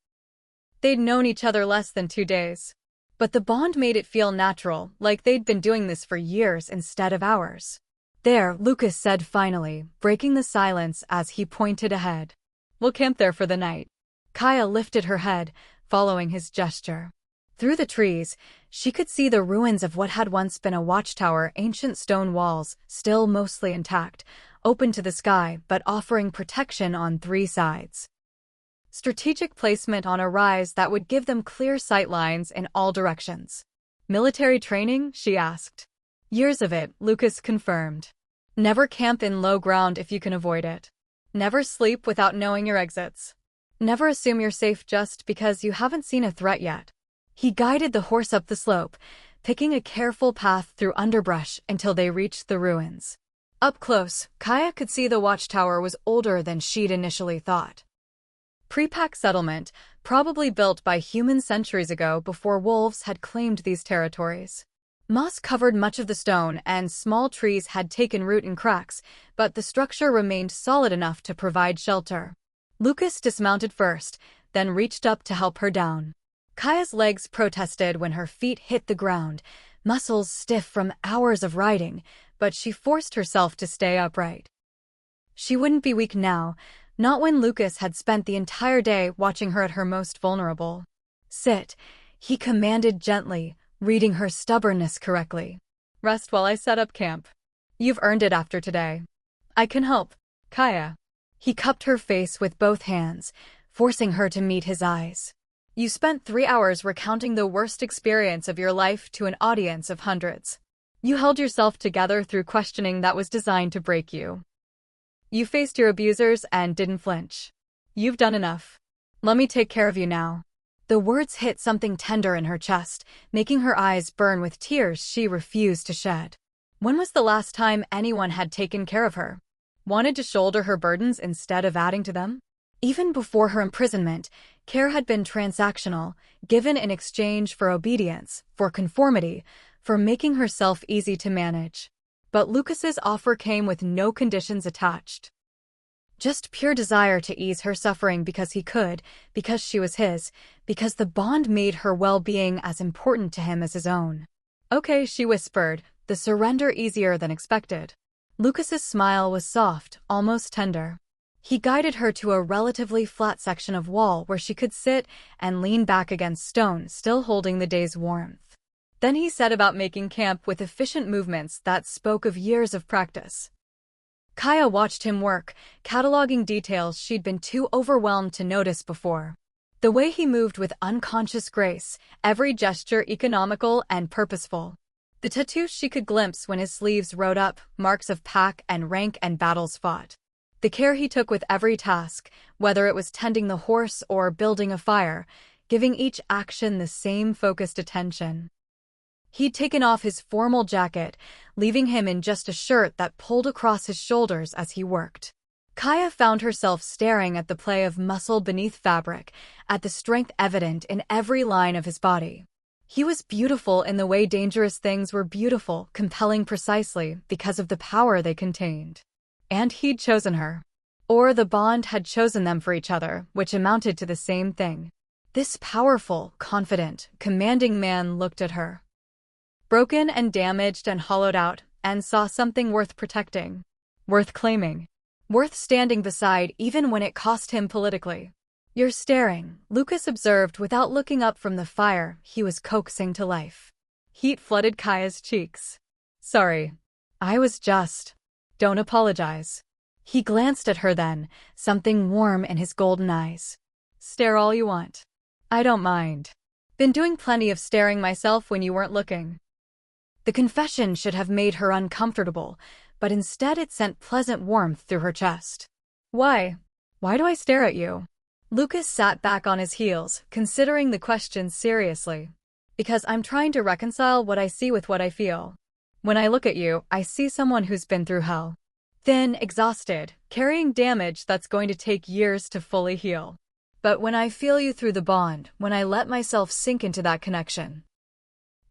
[SPEAKER 1] They'd known each other less than 2 days. But the bond made it feel natural, like they'd been doing this for years instead of hours. "There," Lucas said finally, breaking the silence as he pointed ahead. "We'll camp there for the night." Kaya lifted her head, following his gesture. Through the trees, she could see the ruins of what had once been a watchtower, ancient stone walls, still mostly intact, open to the sky but offering protection on 3 sides. Strategic placement on a rise that would give them clear sight lines in all directions. "Military training?" she asked. "Years of it," Lucas confirmed. "Never camp in low ground if you can avoid it. Never sleep without knowing your exits. Never assume you're safe just because you haven't seen a threat yet. He guided the horse up the slope, picking a careful path through underbrush until they reached the ruins. Up close, Kaya could see the watchtower was older than she'd initially thought. Pre-pack settlement, probably built by humans centuries ago before wolves had claimed these territories. Moss covered much of the stone and small trees had taken root in cracks, but the structure remained solid enough to provide shelter. Lucas dismounted first, then reached up to help her down. Kaya's legs protested when her feet hit the ground, muscles stiff from hours of riding, but she forced herself to stay upright. She wouldn't be weak now, not when Lucas had spent the entire day watching her at her most vulnerable. Sit, he commanded gently, reading her stubbornness correctly. Rest while I set up camp. You've earned it after today. I can help, Kaya. He cupped her face with both hands, forcing her to meet his eyes. You spent 3 hours recounting the worst experience of your life to an audience of hundreds. You held yourself together through questioning that was designed to break you. You faced your abusers and didn't flinch. You've done enough. Let me take care of you now. The words hit something tender in her chest, making her eyes burn with tears she refused to shed. When was the last time anyone had taken care of her? Wanted to shoulder her burdens instead of adding to them? Even before her imprisonment, care had been transactional, given in exchange for obedience, for conformity, for making herself easy to manage. But Lucas's offer came with no conditions attached. Just pure desire to ease her suffering because he could, because she was his, because the bond made her well-being as important to him as his own. Okay, she whispered, the surrender easier than expected. Lucas's smile was soft, almost tender. He guided her to a relatively flat section of wall where she could sit and lean back against stone, still holding the day's warmth. Then he set about making camp with efficient movements that spoke of years of practice. Kaya watched him work, cataloging details she'd been too overwhelmed to notice before. The way he moved with unconscious grace, every gesture economical and purposeful. The tattoos she could glimpse when his sleeves rode up, marks of pack and rank and battles fought. The care he took with every task, whether it was tending the horse or building a fire, giving each action the same focused attention. He'd taken off his formal jacket, leaving him in just a shirt that pulled across his shoulders as he worked. Kaya found herself staring at the play of muscle beneath fabric, at the strength evident in every line of his body. He was beautiful in the way dangerous things were beautiful, compelling precisely because of the power they contained. And he'd chosen her. Or the bond had chosen them for each other, which amounted to the same thing. This powerful, confident, commanding man looked at her. Broken and damaged and hollowed out, and saw something worth protecting. Worth claiming. Worth standing beside even when it cost him politically. You're staring, Lucas observed without looking up from the fire he was coaxing to life. Heat flooded Kaya's cheeks. Sorry. I was just. Don't apologize. He glanced at her then, something warm in his golden eyes. Stare all you want. I don't mind. Been doing plenty of staring myself when you weren't looking. The confession should have made her uncomfortable, but instead it sent pleasant warmth through her chest. Why? Why do I stare at you? Lucas sat back on his heels, considering the question seriously. Because I'm trying to reconcile what I see with what I feel. When I look at you, I see someone who's been through hell. Thin, exhausted, carrying damage that's going to take years to fully heal. But when I feel you through the bond, when I let myself sink into that connection,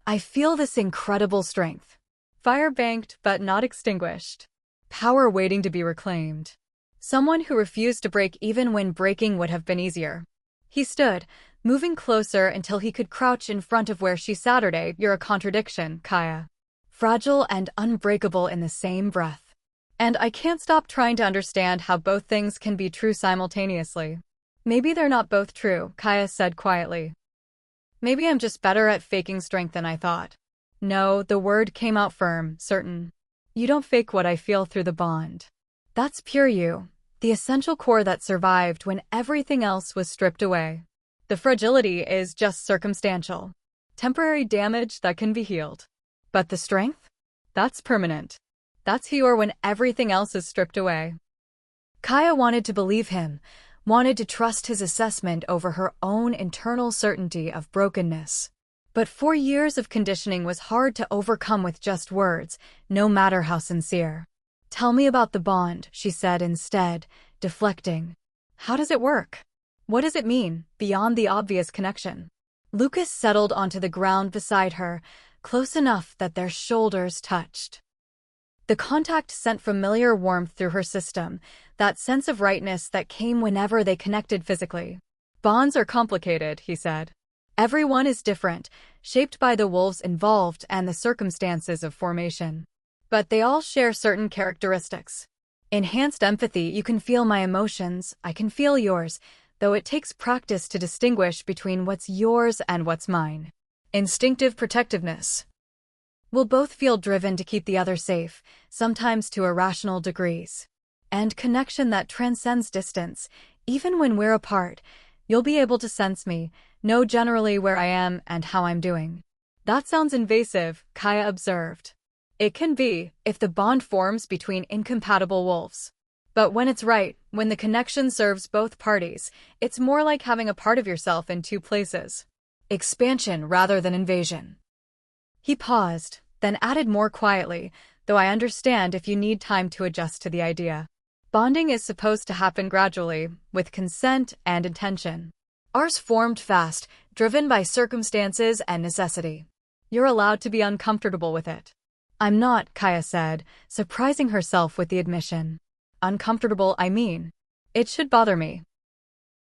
[SPEAKER 1] I feel this incredible strength. Fire banked but not extinguished. Power waiting to be reclaimed. Someone who refused to break even when breaking would have been easier. He stood, moving closer until he could crouch in front of where she sat. You're a contradiction, Kaya. Fragile and unbreakable in the same breath. And I can't stop trying to understand how both things can be true simultaneously. Maybe they're not both true, Kaya said quietly. Maybe I'm just better at faking strength than I thought. No, the word came out firm, certain. You don't fake what I feel through the bond. That's pure you, the essential core that survived when everything else was stripped away. The fragility is just circumstantial. Temporary damage that can be healed. But the strength? That's permanent. That's who you are when everything else is stripped away. Kaya wanted to believe him, wanted to trust his assessment over her own internal certainty of brokenness. But 4 years of conditioning was hard to overcome with just words, no matter how sincere. "Tell me about the bond," she said instead, deflecting. "How does it work? What does it mean, beyond the obvious connection?" Lucas settled onto the ground beside her, close enough that their shoulders touched. The contact sent familiar warmth through her system, that sense of rightness that came whenever they connected physically. "Bonds are complicated," he said. "Everyone is different, shaped by the wolves involved and the circumstances of formation. But they all share certain characteristics. Enhanced empathy, you can feel my emotions, I can feel yours, though it takes practice to distinguish between what's yours and what's mine. Instinctive protectiveness. We'll both feel driven to keep the other safe, sometimes to irrational degrees. And connection that transcends distance, even when we're apart. You'll be able to sense me, know generally where I am and how I'm doing." "That sounds invasive," Kaya observed. "It can be, if the bond forms between incompatible wolves. But when it's right, when the connection serves both parties, it's more like having a part of yourself in two places. Expansion rather than invasion." He paused, then added more quietly, "Though I understand if you need time to adjust to the idea. Bonding is supposed to happen gradually, with consent and intention. Ours formed fast, driven by circumstances and necessity. You're allowed to be uncomfortable with it." "I'm not," Kaya said, surprising herself with the admission. "Uncomfortable, I mean. It should bother me.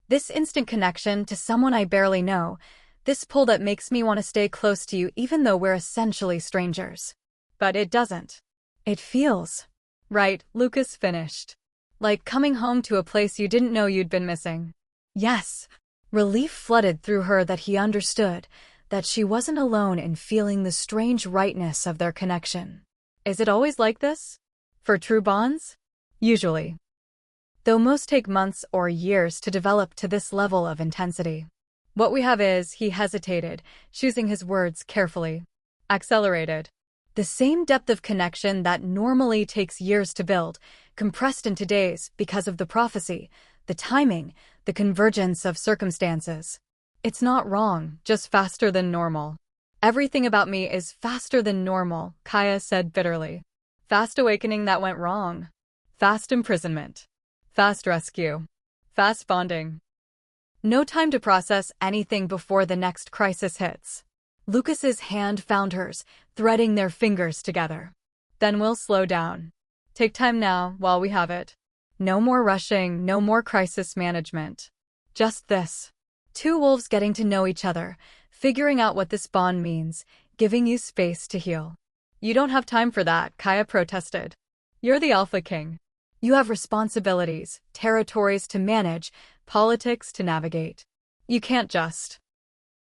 [SPEAKER 1] This instant connection to someone I barely know, this pull that makes me want to stay close to you even though we're essentially strangers. But it doesn't. It feels right," Lucas finished. "Like coming home to a place you didn't know you'd been missing." Yes. Relief flooded through her that he understood, that she wasn't alone in feeling the strange rightness of their connection. "Is it always like this? For true bonds?" "Usually. Though most take months or years to develop to this level of intensity. What we have is," he hesitated, choosing his words carefully, "accelerated. The same depth of connection that normally takes years to build, compressed into days because of the prophecy, the timing, the convergence of circumstances. It's not wrong, just faster than normal." "Everything about me is faster than normal," Kaya said bitterly. "Fast awakening that went wrong. Fast imprisonment. Fast rescue. Fast bonding. No time to process anything before the next crisis hits." Lucas's hand found hers, threading their fingers together. "Then we'll slow down. Take time now, while we have it. No more rushing, no more crisis management. Just this. Two wolves getting to know each other, figuring out what this bond means, giving you space to heal." "You don't have time for that," Kaya protested. "You're the Alpha King. You have responsibilities, territories to manage, politics to navigate. You can't just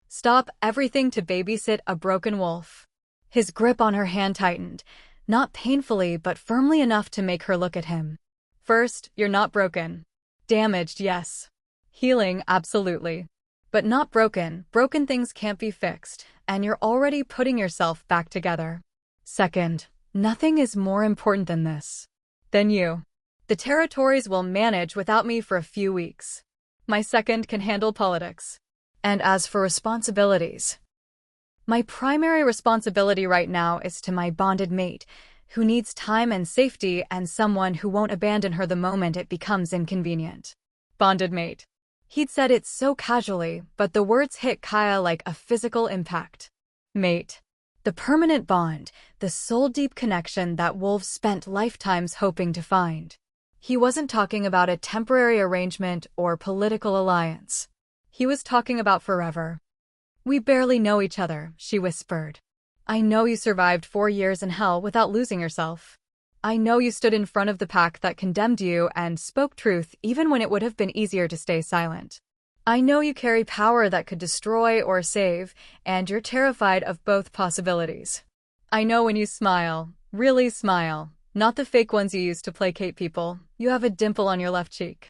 [SPEAKER 1] stop everything to babysit a broken wolf." His grip on her hand tightened, not painfully but firmly enough to make her look at him. "First, you're not broken. Damaged, yes. Healing, absolutely. But not broken. Broken things can't be fixed, and you're already putting yourself back together. Second, nothing is more important than this. Than you. The territories will manage without me for a few weeks. My second can handle politics. And as for responsibilities, my primary responsibility right now is to my bonded mate, who needs time and safety and someone who won't abandon her the moment it becomes inconvenient." Bonded mate. He'd said it so casually, but the words hit Kaya like a physical impact. Mate. The permanent bond, the soul-deep connection that wolves spent lifetimes hoping to find. He wasn't talking about a temporary arrangement or political alliance. He was talking about forever. "We barely know each other," she whispered. "I know you survived 4 years in hell without losing yourself. I know you stood in front of the pack that condemned you and spoke truth even when it would have been easier to stay silent. I know you carry power that could destroy or save, and you're terrified of both possibilities. I know when you smile, really smile, not the fake ones you use to placate people, you have a dimple on your left cheek.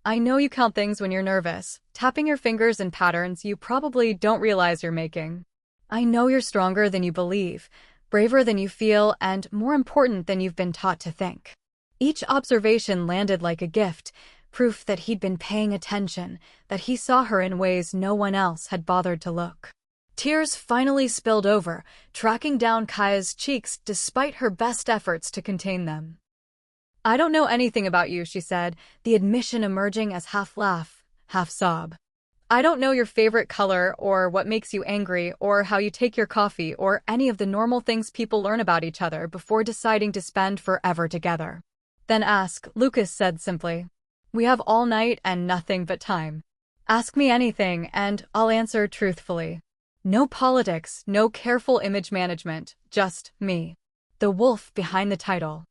[SPEAKER 1] I know you count things when you're nervous, tapping your fingers in patterns you probably don't realize you're making. I know you're stronger than you believe, braver than you feel, and more important than you've been taught to think." Each observation landed like a gift, proof that he'd been paying attention, that he saw her in ways no one else had bothered to look. Tears finally spilled over, tracking down Kaya's cheeks despite her best efforts to contain them. "I don't know anything about you," she said, the admission emerging as half laugh, half sob. "I don't know your favorite color, or what makes you angry, or how you take your coffee, or any of the normal things people learn about each other before deciding to spend forever together." "Then ask," Lucas said simply. "We have all night and nothing but time. Ask me anything, and I'll answer truthfully. No politics, no careful image management, just me. The wolf behind the title."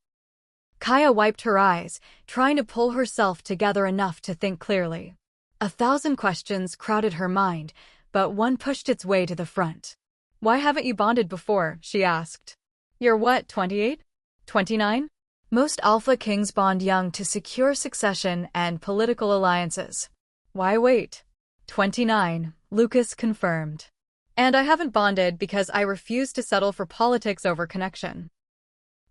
[SPEAKER 1] Kaya wiped her eyes, trying to pull herself together enough to think clearly. 1,000 questions crowded her mind, but one pushed its way to the front. "Why haven't you bonded before?" she asked. "You're what, 28? 29? Most alpha kings bond young to secure succession and political alliances. Why wait?" 29, Lucas confirmed. "And I haven't bonded because I refuse to settle for politics over connection.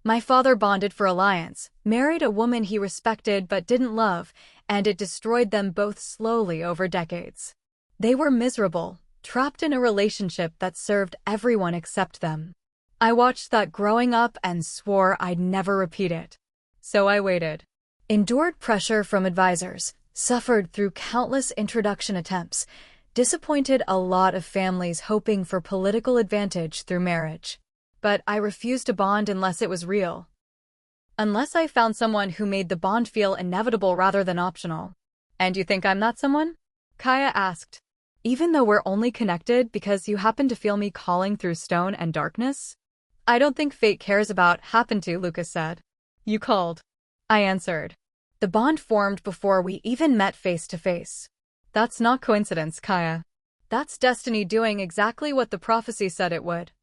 [SPEAKER 1] My father bonded for alliance, married a woman he respected but didn't love, and it destroyed them both slowly over decades. They were miserable, trapped in a relationship that served everyone except them. I watched that growing up and swore I'd never repeat it. So I waited. Endured pressure from advisors, suffered through countless introduction attempts, disappointed a lot of families hoping for political advantage through marriage. But I refused to bond unless it was real. Unless I found someone who made the bond feel inevitable rather than optional." "And you think I'm that someone?" Kaya asked. "Even though we're only connected because you happen to feel me calling through stone and darkness?" "I don't think fate cares about happen to," Lucas said. "You called." I answered. "The bond formed before we even met face to face." "That's not coincidence, Kaya. That's destiny doing exactly what the prophecy said it would.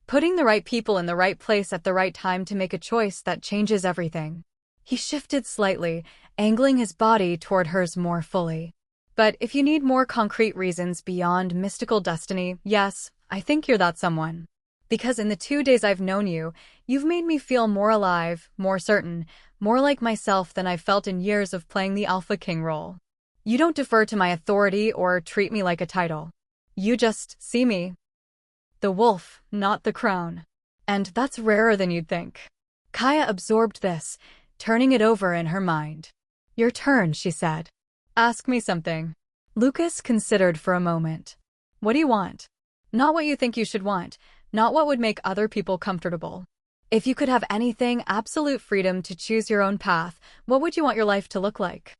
[SPEAKER 1] Putting the right people in the right place at the right time to make a choice that changes everything." He shifted slightly, angling his body toward hers more fully. "But if you need more concrete reasons beyond mystical destiny, yes, I think you're that someone. Because in the 2 days I've known you, you've made me feel more alive, more certain, more like myself than I've felt in years of playing the Alpha King role. You don't defer to my authority or treat me like a title. You just see me. The wolf, not the crown. And that's rarer than you'd think." Kaya absorbed this, turning it over in her mind. "Your turn," she said. "Ask me something." Lucas considered for a moment. "What do you want? Not what you think you should want, not what would make other people comfortable. If you could have anything, absolute freedom to choose your own path, what would you want your life to look like?"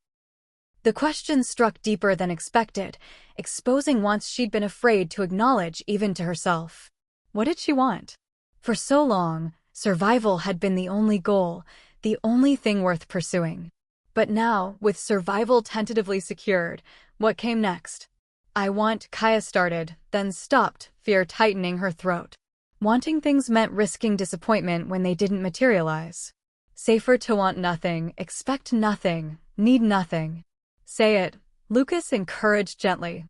[SPEAKER 1] The question struck deeper than expected, exposing wants she'd been afraid to acknowledge even to herself. What did she want? For so long, survival had been the only goal, the only thing worth pursuing. But now, with survival tentatively secured, what came next? "I want," Kaya started, then stopped, fear tightening her throat. Wanting things meant risking disappointment when they didn't materialize. Safer to want nothing, expect nothing, need nothing. "Say it," Lucas encouraged gently.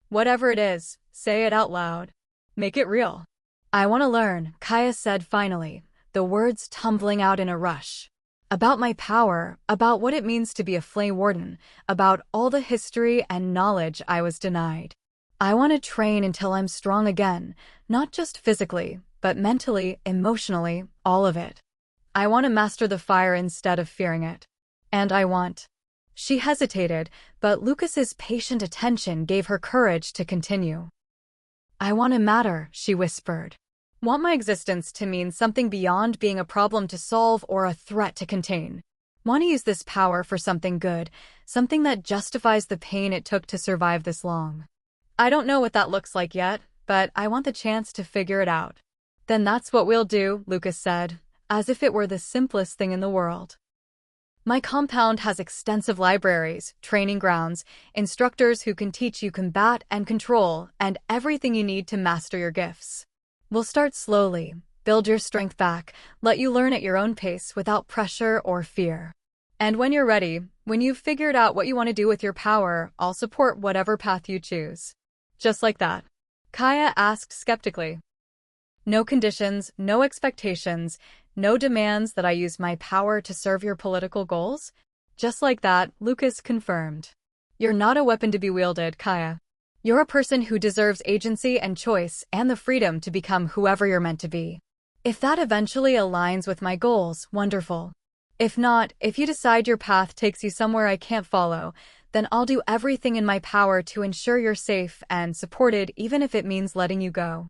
[SPEAKER 1] "Whatever it is, say it out loud. Make it real." "I want to learn," Kaya said finally, the words tumbling out in a rush. "About my power, about what it means to be a flame warden, about all the history and knowledge I was denied. I want to train until I'm strong again, not just physically, but mentally, emotionally, all of it. I want to master the fire instead of fearing it. And I want..." She hesitated, but Lucas's patient attention gave her courage to continue. "I want to matter," she whispered. "Want my existence to mean something beyond being a problem to solve or a threat to contain. Want to use this power for something good, something that justifies the pain it took to survive this long. I don't know what that looks like yet, but I want the chance to figure it out." "Then that's what we'll do," Lucas said, as if it were the simplest thing in the world. "My compound has extensive libraries, training grounds, instructors who can teach you combat and control, and everything you need to master your gifts. We'll start slowly, build your strength back, let you learn at your own pace without pressure or fear. And when you're ready, when you've figured out what you want to do with your power, I'll support whatever path you choose." "Just like that?" Kaya asked skeptically. "No conditions, no expectations, no demands that I use my power to serve your political goals?" "Just like that," Lucas confirmed. "You're not a weapon to be wielded, Kaya. You're a person who deserves agency and choice and the freedom to become whoever you're meant to be. If that eventually aligns with my goals, wonderful. If not, if you decide your path takes you somewhere I can't follow, then I'll do everything in my power to ensure you're safe and supported, even if it means letting you go.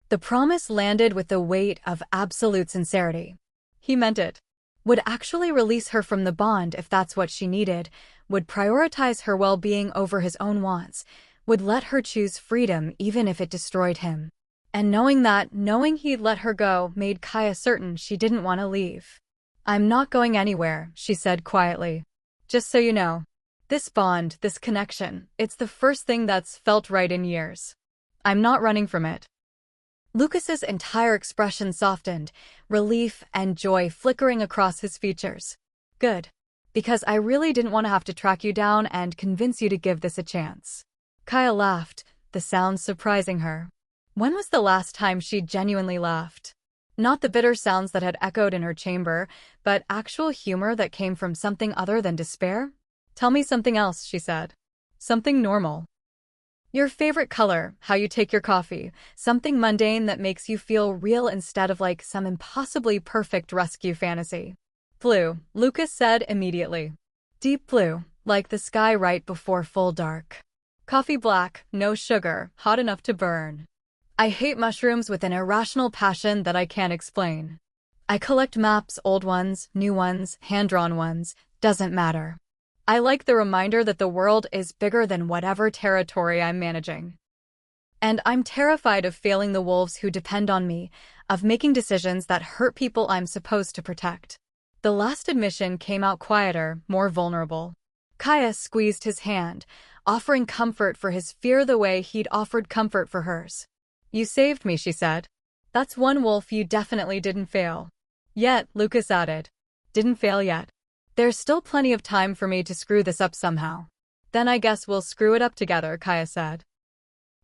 [SPEAKER 1] The promise landed with the weight of absolute sincerity. He meant it. Would actually release her from the bond if that's what she needed, would prioritize her well-being over his own wants, would let her choose freedom even if it destroyed him. And knowing he'd let her go, made Kaya certain she didn't want to leave. I'm not going anywhere, she said quietly. Just so you know. This bond, this connection, it's the first thing that's felt right in years. I'm not running from it. Lucas's entire expression softened, relief and joy flickering across his features. Good. Because I really didn't want to have to track you down and convince you to give this a chance. Kaya laughed, the sound surprising her. When was the last time she genuinely laughed? Not the bitter sounds that had echoed in her chamber, but actual humor that came from something other than despair? Tell me something else, she said. Something normal. Your favorite color, how you take your coffee, something mundane that makes you feel real instead of like some impossibly perfect rescue fantasy. Blue, Lucas said immediately. Deep blue, like the sky right before full dark. Coffee black, no sugar, hot enough to burn. I hate mushrooms with an irrational passion that I can't explain. I collect maps, old ones, new ones, hand-drawn ones, doesn't matter. I like the reminder that the world is bigger than whatever territory I'm managing. And I'm terrified of failing the wolves who depend on me, of making decisions that hurt people I'm supposed to protect. The last admission came out quieter, more vulnerable. Kaya squeezed his hand, offering comfort for his fear the way he'd offered comfort for hers. You saved me, she said. That's one wolf you definitely didn't fail. Yet, Lucas added. Didn't fail yet. There's still plenty of time for me to screw this up somehow. Then I guess we'll screw it up together, Kaya said.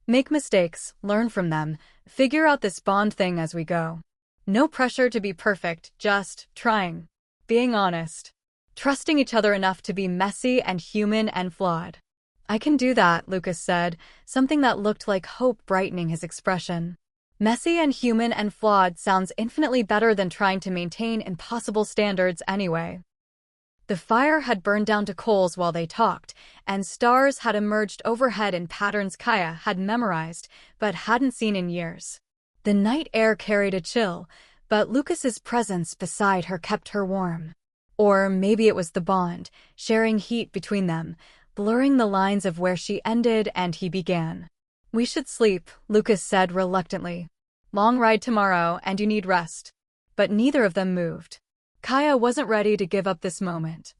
[SPEAKER 1] Make mistakes, learn from them, figure out this bond thing as we go. No pressure to be perfect, just trying. Being honest. Trusting each other enough to be messy and human and flawed. I can do that, Lucas said, something that looked like hope brightening his expression. Messy and human and flawed sounds infinitely better than trying to maintain impossible standards anyway. The fire had burned down to coals while they talked, and stars had emerged overhead in patterns Kaya had memorized, but hadn't seen in years. The night air carried a chill, but Lucas's presence beside her kept her warm. Or maybe it was the bond, sharing heat between them, blurring the lines of where she ended and he began. We should sleep, Lucas said reluctantly. Long ride tomorrow and you need rest. But neither of them moved. Kaya wasn't ready to give up this moment.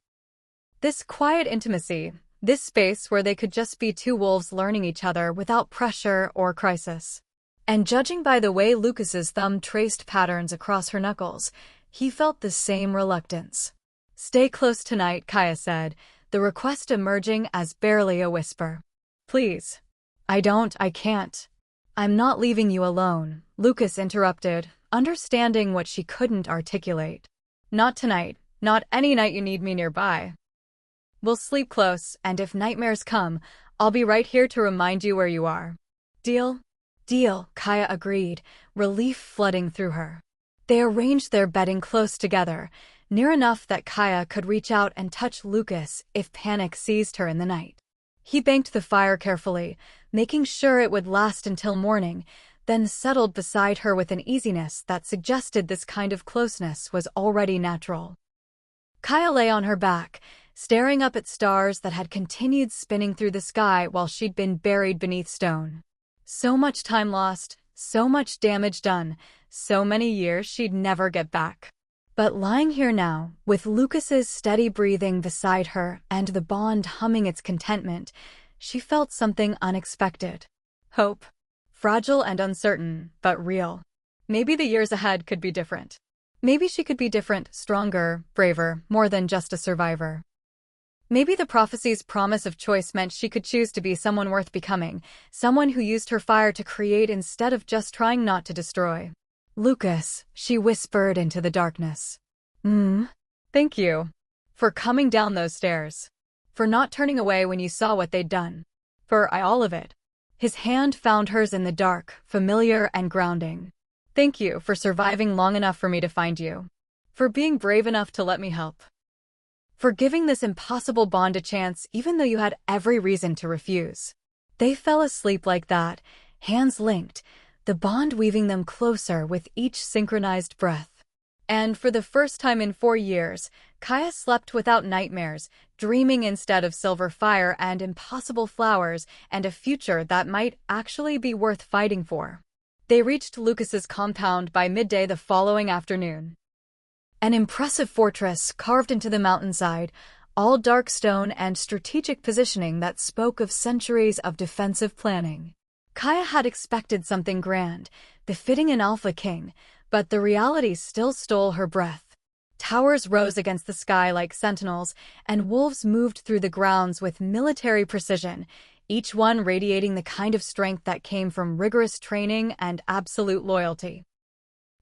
[SPEAKER 1] This quiet intimacy, this space where they could just be two wolves learning each other without pressure or crisis. And judging by the way Lucas's thumb traced patterns across her knuckles, he felt the same reluctance. Stay close tonight, Kaya said, the request emerging as barely a whisper. Please. I can't. I'm not leaving you alone, Lucas interrupted, understanding what she couldn't articulate. Not tonight, not any night you need me nearby. We'll sleep close, and if nightmares come, I'll be right here to remind you where you are. Deal? Deal, Kaya agreed, relief flooding through her. They arranged their bedding close together, near enough that Kaya could reach out and touch Lucas if panic seized her in the night. He banked the fire carefully, making sure it would last until morning, then settled beside her with an easiness that suggested this kind of closeness was already natural. Kaya lay on her back, staring up at stars that had continued spinning through the sky while she'd been buried beneath stone. So much time lost, so much damage done, so many years she'd never get back. But lying here now, with Lucas's steady breathing beside her and the bond humming its contentment, she felt something unexpected. Hope. Fragile and uncertain, but real. Maybe the years ahead could be different. Maybe she could be different, stronger, braver, more than just a survivor. Maybe the prophecy's promise of choice meant she could choose to be someone worth becoming, someone who used her fire to create instead of just trying not to destroy. Lucas, she whispered into the darkness. Thank you. For coming down those stairs. For not turning away when you saw what they'd done. For all of it. His hand found hers in the dark, familiar and grounding. Thank you for surviving long enough for me to find you. For being brave enough to let me help. For giving this impossible bond a chance even though you had every reason to refuse. They fell asleep like that, hands linked, the bond weaving them closer with each synchronized breath. And for the first time in 4 years, Kaya slept without nightmares, dreaming instead of silver fire and impossible flowers and a future that might actually be worth fighting for. They reached Lucas's compound by midday the following afternoon. An impressive fortress carved into the mountainside, all dark stone and strategic positioning that spoke of centuries of defensive planning. Kaya had expected something grand, befitting an Alpha King, but the reality still stole her breath. Towers rose against the sky like sentinels, and wolves moved through the grounds with military precision, each one radiating the kind of strength that came from rigorous training and absolute loyalty.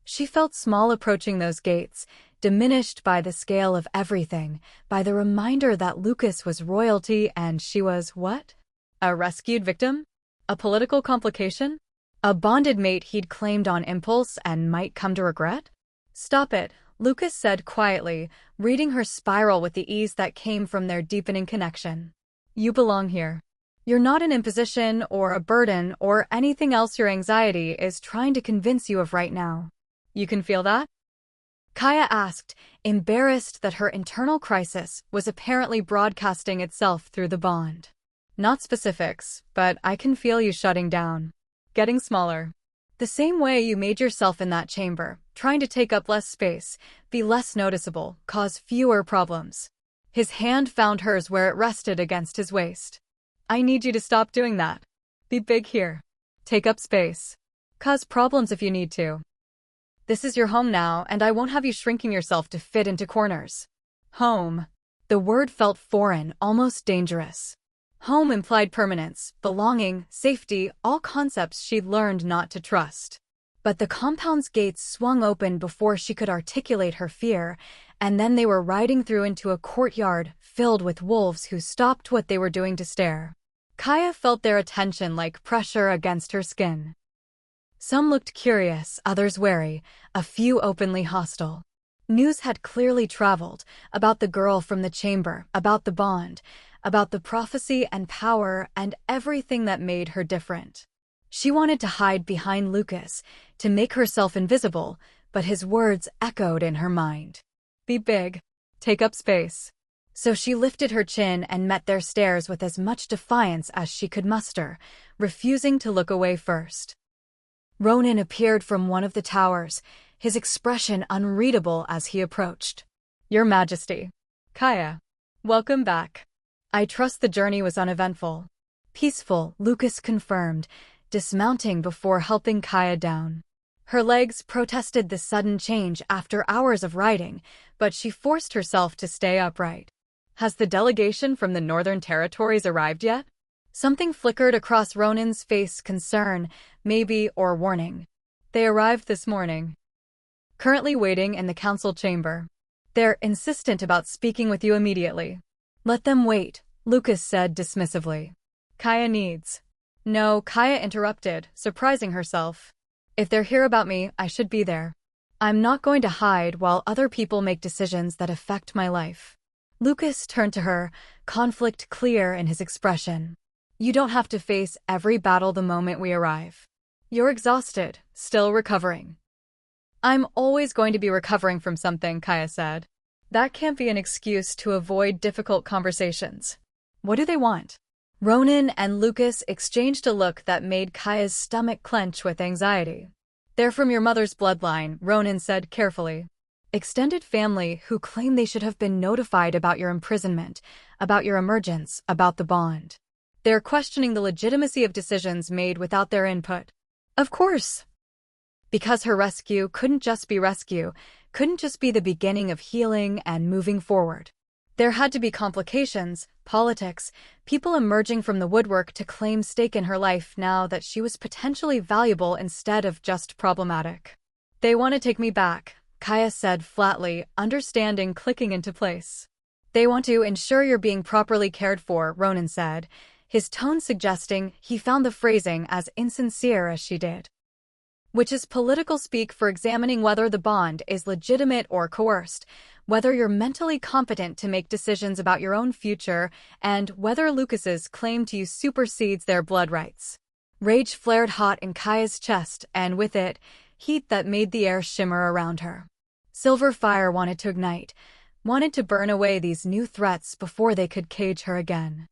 [SPEAKER 1] She felt small approaching those gates, diminished by the scale of everything, by the reminder that Lucas was royalty and she was what? A rescued victim? A political complication? A bonded mate he'd claimed on impulse and might come to regret? Stop it, Lucas said quietly, reading her spiral with the ease that came from their deepening connection. You belong here. You're not an imposition or a burden or anything else your anxiety is trying to convince you of right now. You can feel that? Kaya asked, embarrassed that her internal crisis was apparently broadcasting itself through the bond. Not specifics, but I can feel you shutting down. Getting smaller. The same way you made yourself in that chamber, trying to take up less space, be less noticeable, cause fewer problems. His hand found hers where it rested against his waist. I need you to stop doing that. Be big here. Take up space. Cause problems if you need to. This is your home now, and I won't have you shrinking yourself to fit into corners. Home. The word felt foreign, almost dangerous. Home implied permanence, belonging, safety, all concepts she'd learned not to trust. But the compound's gates swung open before she could articulate her fear, and then they were riding through into a courtyard filled with wolves who stopped what they were doing to stare. Kaya felt their attention like pressure against her skin. Some looked curious, others wary, a few openly hostile. News had clearly traveled about the girl from the chamber, about the bond, about the prophecy and power and everything that made her different. She wanted to hide behind Lucas, to make herself invisible, but his words echoed in her mind. Be big. Take up space. So she lifted her chin and met their stares with as much defiance as she could muster, refusing to look away first. Ronan appeared from one of the towers, his expression unreadable as he approached. Your Majesty. Kaya. Welcome back. I trust the journey was uneventful. Peaceful, Lucas confirmed, dismounting before helping Kaya down. Her legs protested the sudden change after hours of riding, but she forced herself to stay upright. Has the delegation from the Northern Territories arrived yet? Something flickered across Ronan's face, concern, maybe, or warning. They arrived this morning. Currently waiting in the council chamber. They're insistent about speaking with you immediately. Let them wait, Lucas said dismissively. Kaya needs. No, Kaya interrupted, surprising herself. If they're here about me, I should be there. I'm not going to hide while other people make decisions that affect my life. Lucas turned to her, conflict clear in his expression. You don't have to face every battle the moment we arrive. You're exhausted, still recovering. I'm always going to be recovering from something, Kaya said. That can't be an excuse to avoid difficult conversations. What do they want? Ronan and Lucas exchanged a look that made Kaya's stomach clench with anxiety. They're from your mother's bloodline, Ronan said carefully. Extended family who claim they should have been notified about your imprisonment, about your emergence, about the bond. They're questioning the legitimacy of decisions made without their input. Of course. Because her rescue couldn't just be rescue, couldn't just be the beginning of healing and moving forward. There had to be complications, politics, people emerging from the woodwork to claim stake in her life now that she was potentially valuable instead of just problematic. They want to take me back, Kaya said flatly, understanding clicking into place. They want to ensure you're being properly cared for, Ronan said, his tone suggesting he found the phrasing as insincere as she did. Which is political speak for examining whether the bond is legitimate or coerced, whether you're mentally competent to make decisions about your own future, and whether Lucas's claim to you supersedes their blood rights. Rage flared hot in Kaya's chest, and with it, heat that made the air shimmer around her. Silver fire wanted to ignite, wanted to burn away these new threats before they could cage her again.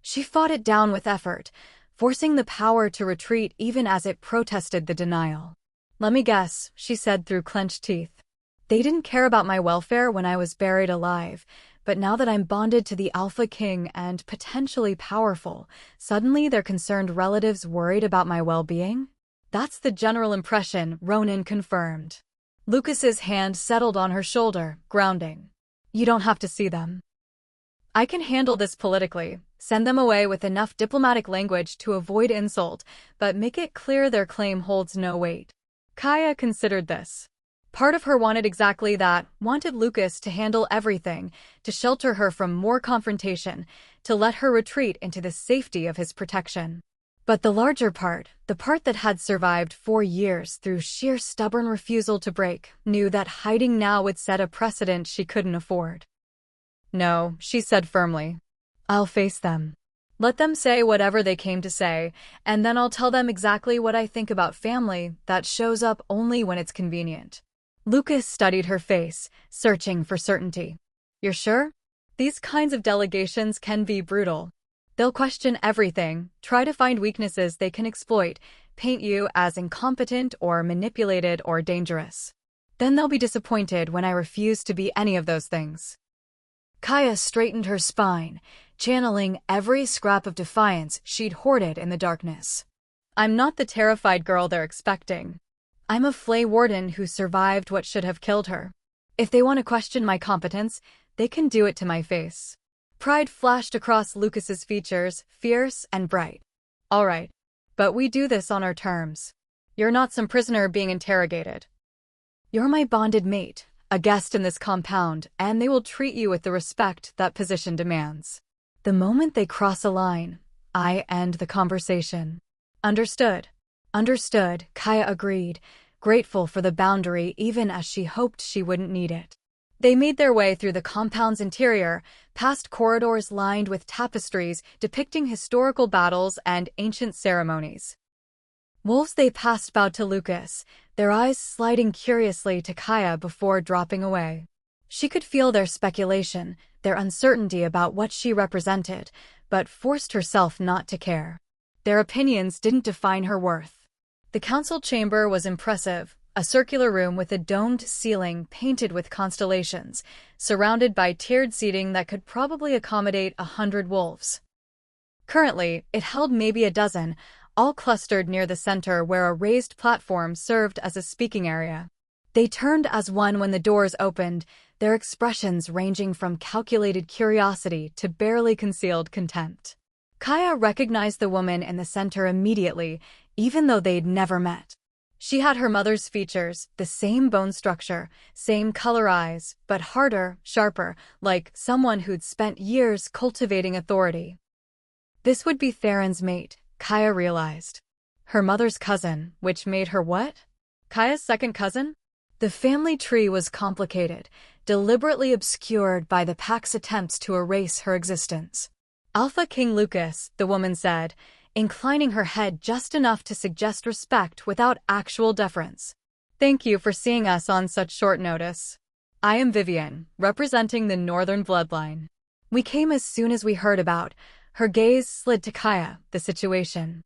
[SPEAKER 1] She fought it down with effort, forcing the power to retreat even as it protested the denial. "Let me guess," she said through clenched teeth. "They didn't care about my welfare when I was buried alive, but now that I'm bonded to the Alpha King and potentially powerful, suddenly they're concerned relatives worried about my well-being?" "That's the general impression," Ronan confirmed. Lucas's hand settled on her shoulder, grounding. "You don't have to see them. I can handle this politically, send them away with enough diplomatic language to avoid insult, but make it clear their claim holds no weight." Kaya considered this. Part of her wanted exactly that, wanted Lucas to handle everything, to shelter her from more confrontation, to let her retreat into the safety of his protection. But the larger part, the part that had survived 4 years through sheer stubborn refusal to break, knew that hiding now would set a precedent she couldn't afford. "No," she said firmly. "I'll face them. Let them say whatever they came to say, and then I'll tell them exactly what I think about family that shows up only when it's convenient." Lucas studied her face, searching for certainty. "You're sure? These kinds of delegations can be brutal. They'll question everything, try to find weaknesses they can exploit, paint you as incompetent or manipulated or dangerous. Then they'll be disappointed when I refuse to be any of those things." Kaya straightened her spine, channeling every scrap of defiance she'd hoarded in the darkness. "I'm not the terrified girl they're expecting. I'm a Flay warden who survived what should have killed her. If they want to question my competence, they can do it to my face." Pride flashed across Lucas's features, fierce and bright. "All right. But we do this on our terms. You're not some prisoner being interrogated. You're my bonded mate, a guest in this compound, and they will treat you with the respect that position demands. The moment they cross a line, I end the conversation." "Understood." "Understood," Kaya agreed, grateful for the boundary even as she hoped she wouldn't need it. They made their way through the compound's interior, past corridors lined with tapestries depicting historical battles and ancient ceremonies. Wolves they passed bowed to Lucas, their eyes sliding curiously to Kaya before dropping away. She could feel their speculation, their uncertainty about what she represented, but forced herself not to care. Their opinions didn't define her worth. The council chamber was impressive, a circular room with a domed ceiling painted with constellations, surrounded by tiered seating that could probably accommodate 100 wolves. Currently, it held maybe a dozen, all clustered near the center where a raised platform served as a speaking area. They turned as one when the doors opened, their expressions ranging from calculated curiosity to barely concealed contempt. Kaya recognized the woman in the center immediately, even though they'd never met. She had her mother's features, the same bone structure, same color eyes, but harder, sharper, like someone who'd spent years cultivating authority. This would be Theron's mate, Kaya realized. Her mother's cousin, which made her what? Kaya's second cousin? The family tree was complicated, deliberately obscured by the pack's attempts to erase her existence. "Alpha King Lucas," the woman said, inclining her head just enough to suggest respect without actual deference. "Thank you for seeing us on such short notice. I am Vivian, representing the Northern Bloodline. We came as soon as we heard about." Her gaze slid to Kaya, the situation.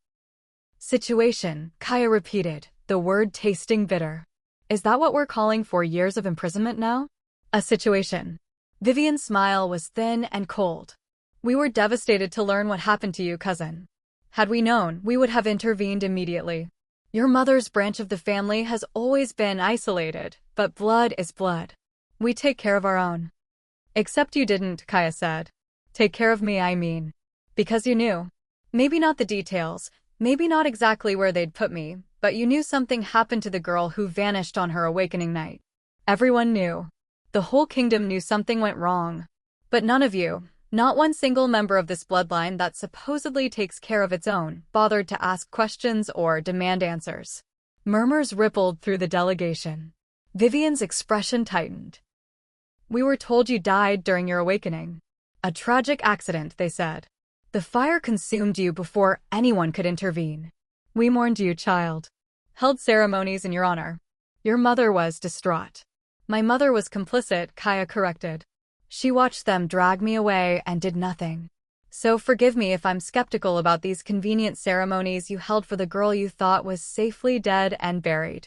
[SPEAKER 1] "Situation," Kaya repeated, the word tasting bitter. "Is that what we're calling 4 years of imprisonment now? A situation." Vivian's smile was thin and cold. "We were devastated to learn what happened to you, cousin. Had we known, we would have intervened immediately. Your mother's branch of the family has always been isolated, but blood is blood. We take care of our own." "Except you didn't," Kaya said. "Take care of me, I mean. Because you knew. Maybe not the details, maybe not exactly where they'd put me, but you knew something happened to the girl who vanished on her awakening night. Everyone knew. The whole kingdom knew something went wrong. But none Not one single member of this bloodline that supposedly takes care of its own bothered to ask questions or demand answers. Murmurs rippled through the delegation. Vivian's expression tightened. "We were told you died during your awakening. A tragic accident," they said. "The fire consumed you before anyone could intervene. We mourned you, child. Held ceremonies in your honor. Your mother was distraught." "My mother was complicit," Kaya corrected. "She watched them drag me away and did nothing. So forgive me if I'm skeptical about these convenient ceremonies you held for the girl you thought was safely dead and buried."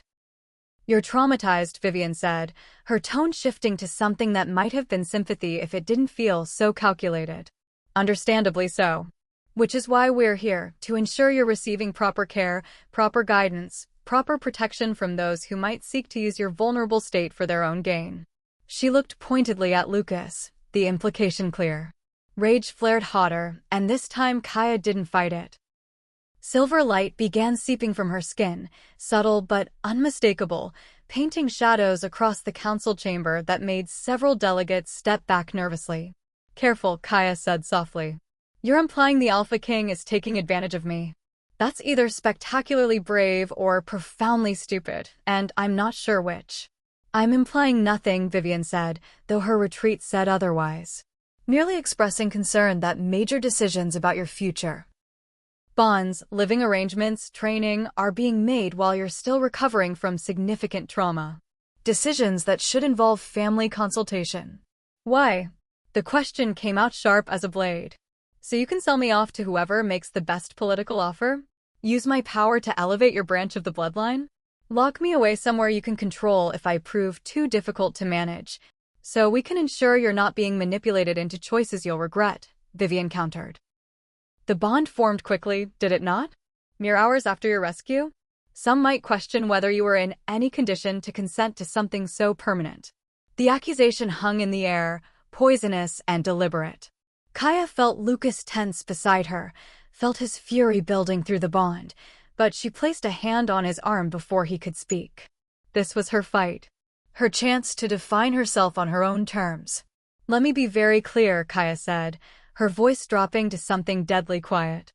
[SPEAKER 1] "You're traumatized," Vivian said, her tone shifting to something that might have been sympathy if it didn't feel so calculated. "Understandably so. Which is why we're here, to ensure you're receiving proper care, proper guidance, proper protection from those who might seek to use your vulnerable state for their own gain." She looked pointedly at Lucas, the implication clear. Rage flared hotter, and this time Kaya didn't fight it. Silver light began seeping from her skin, subtle but unmistakable, painting shadows across the council chamber that made several delegates step back nervously. "Careful," Kaya said softly. "You're implying the Alpha King is taking advantage of me. That's either spectacularly brave or profoundly stupid, and I'm not sure which." "I'm implying nothing," Vivian said, though her retreat said otherwise. "Merely expressing concern that major decisions about your future, bonds, living arrangements, training, are being made while you're still recovering from significant trauma. Decisions that should involve family consultation." "Why?" The question came out sharp as a blade. "So you can sell me off to whoever makes the best political offer? Use my power to elevate your branch of the bloodline? Lock me away somewhere you can control if I prove too difficult to manage, so we can ensure you're not being manipulated into choices you'll regret," Vivian countered. "The bond formed quickly, did it not? Mere hours after your rescue? Some might question whether you were in any condition to consent to something so permanent." The accusation hung in the air, poisonous and deliberate. Kaya felt Lucas tense beside her, felt his fury building through the bond, but she placed a hand on his arm before he could speak. This was her fight. Her chance to define herself on her own terms. "Let me be very clear," Kaya said, her voice dropping to something deadly quiet.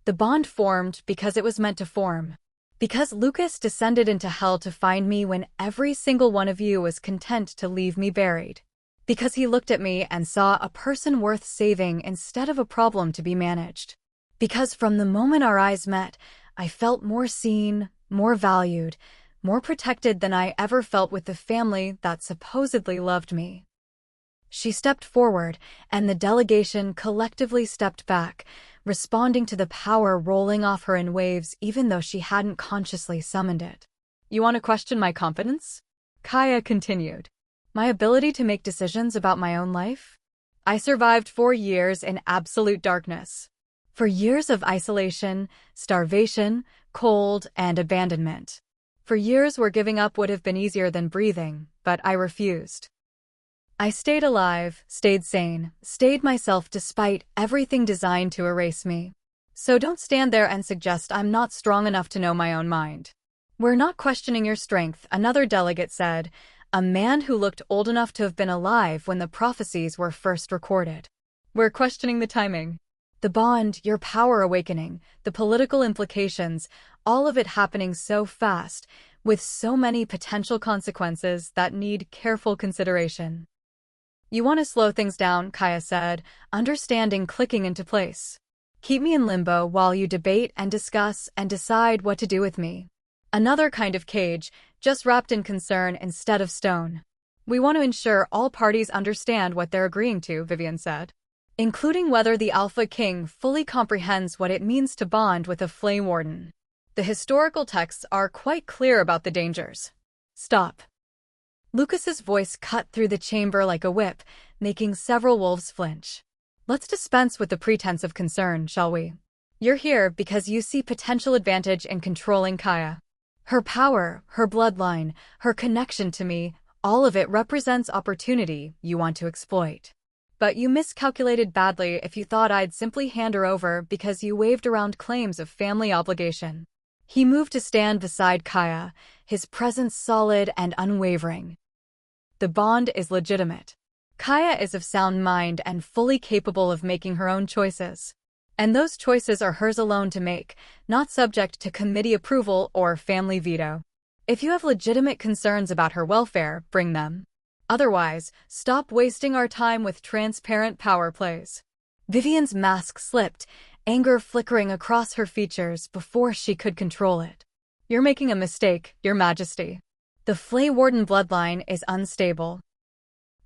[SPEAKER 1] "The bond formed because it was meant to form. Because Lucas descended into hell to find me when every single one of you was content to leave me buried. Because he looked at me and saw a person worth saving instead of a problem to be managed. Because from the moment our eyes met, I felt more seen, more valued, more protected than I ever felt with the family that supposedly loved me." She stepped forward, and the delegation collectively stepped back, responding to the power rolling off her in waves even though she hadn't consciously summoned it. "You want to question my confidence?" Kaya continued. "My ability to make decisions about my own life? I survived 4 years in absolute darkness. For years of isolation, starvation, cold, and abandonment. For years where giving up would have been easier than breathing, but I refused. I stayed alive, stayed sane, stayed myself despite everything designed to erase me. So don't stand there and suggest I'm not strong enough to know my own mind." "We're not questioning your strength," another delegate said, a man who looked old enough to have been alive when the prophecies were first recorded. "We're questioning the timing. The bond, your power awakening, the political implications, all of it happening so fast, with so many potential consequences that need careful consideration." "You want to slow things down," Kaya said, understanding clicking into place. "Keep me in limbo while you debate and discuss and decide what to do with me. Another kind of cage, just wrapped in concern instead of stone." "We want to ensure all parties understand what they're agreeing to," Vivian said. "Including whether the Alpha King fully comprehends what it means to bond with a flame warden. The historical texts are quite clear about the dangers." "Stop." Lucas's voice cut through the chamber like a whip, making several wolves flinch. "Let's dispense with the pretense of concern, shall we? You're here because you see potential advantage in controlling Kaya. Her power, her bloodline, her connection to me, all of it represents opportunity you want to exploit. But you miscalculated badly if you thought I'd simply hand her over because you waved around claims of family obligation." He moved to stand beside Kaya, his presence solid and unwavering. "The bond is legitimate. Kaya is of sound mind and fully capable of making her own choices. And those choices are hers alone to make, not subject to committee approval or family veto. If you have legitimate concerns about her welfare, bring them. Otherwise, stop wasting our time with transparent power plays. Vivian's mask slipped, anger flickering across her features before she could control it. You're making a mistake, Your Majesty. The Flay Warden bloodline is unstable.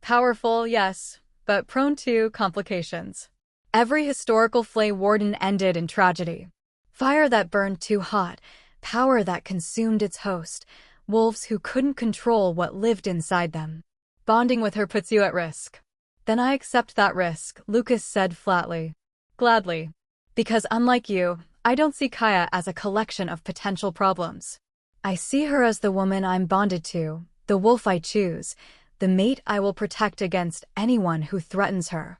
[SPEAKER 1] Powerful, yes, but prone to complications. Every historical Flay Warden ended in tragedy. Fire that burned too hot, power that consumed its host, wolves who couldn't control what lived inside them. Bonding with her puts you at risk. Then I accept that risk, Lucas said flatly. Gladly. Because unlike you, I don't see Kaya as a collection of potential problems. I see her as the woman I'm bonded to, the wolf I choose, the mate I will protect against anyone who threatens her.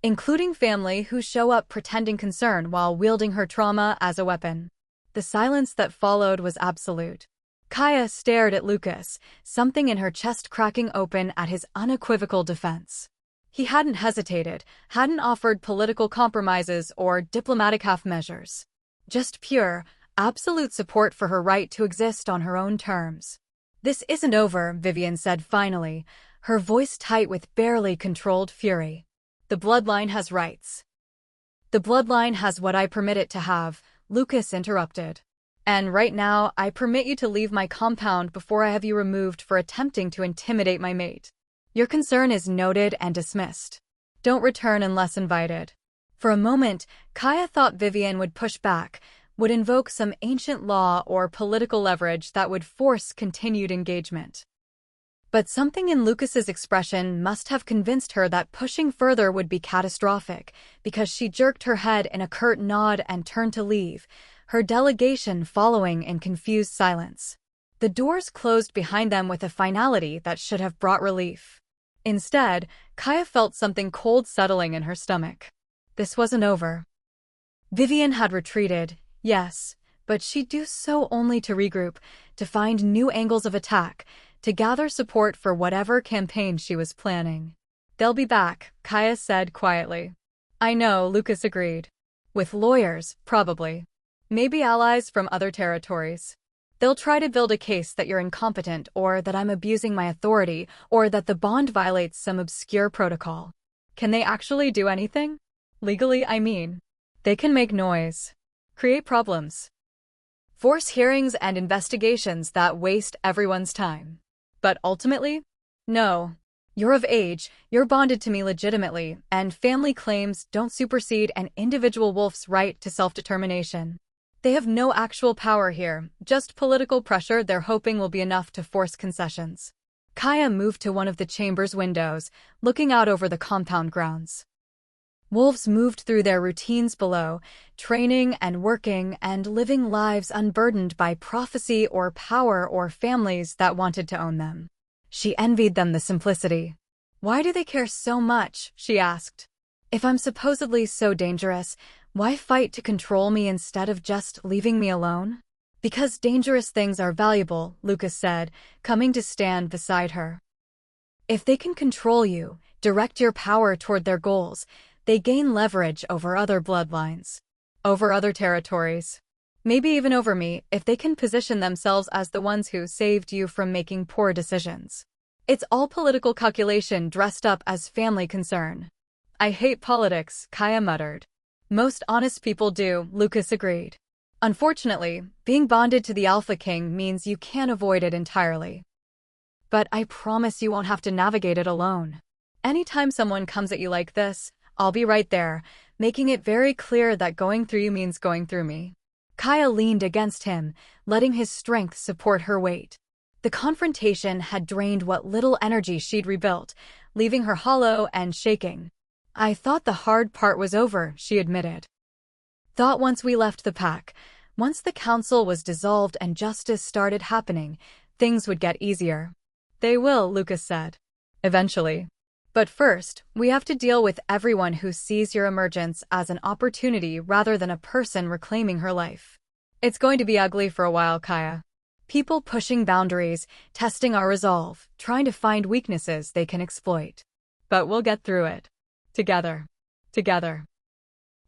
[SPEAKER 1] Including family who show up pretending concern while wielding her trauma as a weapon. The silence that followed was absolute. Kaya stared at Lucas, something in her chest cracking open at his unequivocal defense. He hadn't hesitated, hadn't offered political compromises or diplomatic half-measures. Just pure, absolute support for her right to exist on her own terms. This isn't over, Vivian said finally, her voice tight with barely controlled fury. The bloodline has rights. The bloodline has what I permit it to have, Lucas interrupted. And right now, I permit you to leave my compound before I have you removed for attempting to intimidate my mate. Your concern is noted and dismissed. Don't return unless invited. For a moment, Kaya thought Vivian would push back, would invoke some ancient law or political leverage that would force continued engagement. But something in Lucas's expression must have convinced her that pushing further would be catastrophic, because she jerked her head in a curt nod and turned to leave, her delegation following in confused silence. The doors closed behind them with a finality that should have brought relief. Instead, Kaya felt something cold settling in her stomach. This wasn't over. Vivian had retreated, yes, but she'd do so only to regroup, to find new angles of attack, to gather support for whatever campaign she was planning. They'll be back, Kaya said quietly. I know, Lucas agreed. With lawyers, probably. Maybe allies from other territories. They'll try to build a case that you're incompetent or that I'm abusing my authority or that the bond violates some obscure protocol. Can they actually do anything? Legally, I mean. They can make noise. Create problems. Force hearings and investigations that waste everyone's time. But ultimately, no. You're of age, you're bonded to me legitimately, and family claims don't supersede an individual wolf's right to self-determination. They have no actual power here, just political pressure they're hoping will be enough to force concessions. Kaya moved to one of the chamber's windows, looking out over the compound grounds. Wolves moved through their routines below, training and working and living lives unburdened by prophecy or power or families that wanted to own them. She envied them the simplicity. Why do they care so much? She asked. If I'm supposedly so dangerous, why fight to control me instead of just leaving me alone? Because dangerous things are valuable, Lucas said, coming to stand beside her. If they can control you, direct your power toward their goals, they gain leverage over other bloodlines, over other territories, maybe even over me if they can position themselves as the ones who saved you from making poor decisions. It's all political calculation dressed up as family concern. I hate politics, Kaya muttered. Most honest people do, Lucas agreed. Unfortunately, being bonded to the Alpha King means you can't avoid it entirely. But I promise you won't have to navigate it alone. Anytime someone comes at you like this, I'll be right there, making it very clear that going through you means going through me. Kaya leaned against him, letting his strength support her weight. The confrontation had drained what little energy she'd rebuilt, leaving her hollow and shaking. I thought the hard part was over, she admitted. Thought once we left the pack, once the council was dissolved and justice started happening, things would get easier. They will, Lucas said. Eventually. But first, we have to deal with everyone who sees your emergence as an opportunity rather than a person reclaiming her life. It's going to be ugly for a while, Kaya. People pushing boundaries, testing our resolve, trying to find weaknesses they can exploit. but we'll get through it. Together. Together.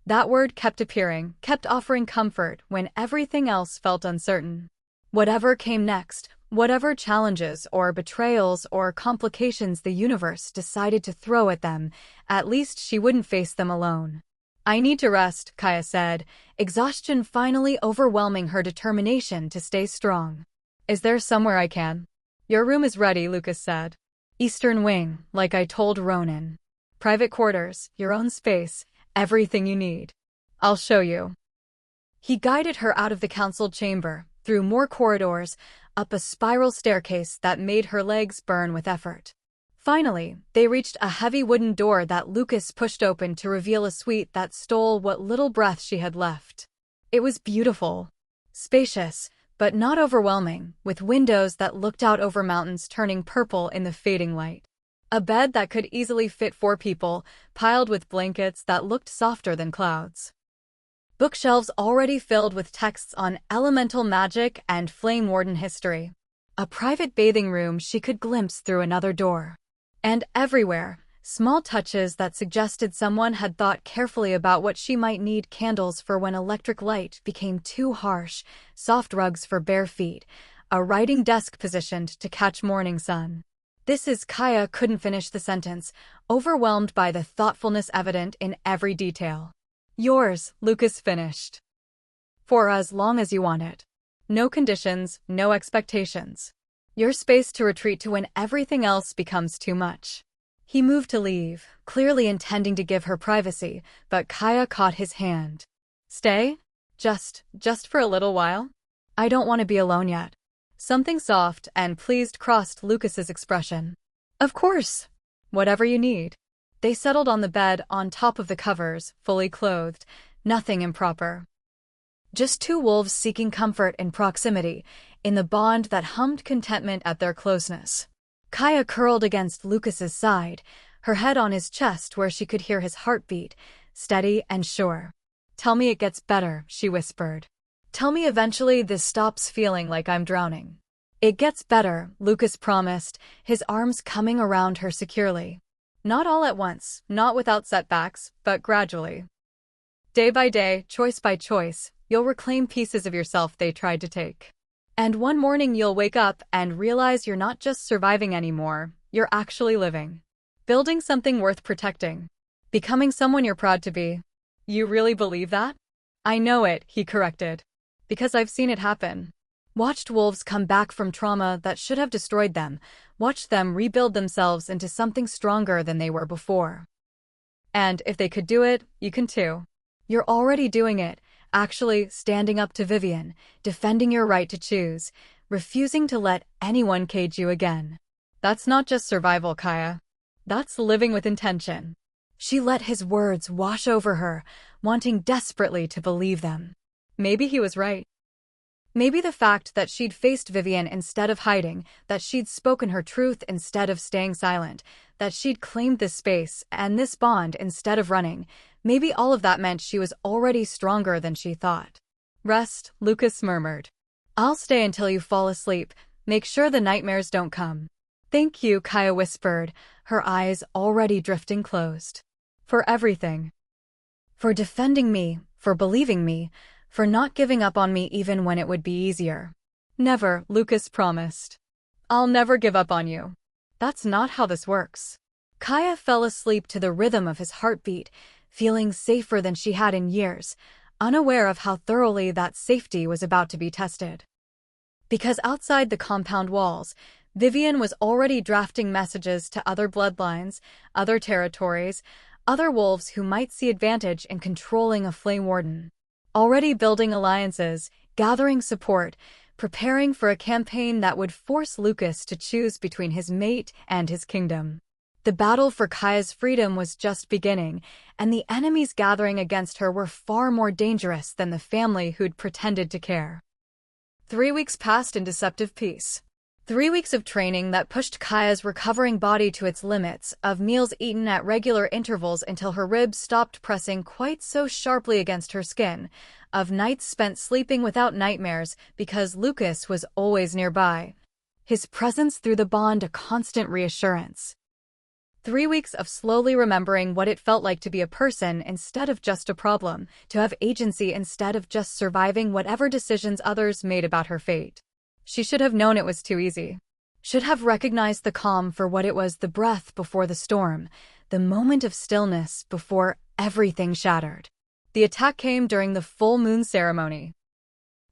[SPEAKER 1] That word kept appearing, kept offering comfort when everything else felt uncertain. Whatever came next, whatever challenges or betrayals or complications the universe decided to throw at them, at least she wouldn't face them alone. I need to rest, Kaya said, exhaustion finally overwhelming her determination to stay strong. Is there somewhere I can? Your room is ready, Lucas said. Eastern wing, like I told Ronan. Private quarters, your own space, everything you need. I'll show you. He guided her out of the council chamber, through more corridors, up a spiral staircase that made her legs burn with effort. Finally, they reached a heavy wooden door that Lucas pushed open to reveal a suite that stole what little breath she had left. It was beautiful. Spacious, but not overwhelming, with windows that looked out over mountains turning purple in the fading light. A bed that could easily fit 4 people, piled with blankets that looked softer than clouds. Bookshelves already filled with texts on elemental magic and flame warden history. A private bathing room she could glimpse through another door. And everywhere, small touches that suggested someone had thought carefully about what she might need: candles for when electric light became too harsh, soft rugs for bare feet, a writing desk positioned to catch morning sun. Kaya couldn't finish the sentence, overwhelmed by the thoughtfulness evident in every detail. Yours, Lucas finished. For as long as you want it. No conditions, no expectations. Your space to retreat to when everything else becomes too much. He moved to leave, clearly intending to give her privacy, but Kaya caught his hand. Stay? Just for a little while? I don't want to be alone yet. Something soft and pleased crossed Lucas's expression. Of course. Whatever you need. They settled on the bed on top of the covers, fully clothed, nothing improper. Just 2 wolves seeking comfort in proximity, in the bond that hummed contentment at their closeness. Kaya curled against Lucas's side, her head on his chest where she could hear his heartbeat, steady and sure. Tell me it gets better, she whispered. Tell me eventually this stops feeling like I'm drowning. It gets better, Lucas promised, his arms coming around her securely. Not all at once, not without setbacks, but gradually. Day by day, choice by choice, you'll reclaim pieces of yourself they tried to take. And one morning you'll wake up and realize you're not just surviving anymore, you're actually living. Building something worth protecting. Becoming someone you're proud to be. You really believe that? I know it, he corrected. Because I've seen it happen. Watched wolves come back from trauma that should have destroyed them, watched them rebuild themselves into something stronger than they were before. And if they could do it, you can too. You're already doing it, actually standing up to Vivian, defending your right to choose, refusing to let anyone cage you again. That's not just survival, Kaya. That's living with intention. She let his words wash over her, wanting desperately to believe them. Maybe he was right. Maybe the fact that she'd faced Vivian instead of hiding, that she'd spoken her truth instead of staying silent, that she'd claimed this space and this bond instead of running, maybe all of that meant she was already stronger than she thought. Rest, Lucas murmured. I'll stay until you fall asleep, make sure the nightmares don't come. Thank you, Kaya whispered, her eyes already drifting closed. For everything. For defending me, for believing me, for not giving up on me even when it would be easier. Never, Lucas promised. I'll never give up on you. That's not how this works. Kaya fell asleep to the rhythm of his heartbeat, feeling safer than she had in years, unaware of how thoroughly that safety was about to be tested. Because outside the compound walls, Vivian was already drafting messages to other bloodlines, other territories, other wolves who might see advantage in controlling a flame warden. Already building alliances, gathering support, preparing for a campaign that would force Lucas to choose between his mate and his kingdom. The battle for Kaya's freedom was just beginning, and the enemies gathering against her were far more dangerous than the family who'd pretended to care. 3 weeks passed in deceptive peace. 3 weeks of training that pushed Kaya's recovering body to its limits, of meals eaten at regular intervals until her ribs stopped pressing quite so sharply against her skin, of nights spent sleeping without nightmares because Lucas was always nearby. His presence through the bond a constant reassurance. 3 weeks of slowly remembering what it felt like to be a person instead of just a problem, to have agency instead of just surviving whatever decisions others made about her fate. She should have known it was too easy. Should have recognized the calm for what it was, the breath before the storm, the moment of stillness before everything shattered. The attack came during the full moon ceremony.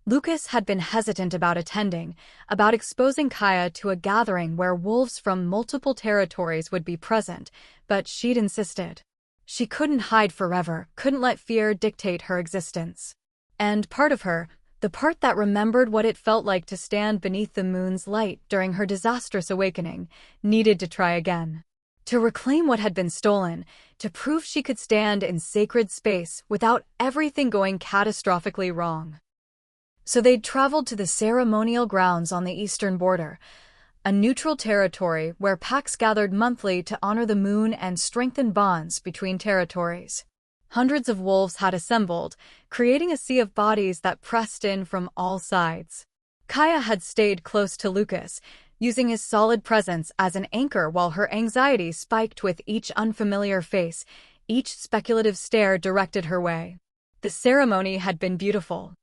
[SPEAKER 1] Lucas had been hesitant about attending, about exposing Kaya to a gathering where wolves from multiple territories would be present, but she'd insisted. She couldn't hide forever, couldn't let fear dictate her existence. And part of her, the part that remembered what it felt like to stand beneath the moon's light during her disastrous awakening, needed to try again. To reclaim what had been stolen, to prove she could stand in sacred space without everything going catastrophically wrong. So they'd traveled to the ceremonial grounds on the eastern border, a neutral territory where packs gathered monthly to honor the moon and strengthen bonds between territories. Hundreds of wolves had assembled, creating a sea of bodies that pressed in from all sides. Kaya had stayed close to Lucas, using his solid presence as an anchor while her anxiety spiked with each unfamiliar face, each speculative stare directed her way. The ceremony had been beautiful.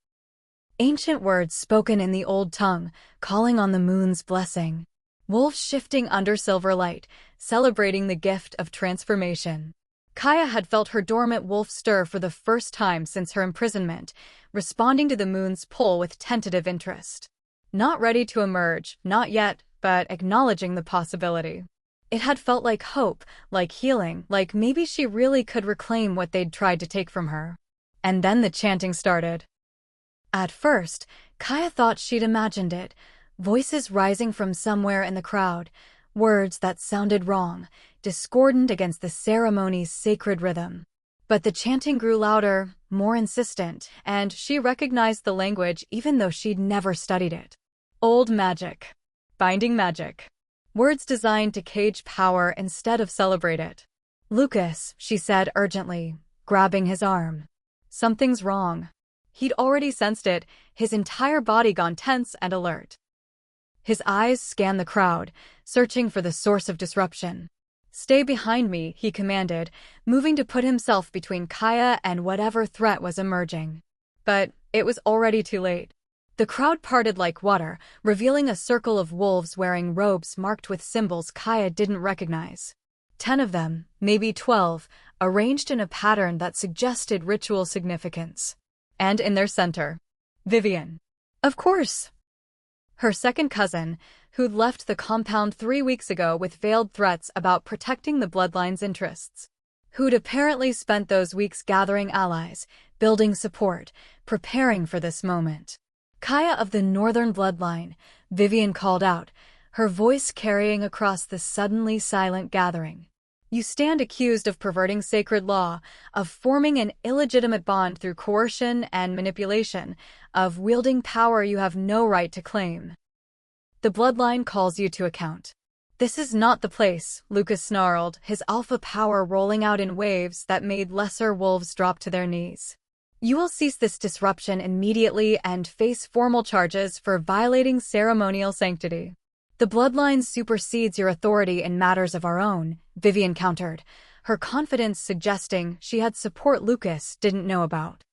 [SPEAKER 1] Ancient words spoken in the old tongue, calling on the moon's blessing. Wolves shifting under silver light, celebrating the gift of transformation. Kaya had felt her dormant wolf stir for the first time since her imprisonment, responding to the moon's pull with tentative interest. Not ready to emerge, not yet, but acknowledging the possibility. It had felt like hope, like healing, like maybe she really could reclaim what they'd tried to take from her. And then the chanting started. At first, Kaya thought she'd imagined it, voices rising from somewhere in the crowd, words that sounded wrong, discordant against the ceremony's sacred rhythm. But the chanting grew louder, more insistent, and she recognized the language even though she'd never studied it. Old magic. Binding magic. Words designed to cage power instead of celebrate it. "Lucas," she said urgently, grabbing his arm. "Something's wrong." He'd already sensed it, his entire body gone tense and alert. His eyes scanned the crowd, searching for the source of disruption. "Stay behind me," he commanded, moving to put himself between Kaya and whatever threat was emerging. But it was already too late. The crowd parted like water, revealing a circle of wolves wearing robes marked with symbols Kaya didn't recognize. 10 of them, maybe 12, arranged in a pattern that suggested ritual significance. And in their center, Vivian. Of course. Her second cousin, who'd left the compound 3 weeks ago with veiled threats about protecting the bloodline's interests. Who'd apparently spent those weeks gathering allies, building support, preparing for this moment. "Kaya of the northern bloodline," Vivian called out, her voice carrying across the suddenly silent gathering. "You stand accused of perverting sacred law, of forming an illegitimate bond through coercion and manipulation, of wielding power you have no right to claim. The bloodline calls you to account." "This is not the place," Lucas snarled, his alpha power rolling out in waves that made lesser wolves drop to their knees. "You will cease this disruption immediately and face formal charges for violating ceremonial sanctity." "The bloodline supersedes your authority in matters of our own," Vivian countered, her confidence suggesting she had support Lucas didn't know about.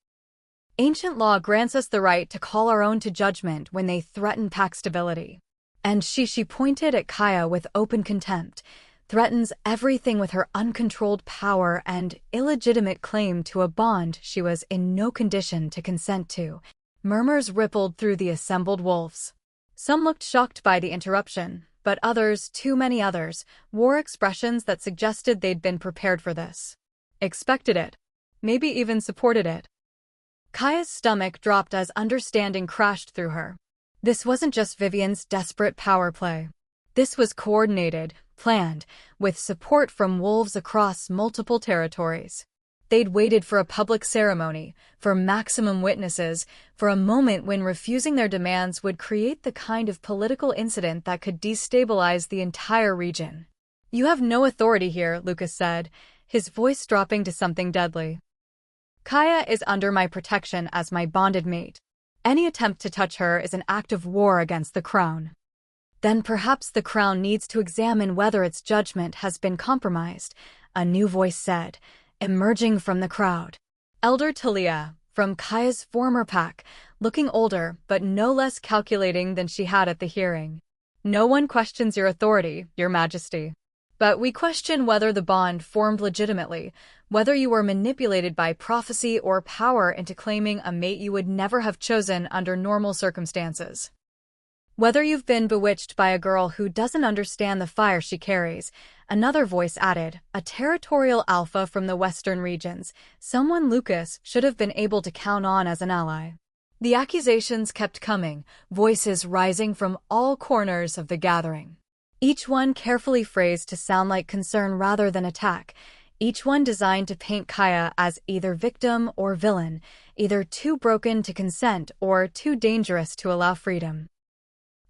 [SPEAKER 1] "Ancient law grants us the right to call our own to judgment when they threaten pack stability. And she pointed at Kaya with open contempt, threatens everything with her uncontrolled power and illegitimate claim to a bond she was in no condition to consent to." Murmurs rippled through the assembled wolves. Some looked shocked by the interruption, but others, too many others, wore expressions that suggested they'd been prepared for this. Expected it. Maybe even supported it. Kaya's stomach dropped as understanding crashed through her. This wasn't just Vivian's desperate power play. This was coordinated, planned, with support from wolves across multiple territories. They'd waited for a public ceremony, for maximum witnesses, for a moment when refusing their demands would create the kind of political incident that could destabilize the entire region. "You have no authority here," Lucas said, his voice dropping to something deadly. "Kaya is under my protection as my bonded mate. Any attempt to touch her is an act of war against the crown." Then perhaps the crown needs to examine whether its judgment has been compromised, a new voice said, emerging from the crowd. Elder Talia, from Kaya's former pack, looking older but no less calculating than she had at the hearing. No one questions your authority, your majesty. But we question whether the bond formed legitimately, whether you were manipulated by prophecy or power into claiming a mate you would never have chosen under normal circumstances. Whether you've been bewitched by a girl who doesn't understand the fire she carries, another voice added, a territorial alpha from the western regions, someone Lucas should have been able to count on as an ally. The accusations kept coming, voices rising from all corners of the gathering. Each one carefully phrased to sound like concern rather than attack, each one designed to paint Kaya as either victim or villain, either too broken to consent or too dangerous to allow freedom.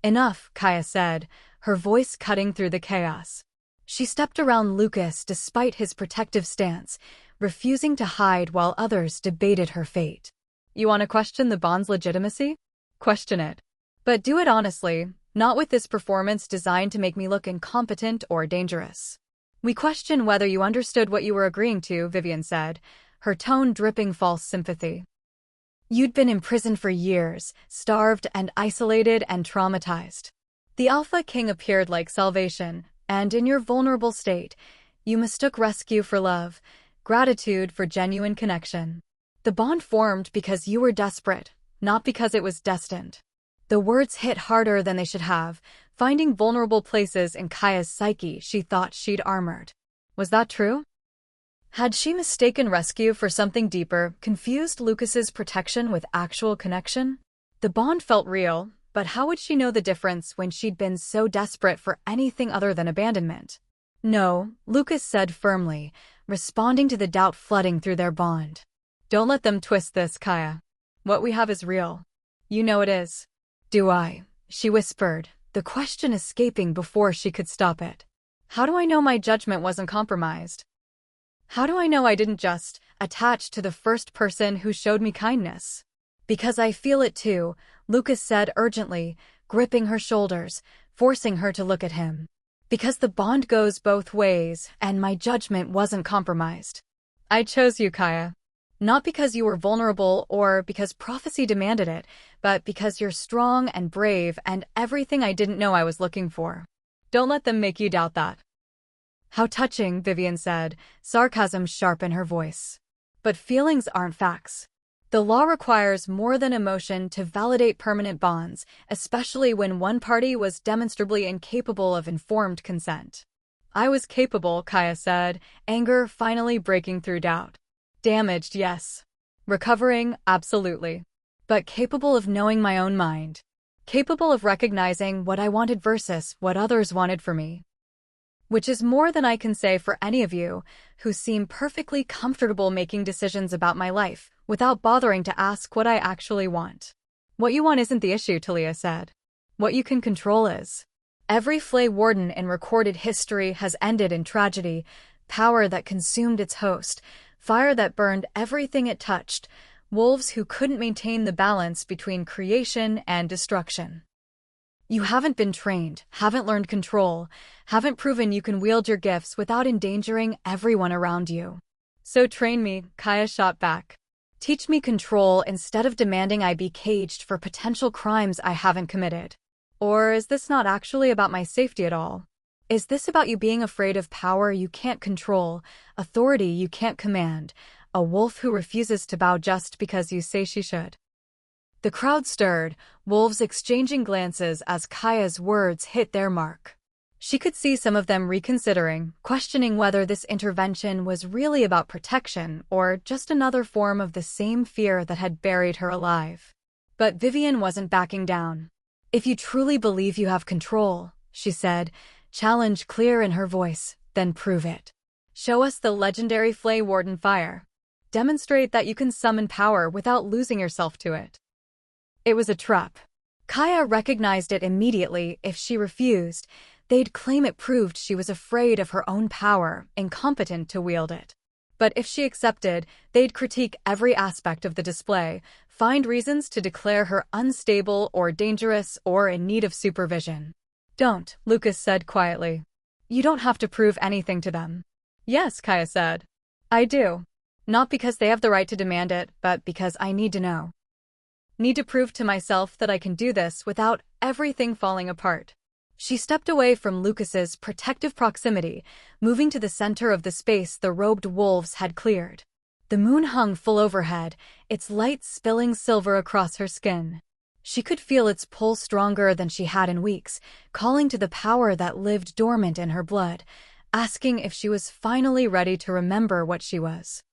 [SPEAKER 1] Enough, Kaya said, her voice cutting through the chaos. She stepped around Lucas despite his protective stance, refusing to hide while others debated her fate. You want to question the bond's legitimacy? Question it. But do it honestly, not with this performance designed to make me look incompetent or dangerous. We question whether you understood what you were agreeing to, Vivian said, her tone dripping false sympathy. You'd been imprisoned for years, starved and isolated and traumatized. The Alpha King appeared like salvation, and in your vulnerable state, you mistook rescue for love, gratitude for genuine connection. The bond formed because you were desperate, not because it was destined. The words hit harder than they should have, finding vulnerable places in Kaya's psyche she thought she'd armored. Was that true? Had she mistaken rescue for something deeper, confused Lucas's protection with actual connection? The bond felt real, but how would she know the difference when she'd been so desperate for anything other than abandonment? No, Lucas said firmly, responding to the doubt flooding through their bond. Don't let them twist this, Kaya. What we have is real. You know it is. Do I? She whispered, the question escaping before she could stop it. How do I know my judgment wasn't compromised? How do I know I didn't just attach to the first person who showed me kindness? Because I feel it too, Lucas said urgently, gripping her shoulders, forcing her to look at him. Because the bond goes both ways, and my judgment wasn't compromised. I chose you, Kaya. Not because you were vulnerable or because prophecy demanded it, but because you're strong and brave and everything I didn't know I was looking for. Don't let them make you doubt that. How touching, Vivian said, sarcasm sharp in her voice. But feelings aren't facts. The law requires more than emotion to validate permanent bonds, especially when one party was demonstrably incapable of informed consent. I was capable, Kaya said, anger finally breaking through doubt. Damaged, yes. Recovering, absolutely. But capable of knowing my own mind. Capable of recognizing what I wanted versus what others wanted for me. Which is more than I can say for any of you, who seem perfectly comfortable making decisions about my life, without bothering to ask what I actually want. What you want isn't the issue, Talia said. What you can control is. Every Flay Warden in recorded history has ended in tragedy, power that consumed its host, fire that burned everything it touched, wolves who couldn't maintain the balance between creation and destruction. You haven't been trained, haven't learned control, haven't proven you can wield your gifts without endangering everyone around you. So train me, Kaya shot back. Teach me control instead of demanding I be caged for potential crimes I haven't committed. Or is this not actually about my safety at all? Is this about you being afraid of power you can't control, authority you can't command, a wolf who refuses to bow just because you say she should? The crowd stirred, wolves exchanging glances as Kaya's words hit their mark. She could see some of them reconsidering, questioning whether this intervention was really about protection or just another form of the same fear that had buried her alive. But Vivian wasn't backing down. If you truly believe you have control, she said, challenge clear in her voice, then prove it. Show us the legendary Flay Warden fire. Demonstrate that you can summon power without losing yourself to it. It was a trap. Kaya recognized it immediately. If she refused, they'd claim it proved she was afraid of her own power, incompetent to wield it. But if she accepted, they'd critique every aspect of the display, find reasons to declare her unstable or dangerous or in need of supervision. Don't, Lucas said quietly. You don't have to prove anything to them. Yes, Kaya said. I do. Not because they have the right to demand it, but because I need to know. Need to prove to myself that I can do this without everything falling apart. She stepped away from Lucas's protective proximity, moving to the center of the space the robed wolves had cleared. The moon hung full overhead, its light spilling silver across her skin. She could feel its pull stronger than she had in weeks, calling to the power that lived dormant in her blood, asking if she was finally ready to remember what she was.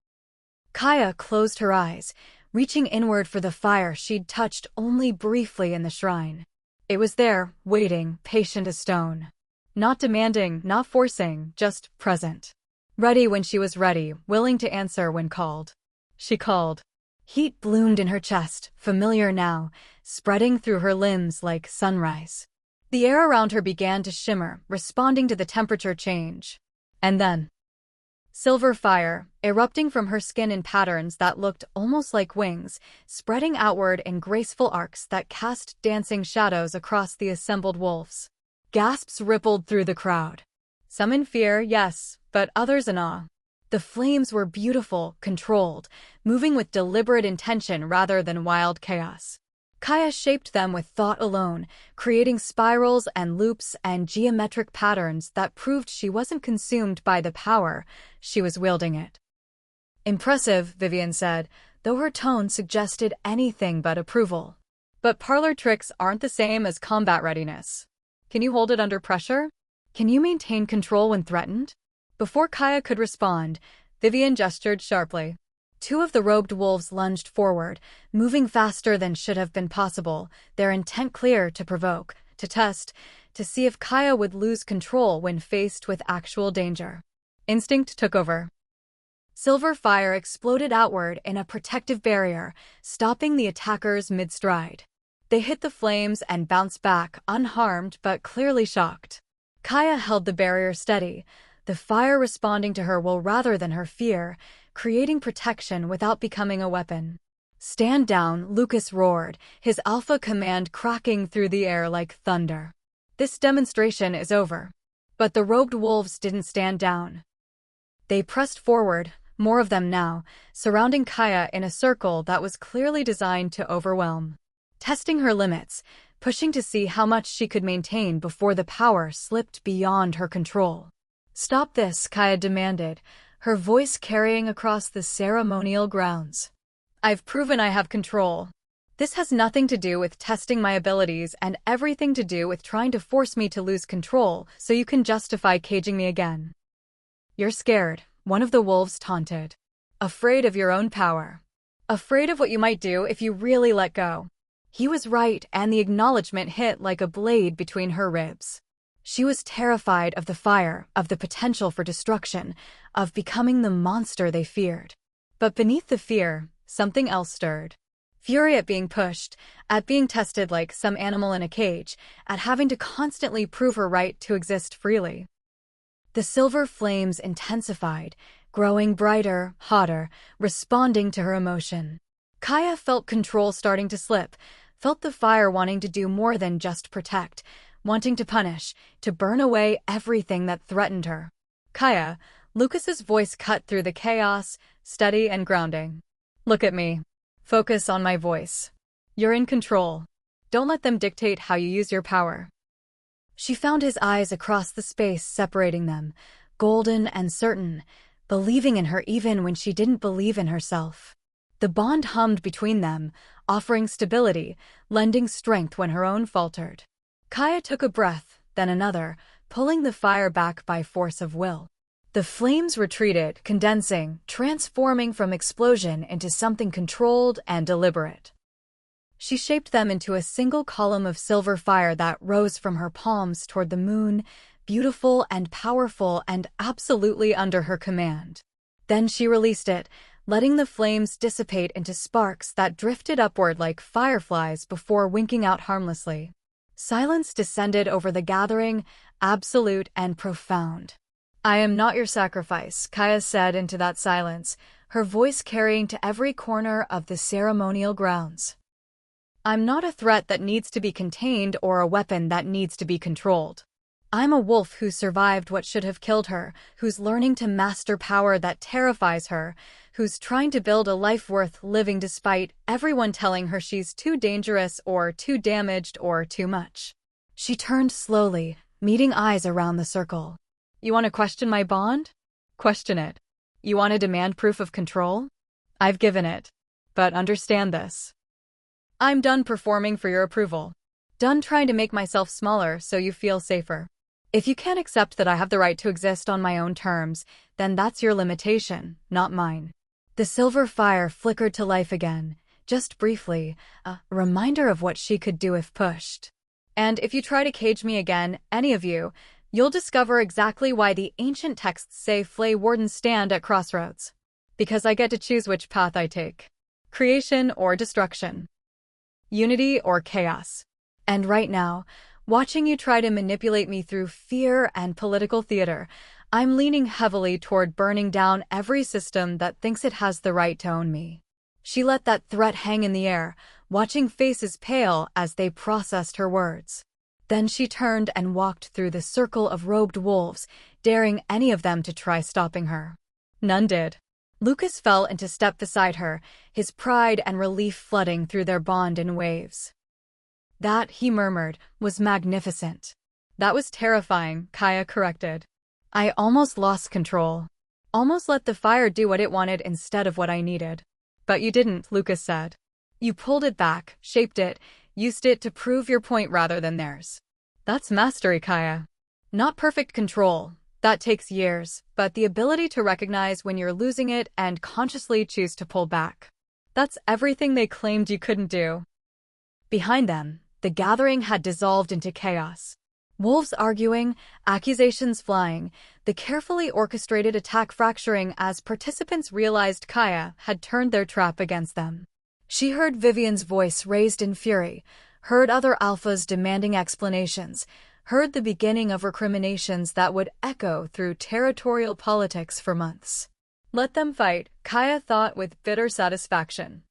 [SPEAKER 1] Kaya closed her eyes, reaching inward for the fire she'd touched only briefly in the shrine. It was there, waiting, patient as stone. Not demanding, not forcing, just present. Ready when she was ready, willing to answer when called. She called. Heat bloomed in her chest, familiar now, spreading through her limbs like sunrise. The air around her began to shimmer, responding to the temperature change. And then, silver fire, erupting from her skin in patterns that looked almost like wings, spreading outward in graceful arcs that cast dancing shadows across the assembled wolves. Gasps rippled through the crowd. Some in fear, yes, but others in awe. The flames were beautiful, controlled, moving with deliberate intention rather than wild chaos. Kaya shaped them with thought alone, creating spirals and loops and geometric patterns that proved she wasn't consumed by the power, she was wielding it. Impressive, Vivian said, though her tone suggested anything but approval. But parlor tricks aren't the same as combat readiness. Can you hold it under pressure? Can you maintain control when threatened? Before Kaya could respond, Vivian gestured sharply. Two of the robed wolves lunged forward, moving faster than should have been possible, their intent clear: to provoke, to test, to see if Kaya would lose control when faced with actual danger. Instinct took over. Silver fire exploded outward in a protective barrier, stopping the attackers mid-stride. They hit the flames and bounced back, unharmed but clearly shocked. Kaya held the barrier steady, the fire responding to her will rather than her fear, creating protection without becoming a weapon. Stand down, Lucas roared, his alpha command cracking through the air like thunder. This demonstration is over. But the robed wolves didn't stand down. They pressed forward, more of them now, surrounding Kaya in a circle that was clearly designed to overwhelm. Testing her limits, pushing to see how much she could maintain before the power slipped beyond her control. Stop this, Kaya demanded, her voice carrying across the ceremonial grounds. I've proven I have control. This has nothing to do with testing my abilities and everything to do with trying to force me to lose control so you can justify caging me again. You're scared, one of the wolves taunted. Afraid of your own power. Afraid of what you might do if you really let go. He was right, and the acknowledgement hit like a blade between her ribs. She was terrified of the fire, of the potential for destruction, of becoming the monster they feared. But beneath the fear, something else stirred. Fury at being pushed, at being tested like some animal in a cage, at having to constantly prove her right to exist freely. The silver flames intensified, growing brighter, hotter, responding to her emotion. Kaya felt control starting to slip, felt the fire wanting to do more than just protect, wanting to punish, to burn away everything that threatened her. Kaya, Lucas's voice cut through the chaos, steady and grounding. Look at me. Focus on my voice. You're in control. Don't let them dictate how you use your power. She found his eyes across the space separating them, golden and certain, believing in her even when she didn't believe in herself. The bond hummed between them, offering stability, lending strength when her own faltered. Kaya took a breath, then another, pulling the fire back by force of will. The flames retreated, condensing, transforming from explosion into something controlled and deliberate. She shaped them into a single column of silver fire that rose from her palms toward the moon, beautiful and powerful and absolutely under her command. Then she released it, letting the flames dissipate into sparks that drifted upward like fireflies before winking out harmlessly. Silence descended over the gathering, absolute and profound. I am not your sacrifice, Kaya said into that silence, her voice carrying to every corner of the ceremonial grounds. I'm not a threat that needs to be contained or a weapon that needs to be controlled. I'm a wolf who survived what should have killed her, who's learning to master power that terrifies her, who's trying to build a life worth living despite everyone telling her she's too dangerous or too damaged or too much. She turned slowly, meeting eyes around the circle. You want to question my bond? Question it. You want to demand proof of control? I've given it. But understand this. I'm done performing for your approval. Done trying to make myself smaller so you feel safer. If you can't accept that I have the right to exist on my own terms, then that's your limitation, not mine. The silver fire flickered to life again, just briefly, a reminder of what she could do if pushed. And if you try to cage me again, any of you, you'll discover exactly why the ancient texts say Flay Wardens stand at crossroads. Because I get to choose which path I take. Creation or destruction. Unity or chaos. And right now, watching you try to manipulate me through fear and political theater, I'm leaning heavily toward burning down every system that thinks it has the right to own me. She let that threat hang in the air, watching faces pale as they processed her words. Then she turned and walked through the circle of robed wolves, daring any of them to try stopping her. None did. Lucas fell into step beside her, his pride and relief flooding through their bond in waves. That, he murmured, was magnificent. That was terrifying, Kaya corrected. I almost lost control. Almost let the fire do what it wanted instead of what I needed. But you didn't, Lucas said. You pulled it back, shaped it, used it to prove your point rather than theirs. That's mastery, Kaya. Not perfect control. That takes years, but the ability to recognize when you're losing it and consciously choose to pull back. That's everything they claimed you couldn't do. Behind them, the gathering had dissolved into chaos. Wolves arguing, accusations flying, the carefully orchestrated attack fracturing as participants realized Kaya had turned their trap against them. She heard Vivian's voice raised in fury, heard other alphas demanding explanations, heard the beginning of recriminations that would echo through territorial politics for months. Let them fight, Kaya thought with bitter satisfaction.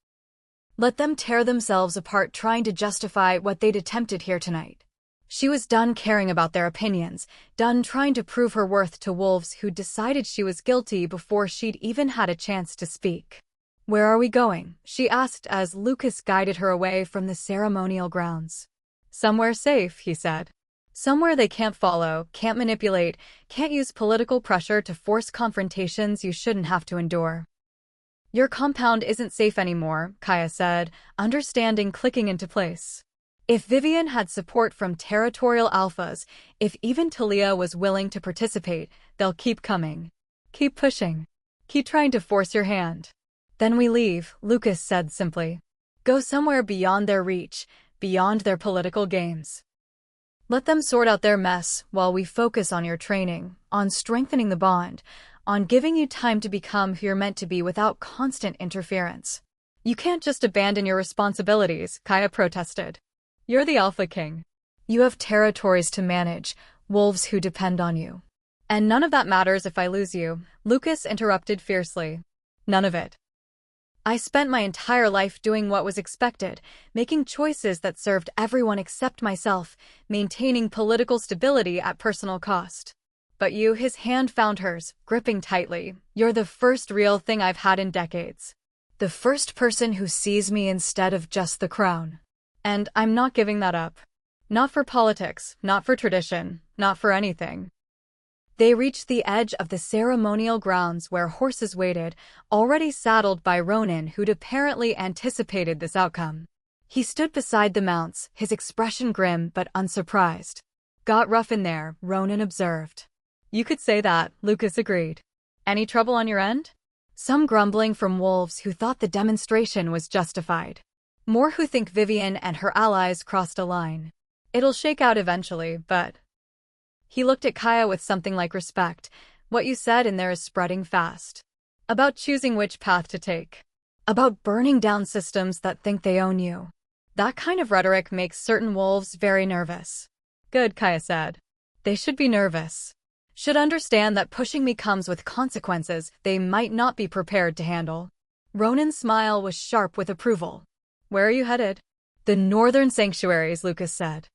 [SPEAKER 1] Let them tear themselves apart trying to justify what they'd attempted here tonight. She was done caring about their opinions, done trying to prove her worth to wolves who decided she was guilty before she'd even had a chance to speak. Where are we going? She asked as Lucas guided her away from the ceremonial grounds. Somewhere safe, he said. Somewhere they can't follow, can't manipulate, can't use political pressure to force confrontations you shouldn't have to endure. Your compound isn't safe anymore, Kaya said, understanding clicking into place. If Vivian had support from territorial alphas, if even Talia was willing to participate, they'll keep coming. Keep pushing. Keep trying to force your hand. Then we leave, Lucas said simply. Go somewhere beyond their reach, beyond their political games. Let them sort out their mess while we focus on your training, on strengthening the bond, on giving you time to become who you're meant to be without constant interference. You can't just abandon your responsibilities, Kaya protested. You're the Alpha King. You have territories to manage, wolves who depend on you. And none of that matters if I lose you, Lucas interrupted fiercely. None of it. I spent my entire life doing what was expected, making choices that served everyone except myself, maintaining political stability at personal cost. But you, his hand found hers, gripping tightly. You're the first real thing I've had in decades. The first person who sees me instead of just the crown. And I'm not giving that up. Not for politics, not for tradition, not for anything. They reached the edge of the ceremonial grounds where horses waited, already saddled by Ronan who'd apparently anticipated this outcome. He stood beside the mounts, his expression grim but unsurprised. Got rough in there, Ronan observed. You could say that, Lucas agreed. Any trouble on your end? Some grumbling from wolves who thought the demonstration was justified. More who think Vivian and her allies crossed a line. It'll shake out eventually, but... He looked at Kaya with something like respect. What you said in there is spreading fast. About choosing which path to take. About burning down systems that think they own you. That kind of rhetoric makes certain wolves very nervous. Good, Kaya said. They should be nervous. Should understand that pushing me comes with consequences they might not be prepared to handle. Ronan's smile was sharp with approval. Where are you headed? The northern sanctuaries, Lucas said.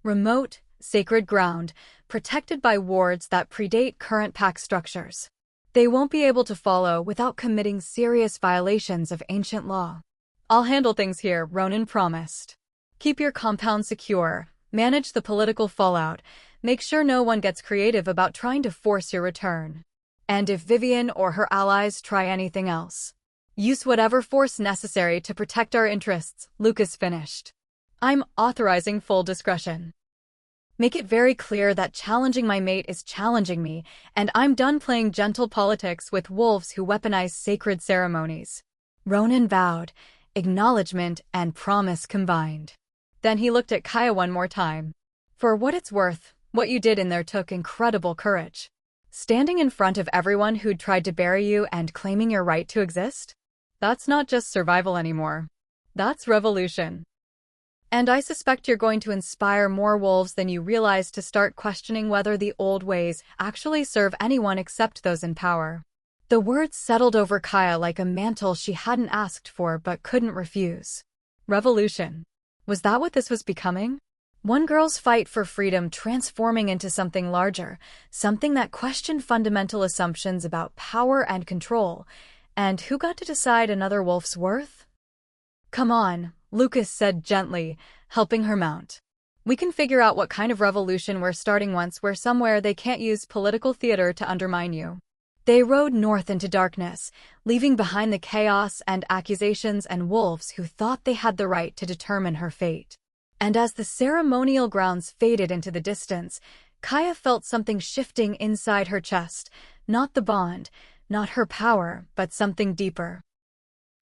[SPEAKER 1] Remote, sacred ground, protected by wards that predate current pact structures. They won't be able to follow without committing serious violations of ancient law. I'll handle things here, Ronan promised. Keep your compound secure, manage the political fallout, make sure no one gets creative about trying to force your return. And if Vivian or her allies try anything else, use whatever force necessary to protect our interests, Lucas finished. I'm authorizing full discretion. Make it very clear that challenging my mate is challenging me, and I'm done playing gentle politics with wolves who weaponize sacred ceremonies. Ronan vowed, acknowledgement and promise combined. Then he looked at Kaya one more time. For what it's worth, what you did in there took incredible courage. Standing in front of everyone who'd tried to bury you and claiming your right to exist? That's not just survival anymore. That's revolution. And I suspect you're going to inspire more wolves than you realize to start questioning whether the old ways actually serve anyone except those in power. The words settled over Kaya like a mantle she hadn't asked for but couldn't refuse. Revolution. Was that what this was becoming? One girl's fight for freedom transforming into something larger, something that questioned fundamental assumptions about power and control. And who got to decide another wolf's worth? Come on, Lucas said gently, helping her mount. We can figure out what kind of revolution we're starting once we're somewhere they can't use political theater to undermine you. They rode north into darkness, leaving behind the chaos and accusations and wolves who thought they had the right to determine her fate. And as the ceremonial grounds faded into the distance, Kaya felt something shifting inside her chest, not the bond, not her power, but something deeper.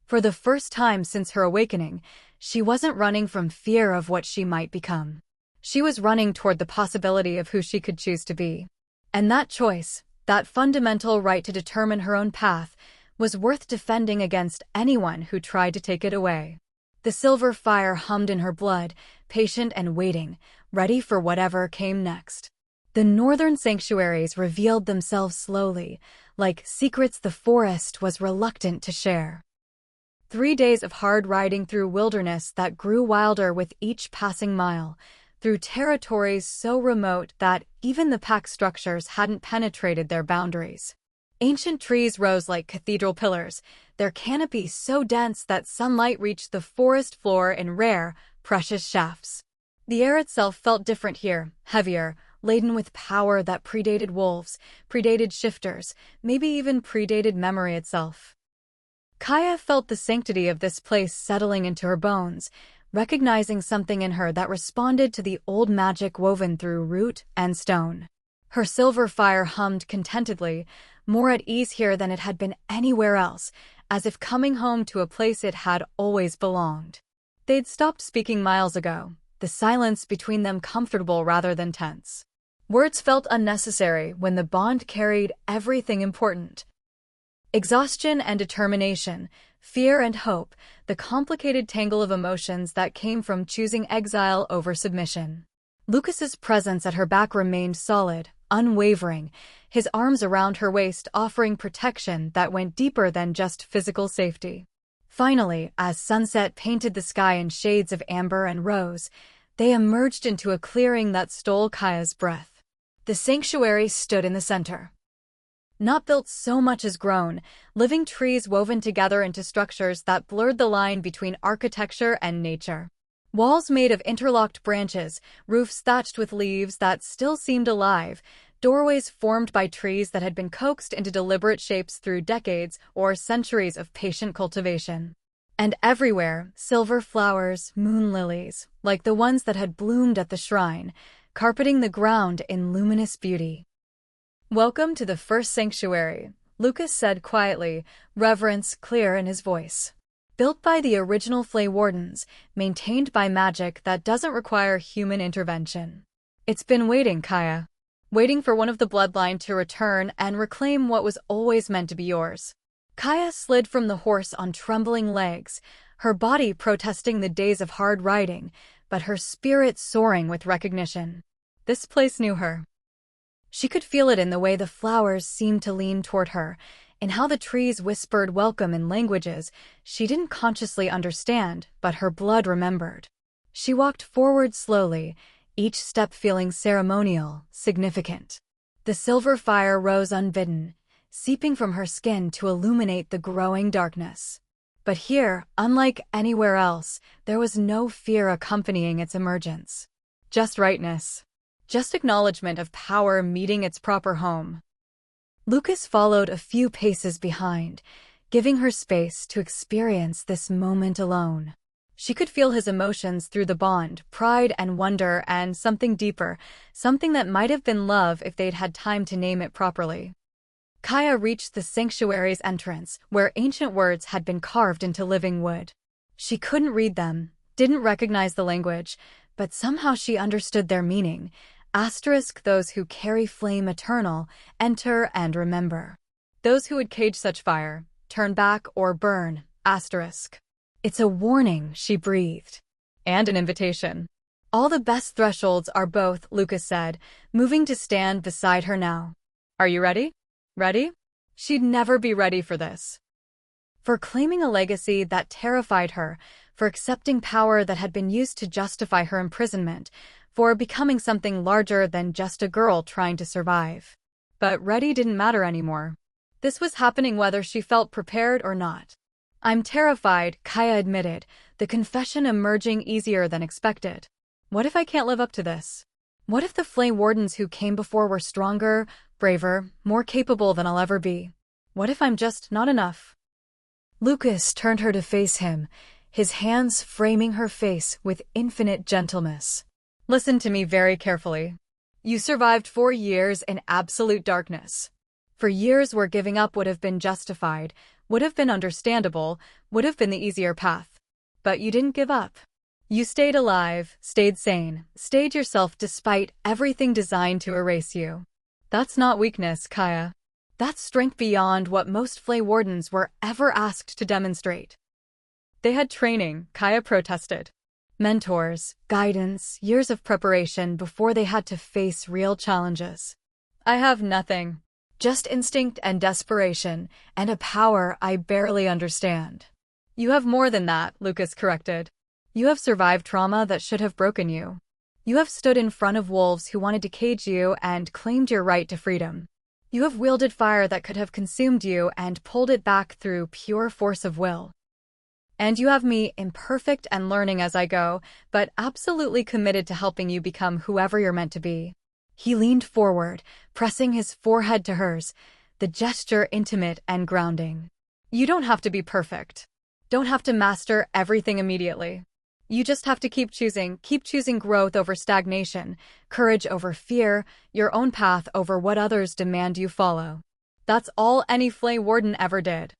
[SPEAKER 1] For the first time since her awakening, she wasn't running from fear of what she might become. She was running toward the possibility of who she could choose to be. And that choice, that fundamental right to determine her own path, was worth defending against anyone who tried to take it away. The silver fire hummed in her blood, patient and waiting, ready for whatever came next. The northern sanctuaries revealed themselves slowly, like secrets the forest was reluctant to share. 3 days of hard riding through wilderness that grew wilder with each passing mile, through territories so remote that even the pack structures hadn't penetrated their boundaries. Ancient trees rose like cathedral pillars, their canopy so dense that sunlight reached the forest floor in rare, precious shafts. The air itself felt different here, heavier, laden with power that predated wolves, predated shifters, maybe even predated memory itself. Kaya felt the sanctity of this place settling into her bones, recognizing something in her that responded to the old magic woven through root and stone. Her silver fire hummed contentedly, more at ease here than it had been anywhere else, as if coming home to a place it had always belonged. They'd stopped speaking miles ago, the silence between them comfortable rather than tense. Words felt unnecessary when the bond carried everything important. Exhaustion and determination, fear and hope, the complicated tangle of emotions that came from choosing exile over submission. Lucas's presence at her back remained solid, unwavering, his arms around her waist offering protection that went deeper than just physical safety. Finally, as sunset painted the sky in shades of amber and rose, they emerged into a clearing that stole Kaya's breath. The sanctuary stood in the center. Not built so much as grown, living trees woven together into structures that blurred the line between architecture and nature. Walls made of interlocked branches, roofs thatched with leaves that still seemed alive, doorways formed by trees that had been coaxed into deliberate shapes through decades or centuries of patient cultivation. And everywhere, silver flowers, moon lilies, like the ones that had bloomed at the shrine, carpeting the ground in luminous beauty. "Welcome to the first sanctuary," Lucas said quietly, reverence clear in his voice. Built by the original Flay Wardens, maintained by magic that doesn't require human intervention. It's been waiting, Kaya. Waiting for one of the bloodline to return and reclaim what was always meant to be yours. Kaya slid from the horse on trembling legs, her body protesting the days of hard riding, but her spirit soaring with recognition. This place knew her. She could feel it in the way the flowers seemed to lean toward her, in how the trees whispered welcome in languages she didn't consciously understand, but her blood remembered. She walked forward slowly, each step feeling ceremonial, significant. The silver fire rose unbidden, seeping from her skin to illuminate the growing darkness. But here, unlike anywhere else, there was no fear accompanying its emergence. Just rightness. Just acknowledgement of power meeting its proper home. Lucas followed a few paces behind, giving her space to experience this moment alone. She could feel his emotions through the bond, pride and wonder, and something deeper, something that might have been love if they'd had time to name it properly. Kaya reached the sanctuary's entrance, where ancient words had been carved into living wood. She couldn't read them, didn't recognize the language, but somehow she understood their meaning. Asterisk those who carry flame eternal, enter and remember. Those who would cage such fire, turn back or burn, asterisk. It's a warning, she breathed. And an invitation. All the best thresholds are both, Lucas said, moving to stand beside her now. Are you ready? Ready? She'd never be ready for this. For claiming a legacy that terrified her, for accepting power that had been used to justify her imprisonment, for becoming something larger than just a girl trying to survive. But ready didn't matter anymore. This was happening whether she felt prepared or not. I'm terrified, Kaya admitted, the confession emerging easier than expected. What if I can't live up to this? What if the flame wardens who came before were stronger, braver, more capable than I'll ever be? What if I'm just not enough? Lucas turned her to face him, his hands framing her face with infinite gentleness. Listen to me very carefully. You survived 4 years in absolute darkness. For years where giving up would have been justified, would have been understandable, would have been the easier path. But you didn't give up. You stayed alive, stayed sane, stayed yourself despite everything designed to erase you. That's not weakness, Kaya. That's strength beyond what most Flay Wardens were ever asked to demonstrate. They had training, Kaya protested. Mentors, guidance, years of preparation before they had to face real challenges. I have nothing. Just instinct and desperation, and a power I barely understand. You have more than that, Lucas corrected. You have survived trauma that should have broken you. You have stood in front of wolves who wanted to cage you and claimed your right to freedom. You have wielded fire that could have consumed you and pulled it back through pure force of will. And you have me, imperfect and learning as I go, but absolutely committed to helping you become whoever you're meant to be. He leaned forward, pressing his forehead to hers, the gesture intimate and grounding. You don't have to be perfect. Don't have to master everything immediately. You just have to keep choosing growth over stagnation, courage over fear, your own path over what others demand you follow. That's all any Flay Warden ever did.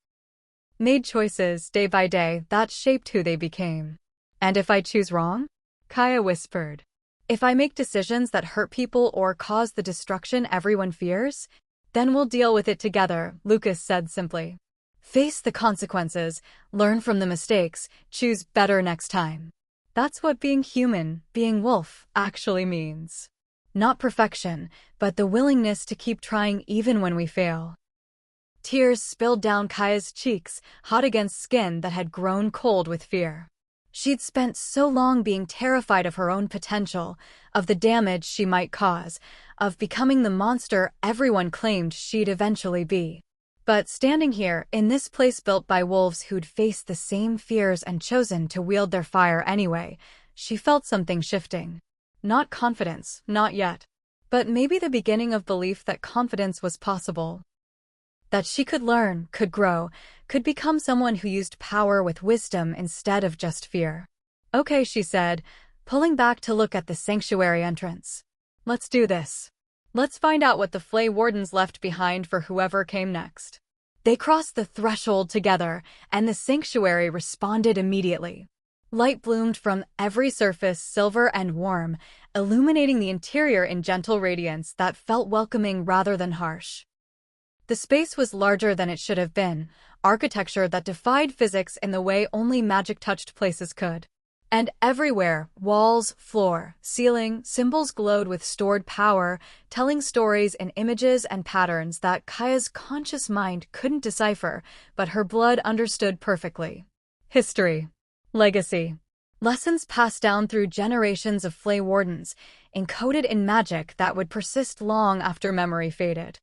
[SPEAKER 1] Made choices, day by day, that shaped who they became. And if I choose wrong? Kaya whispered. If I make decisions that hurt people or cause the destruction everyone fears, then we'll deal with it together, Lucas said simply. Face the consequences, learn from the mistakes, choose better next time. That's what being human, being wolf, actually means. Not perfection, but the willingness to keep trying even when we fail. Tears spilled down Kaya's cheeks, hot against skin that had grown cold with fear. She'd spent so long being terrified of her own potential, of the damage she might cause, of becoming the monster everyone claimed she'd eventually be. But standing here, in this place built by wolves who'd faced the same fears and chosen to wield their fire anyway, she felt something shifting. Not confidence, not yet. But maybe the beginning of belief that confidence was possible. That she could learn, could grow, could become someone who used power with wisdom instead of just fear. Okay, she said, pulling back to look at the sanctuary entrance. Let's do this. Let's find out what the Flay Wardens left behind for whoever came next. They crossed the threshold together, and the sanctuary responded immediately. Light bloomed from every surface, silver and warm, illuminating the interior in gentle radiance that felt welcoming rather than harsh. The space was larger than it should have been, architecture that defied physics in the way only magic-touched places could. And everywhere, walls, floor, ceiling, symbols glowed with stored power, telling stories in images and patterns that Kaya's conscious mind couldn't decipher, but her blood understood perfectly. History. Legacy. Lessons passed down through generations of Flay Wardens, encoded in magic that would persist long after memory faded.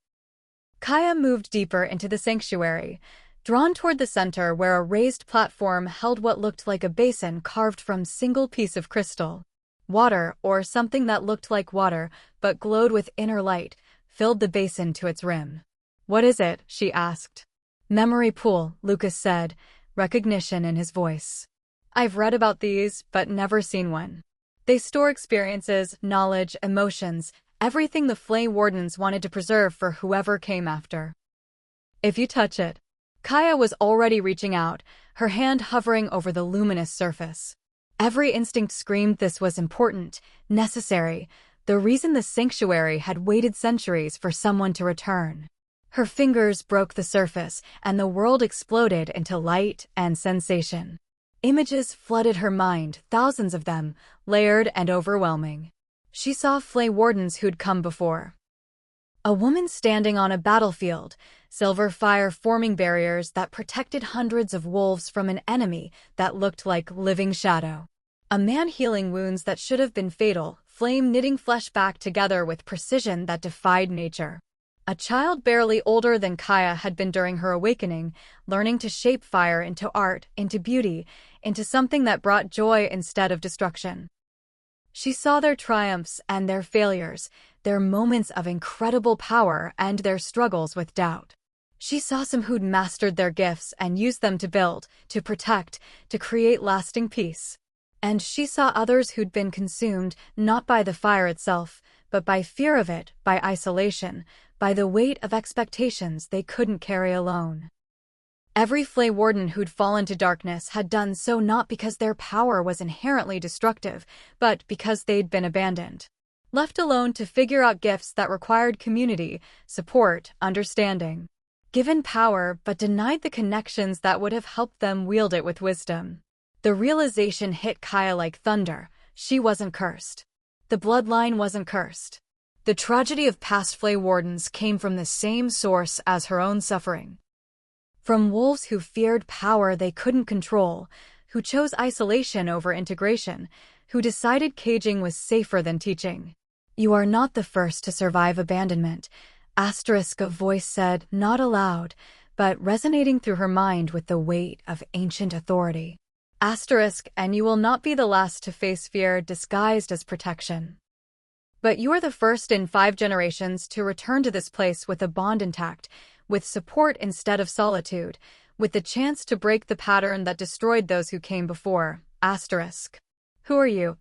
[SPEAKER 1] Kaya moved deeper into the sanctuary, drawn toward the center where a raised platform held what looked like a basin carved from a single piece of crystal. Water, or something that looked like water but glowed with inner light, filled the basin to its rim. "What is it?" she asked. "Memory pool," Lucas said, recognition in his voice. "I've read about these, but never seen one. They store experiences, knowledge, emotions, everything the Flay Wardens wanted to preserve for whoever came after. If you touch it." Kaya was already reaching out, her hand hovering over the luminous surface. Every instinct screamed this was important, necessary, the reason the sanctuary had waited centuries for someone to return. Her fingers broke the surface, and the world exploded into light and sensation. Images flooded her mind, thousands of them, layered and overwhelming. She saw Flay Wardens who'd come before. A woman standing on a battlefield, silver fire forming barriers that protected hundreds of wolves from an enemy that looked like living shadow. A man healing wounds that should have been fatal, flame knitting flesh back together with precision that defied nature. A child barely older than Kaya had been during her awakening, learning to shape fire into art, into beauty, into something that brought joy instead of destruction. She saw their triumphs and their failures, their moments of incredible power and their struggles with doubt. She saw some who'd mastered their gifts and used them to build, to protect, to create lasting peace. And she saw others who'd been consumed not by the fire itself, but by fear of it, by isolation, by the weight of expectations they couldn't carry alone. Every Flay Warden who'd fallen to darkness had done so not because their power was inherently destructive, but because they'd been abandoned. Left alone to figure out gifts that required community, support, understanding. Given power but denied the connections that would have helped them wield it with wisdom. The realization hit Kaya like thunder. She wasn't cursed. The bloodline wasn't cursed. The tragedy of past Flay Wardens came from the same source as her own suffering. From wolves who feared power they couldn't control, who chose isolation over integration, who decided caging was safer than teaching. "You are not the first to survive abandonment," a voice said, not aloud, but resonating through her mind with the weight of ancient authority. And you will not be the last to face fear disguised as protection. But you are the first in 5 generations to return to this place with a bond intact, with support instead of solitude, with the chance to break the pattern that destroyed those who came before. Who are you?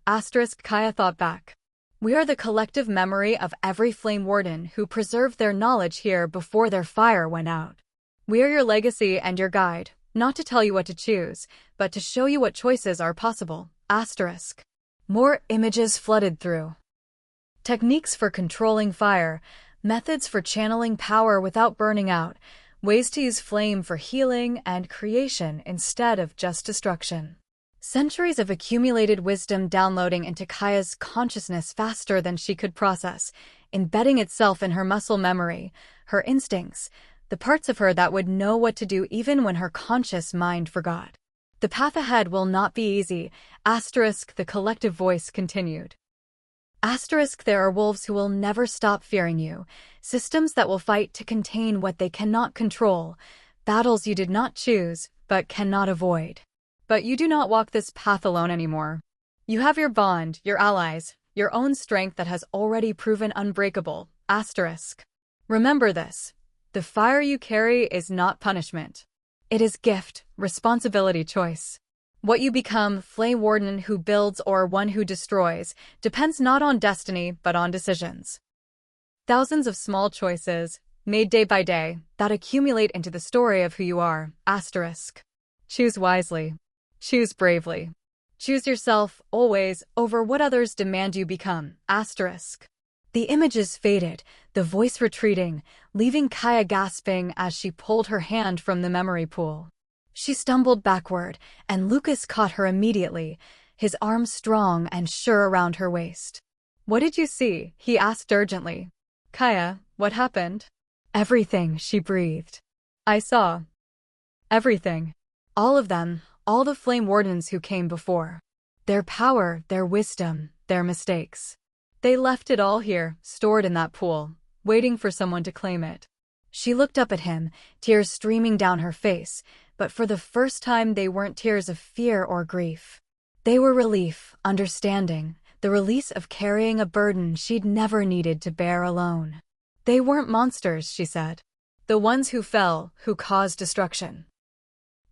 [SPEAKER 1] Kaya thought back. We are the collective memory of every Flame Warden who preserved their knowledge here before their fire went out. We are your legacy and your guide, not to tell you what to choose, but to show you what choices are possible. More images flooded through. Techniques for controlling fire, methods for channeling power without burning out, ways to use flame for healing and creation instead of just destruction. Centuries of accumulated wisdom downloading into Kaya's consciousness faster than she could process, embedding itself in her muscle memory, her instincts, the parts of her that would know what to do even when her conscious mind forgot. The path ahead will not be easy, the collective voice continued. There are wolves who will never stop fearing you, systems that will fight to contain what they cannot control, battles you did not choose, but cannot avoid. But you do not walk this path alone anymore. You have your bond, your allies, your own strength that has already proven unbreakable. Remember this. The fire you carry is not punishment. It is gift, responsibility, choice. What you become, Flay Warden who builds or one who destroys, depends not on destiny but on decisions. Thousands of small choices, made day by day, that accumulate into the story of who you are. Choose wisely. Choose bravely. Choose yourself, always, over what others demand you become. The images faded, the voice retreating, leaving Kaya gasping as she pulled her hand from the memory pool. She stumbled backward, and Lucas caught her immediately, his arms strong and sure around her waist. "What did you see?" he asked urgently. "Kaya, what happened?" "Everything," she breathed. "I saw everything. All of them, all the flame wardens who came before. Their power, their wisdom, their mistakes. They left it all here, stored in that pool, waiting for someone to claim it." She looked up at him, tears streaming down her face, but for the first time they weren't tears of fear or grief. They were relief, understanding, the release of carrying a burden she'd never needed to bear alone. They weren't monsters, she said. The ones who fell, who caused destruction.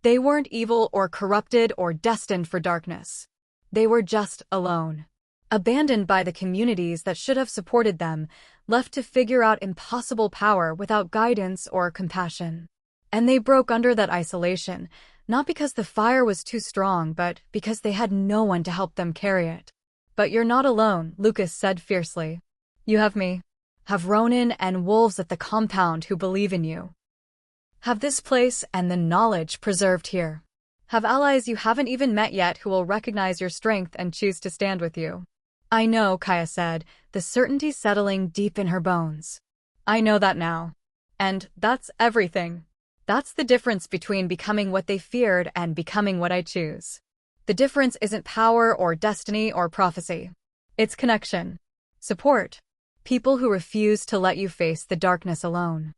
[SPEAKER 1] They weren't evil or corrupted or destined for darkness. They were just alone. Abandoned by the communities that should have supported them, left to figure out impossible power without guidance or compassion. And they broke under that isolation, not because the fire was too strong, but because they had no one to help them carry it. "But you're not alone," Lucas said fiercely. "You have me. Have Ronin and wolves at the compound who believe in you. Have this place and the knowledge preserved here. Have allies you haven't even met yet who will recognize your strength and choose to stand with you." "I know," Kaya said, the certainty settling deep in her bones. "I know that now. And that's everything. That's the difference between becoming what they feared and becoming what I choose. The difference isn't power or destiny or prophecy. It's connection. Support. People who refuse to let you face the darkness alone."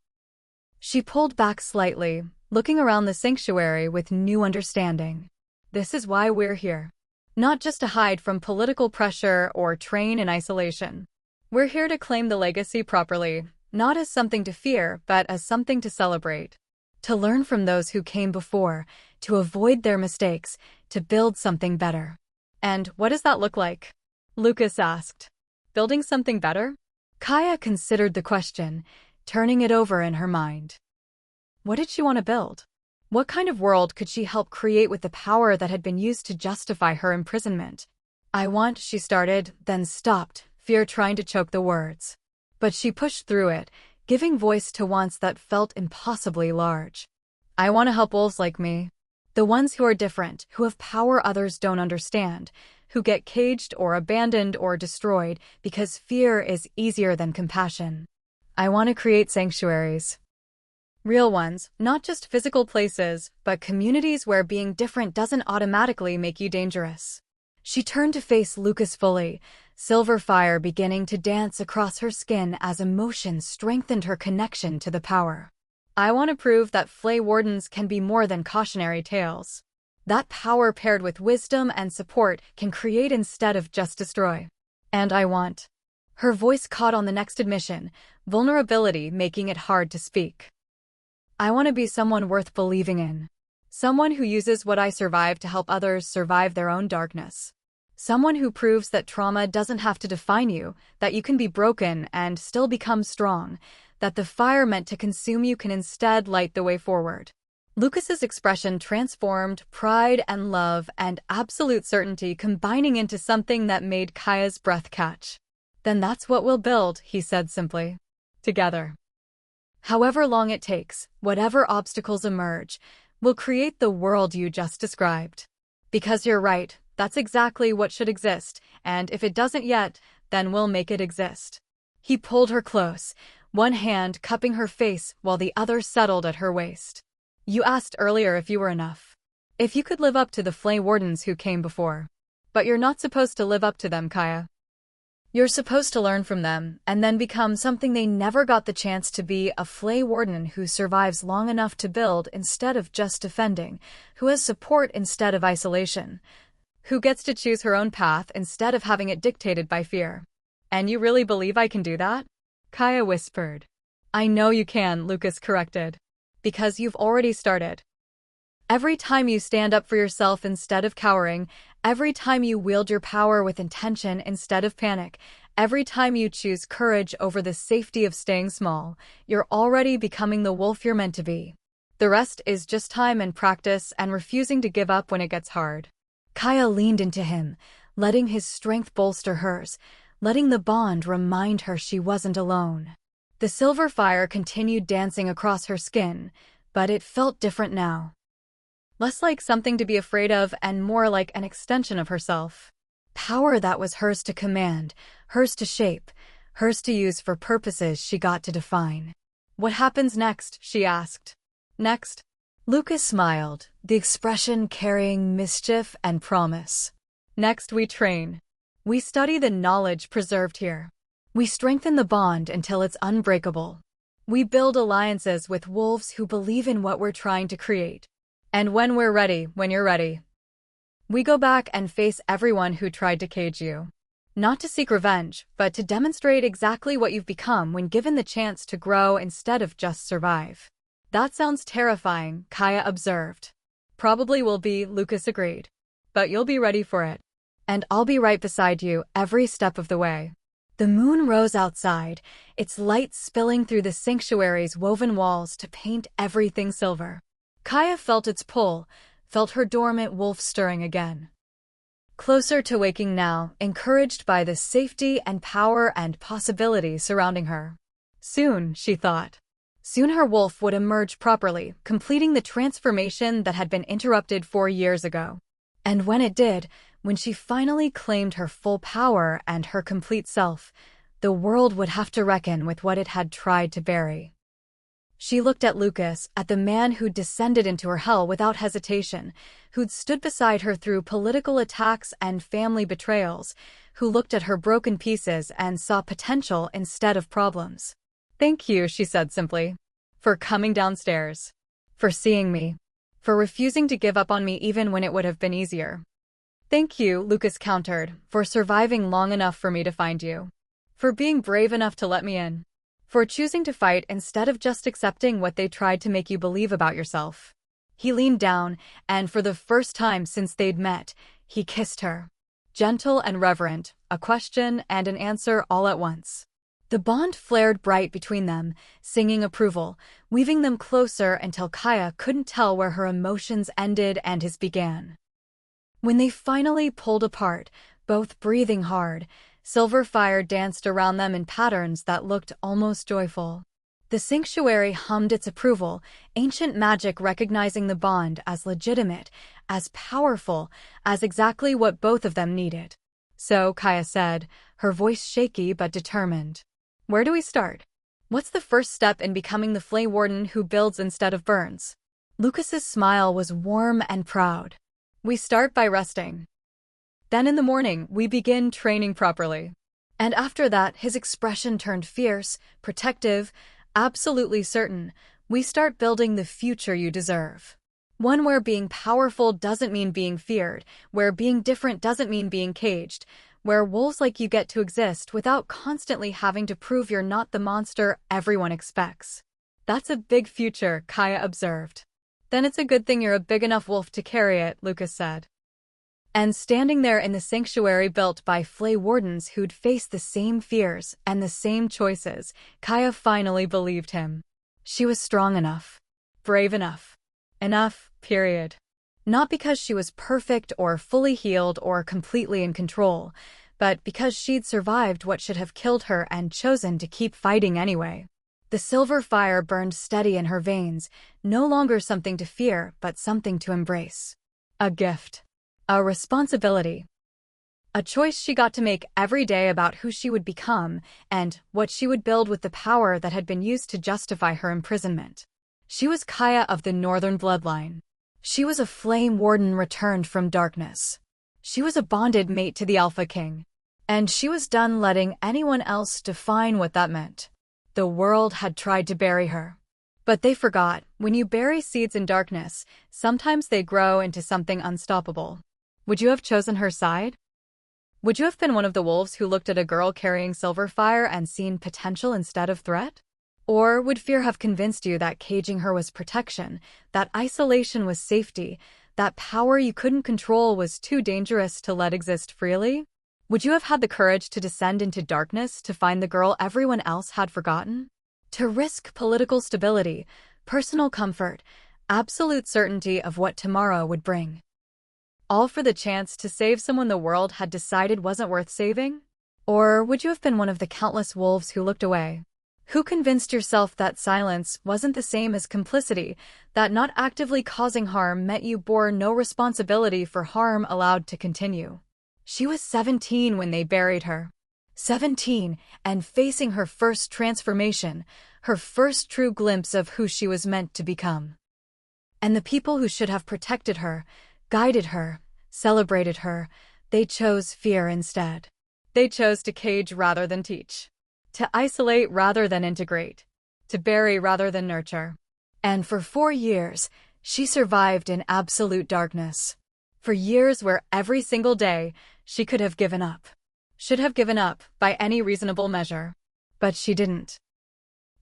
[SPEAKER 1] She pulled back slightly, looking around the sanctuary with new understanding. "This is why we're here. Not just to hide from political pressure or train in isolation. We're here to claim the legacy properly, not as something to fear, but as something to celebrate. To learn from those who came before, to avoid their mistakes, to build something better." "And what does that look like?" Lucas asked. "Building something better?" Kaya considered the question, turning it over in her mind. What did she want to build? What kind of world could she help create with the power that had been used to justify her imprisonment? She started, then stopped, fear trying to choke the words. But she pushed through it, giving voice to wants that felt impossibly large. "I want to help wolves like me. The ones who are different, who have power others don't understand, who get caged or abandoned or destroyed because fear is easier than compassion. I want to create sanctuaries. Real ones, not just physical places, but communities where being different doesn't automatically make you dangerous." She turned to face Lucas fully, silver fire beginning to dance across her skin as emotion strengthened her connection to the power. "I want to prove that Flay Wardens can be more than cautionary tales. That power paired with wisdom and support can create instead of just destroy. And I want—" Her voice caught on the next admission, vulnerability making it hard to speak. "I want to be someone worth believing in. Someone who uses what I survived to help others survive their own darkness. Someone who proves that trauma doesn't have to define you, that you can be broken and still become strong, that the fire meant to consume you can instead light the way forward." Lucas's expression transformed, pride and love and absolute certainty combining into something that made Kaya's breath catch. "Then that's what we'll build," he said simply. "Together. However long it takes, whatever obstacles emerge, we'll create the world you just described. Because you're right, that's exactly what should exist, and if it doesn't yet, then we'll make it exist." He pulled her close, one hand cupping her face while the other settled at her waist. "You asked earlier if you were enough. If you could live up to the Flay Wardens who came before. But you're not supposed to live up to them, Kaya. You're supposed to learn from them, and then become something they never got the chance to be, a Flay Warden who survives long enough to build instead of just defending, who has support instead of isolation, who gets to choose her own path instead of having it dictated by fear. And you really believe I can do that?" Kaya whispered. "I know you can," Lucas corrected. "Because you've already started. Every time you stand up for yourself instead of cowering, every time you wield your power with intention instead of panic, every time you choose courage over the safety of staying small, you're already becoming the wolf you're meant to be. The rest is just time and practice and refusing to give up when it gets hard." Kaya leaned into him, letting his strength bolster hers, letting the bond remind her she wasn't alone. The silver fire continued dancing across her skin, but it felt different now. Less like something to be afraid of and more like an extension of herself. Power that was hers to command, hers to shape, hers to use for purposes she got to define. What happens next? She asked. Next? Lucas smiled, the expression carrying mischief and promise. Next we train. We study the knowledge preserved here. We strengthen the bond until it's unbreakable. We build alliances with wolves who believe in what we're trying to create. And when we're ready, when you're ready, we go back and face everyone who tried to cage you. Not to seek revenge, but to demonstrate exactly what you've become when given the chance to grow instead of just survive. That sounds terrifying, Kaya observed. Probably will be, Lucas agreed. But you'll be ready for it. And I'll be right beside you every step of the way. The moon rose outside, its light spilling through the sanctuary's woven walls to paint everything silver. Kaya felt its pull, felt her dormant wolf stirring again. Closer to waking now, encouraged by the safety and power and possibility surrounding her. Soon, she thought. Soon her wolf would emerge properly, completing the transformation that had been interrupted 4 years ago. And when it did, when she finally claimed her full power and her complete self, the world would have to reckon with what it had tried to bury. She looked at Lucas, at the man who'd descended into her hell without hesitation, who'd stood beside her through political attacks and family betrayals, who looked at her broken pieces and saw potential instead of problems. Thank you, she said simply, for coming downstairs, for seeing me, for refusing to give up on me even when it would have been easier. Thank you, Lucas countered, for surviving long enough for me to find you, for being brave enough to let me in, for choosing to fight instead of just accepting what they tried to make you believe about yourself. He leaned down, and for the first time since they'd met, he kissed her. Gentle and reverent, a question and an answer all at once. The bond flared bright between them, singing approval, weaving them closer until Kaya couldn't tell where her emotions ended and his began. When they finally pulled apart, both breathing hard, silver fire danced around them in patterns that looked almost joyful. The sanctuary hummed its approval, ancient magic recognizing the bond as legitimate, as powerful, as exactly what both of them needed. So, Kaya said, her voice shaky but determined. Where do we start? What's the first step in becoming the Flame Warden who builds instead of burns? Lucas's smile was warm and proud. We start by resting. Then in the morning, we begin training properly. And after that, his expression turned fierce, protective, absolutely certain. We start building the future you deserve. One where being powerful doesn't mean being feared, where being different doesn't mean being caged, where wolves like you get to exist without constantly having to prove you're not the monster everyone expects. That's a big future, Kaya observed. Then it's a good thing you're a big enough wolf to carry it, Lucas said. And standing there in the sanctuary built by Flay Wardens who'd faced the same fears and the same choices, Kaya finally believed him. She was strong enough. Brave enough. Enough, period. Not because she was perfect or fully healed or completely in control, but because she'd survived what should have killed her and chosen to keep fighting anyway. The silver fire burned steady in her veins, no longer something to fear, but something to embrace. A gift. A responsibility. A choice she got to make every day about who she would become and what she would build with the power that had been used to justify her imprisonment. She was Kaya of the Northern bloodline. She was a Flame Warden returned from darkness. She was a bonded mate to the Alpha King. And she was done letting anyone else define what that meant. The world had tried to bury her. But they forgot, when you bury seeds in darkness, sometimes they grow into something unstoppable. Would you have chosen her side? Would you have been one of the wolves who looked at a girl carrying silver fire and seen potential instead of threat? Or would fear have convinced you that caging her was protection, that isolation was safety, that power you couldn't control was too dangerous to let exist freely? Would you have had the courage to descend into darkness to find the girl everyone else had forgotten? To risk political stability, personal comfort, absolute certainty of what tomorrow would bring? All for the chance to save someone the world had decided wasn't worth saving? Or would you have been one of the countless wolves who looked away, Who convinced yourself that silence wasn't the same as complicity, that not actively causing harm meant you bore no responsibility for harm allowed to continue? She was 17 when they buried her. 17, and facing her first transformation, her first true glimpse of who she was meant to become. And the people who should have protected her, guided her, celebrated her, they chose fear instead. They chose to cage rather than teach, to isolate rather than integrate, to bury rather than nurture. And for 4 years, she survived in absolute darkness. For years where every single day, she could have given up. Should have given up, by any reasonable measure. But she didn't.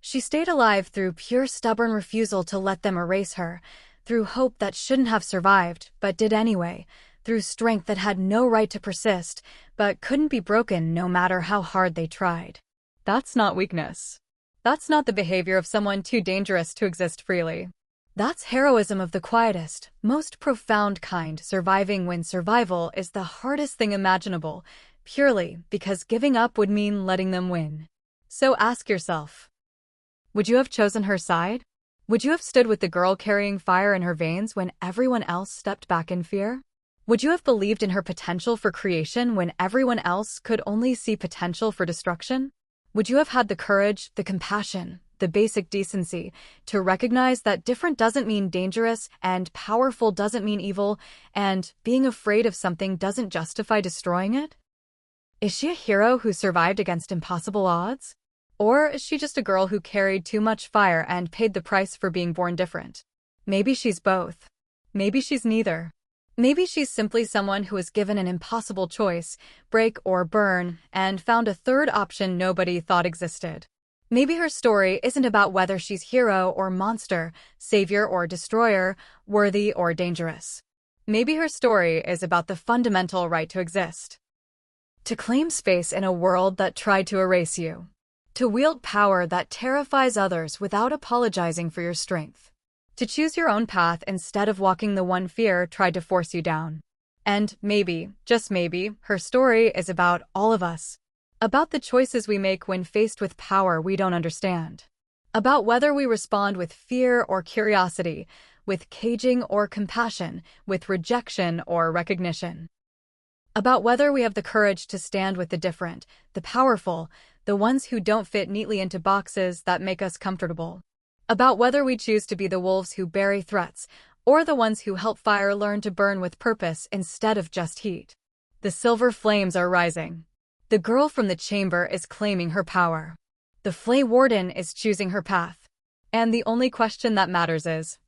[SPEAKER 1] She stayed alive through pure stubborn refusal to let them erase her, through hope that shouldn't have survived, but did anyway, through strength that had no right to persist, but couldn't be broken no matter how hard they tried. That's not weakness. That's not the behavior of someone too dangerous to exist freely. That's heroism of the quietest, most profound kind, surviving when survival is the hardest thing imaginable, purely because giving up would mean letting them win. So ask yourself, would you have chosen her side? Would you have stood with the girl carrying fire in her veins when everyone else stepped back in fear? Would you have believed in her potential for creation when everyone else could only see potential for destruction? Would you have had the courage, the compassion, the basic decency to recognize that different doesn't mean dangerous and powerful doesn't mean evil, and being afraid of something doesn't justify destroying it? Is she a hero who survived against impossible odds? Or is she just a girl who carried too much fire and paid the price for being born different? Maybe she's both. Maybe she's neither. Maybe she's simply someone who was given an impossible choice, break or burn, and found a third option nobody thought existed. Maybe her story isn't about whether she's hero or monster, savior or destroyer, worthy or dangerous. Maybe her story is about the fundamental right to exist. To claim space in a world that tried to erase you. To wield power that terrifies others without apologizing for your strength. To choose your own path instead of walking the one fear tried to force you down. And maybe, just maybe, her story is about all of us. About the choices we make when faced with power we don't understand. About whether we respond with fear or curiosity, with caging or compassion, with rejection or recognition. About whether we have the courage to stand with the different, the powerful, the ones who don't fit neatly into boxes that make us comfortable. About whether we choose to be the wolves who bury threats, or the ones who help fire learn to burn with purpose instead of just heat. The silver flames are rising. The girl from the chamber is claiming her power. The Flay Warden is choosing her path. And the only question that matters is,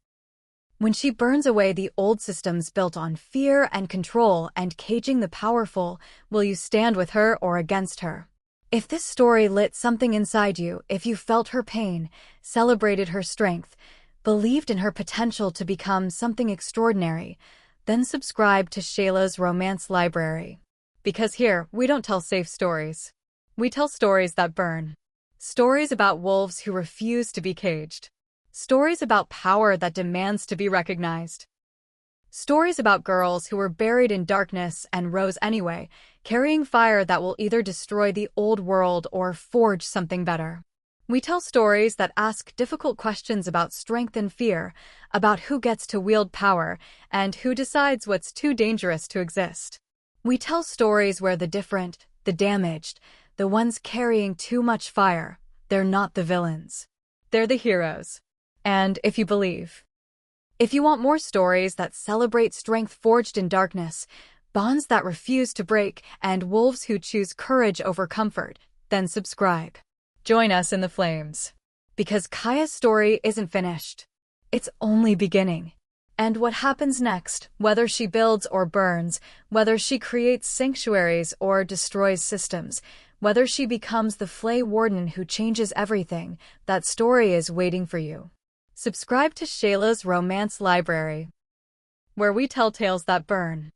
[SPEAKER 1] when she burns away the old systems built on fear and control and caging the powerful, will you stand with her or against her? If this story lit something inside you, if you felt her pain, celebrated her strength, believed in her potential to become something extraordinary, then subscribe to Shayla's Romance Library. Because here, we don't tell safe stories. We tell stories that burn. Stories about wolves who refuse to be caged. Stories about power that demands to be recognized. Stories about girls who were buried in darkness and rose anyway, carrying fire that will either destroy the old world or forge something better. We tell stories that ask difficult questions about strength and fear, about who gets to wield power, and who decides what's too dangerous to exist. We tell stories where the different, the damaged, the ones carrying too much fire, they're not the villains. They're the heroes. And if you believe, if you want more stories that celebrate strength forged in darkness, bonds that refuse to break, and wolves who choose courage over comfort, then subscribe. Join us in the flames. Because Kaya's story isn't finished. It's only beginning. And what happens next, whether she builds or burns, whether she creates sanctuaries or destroys systems, whether she becomes the Flay Warden who changes everything, that story is waiting for you. Subscribe to Shayla's Romance Library, where we tell tales that burn.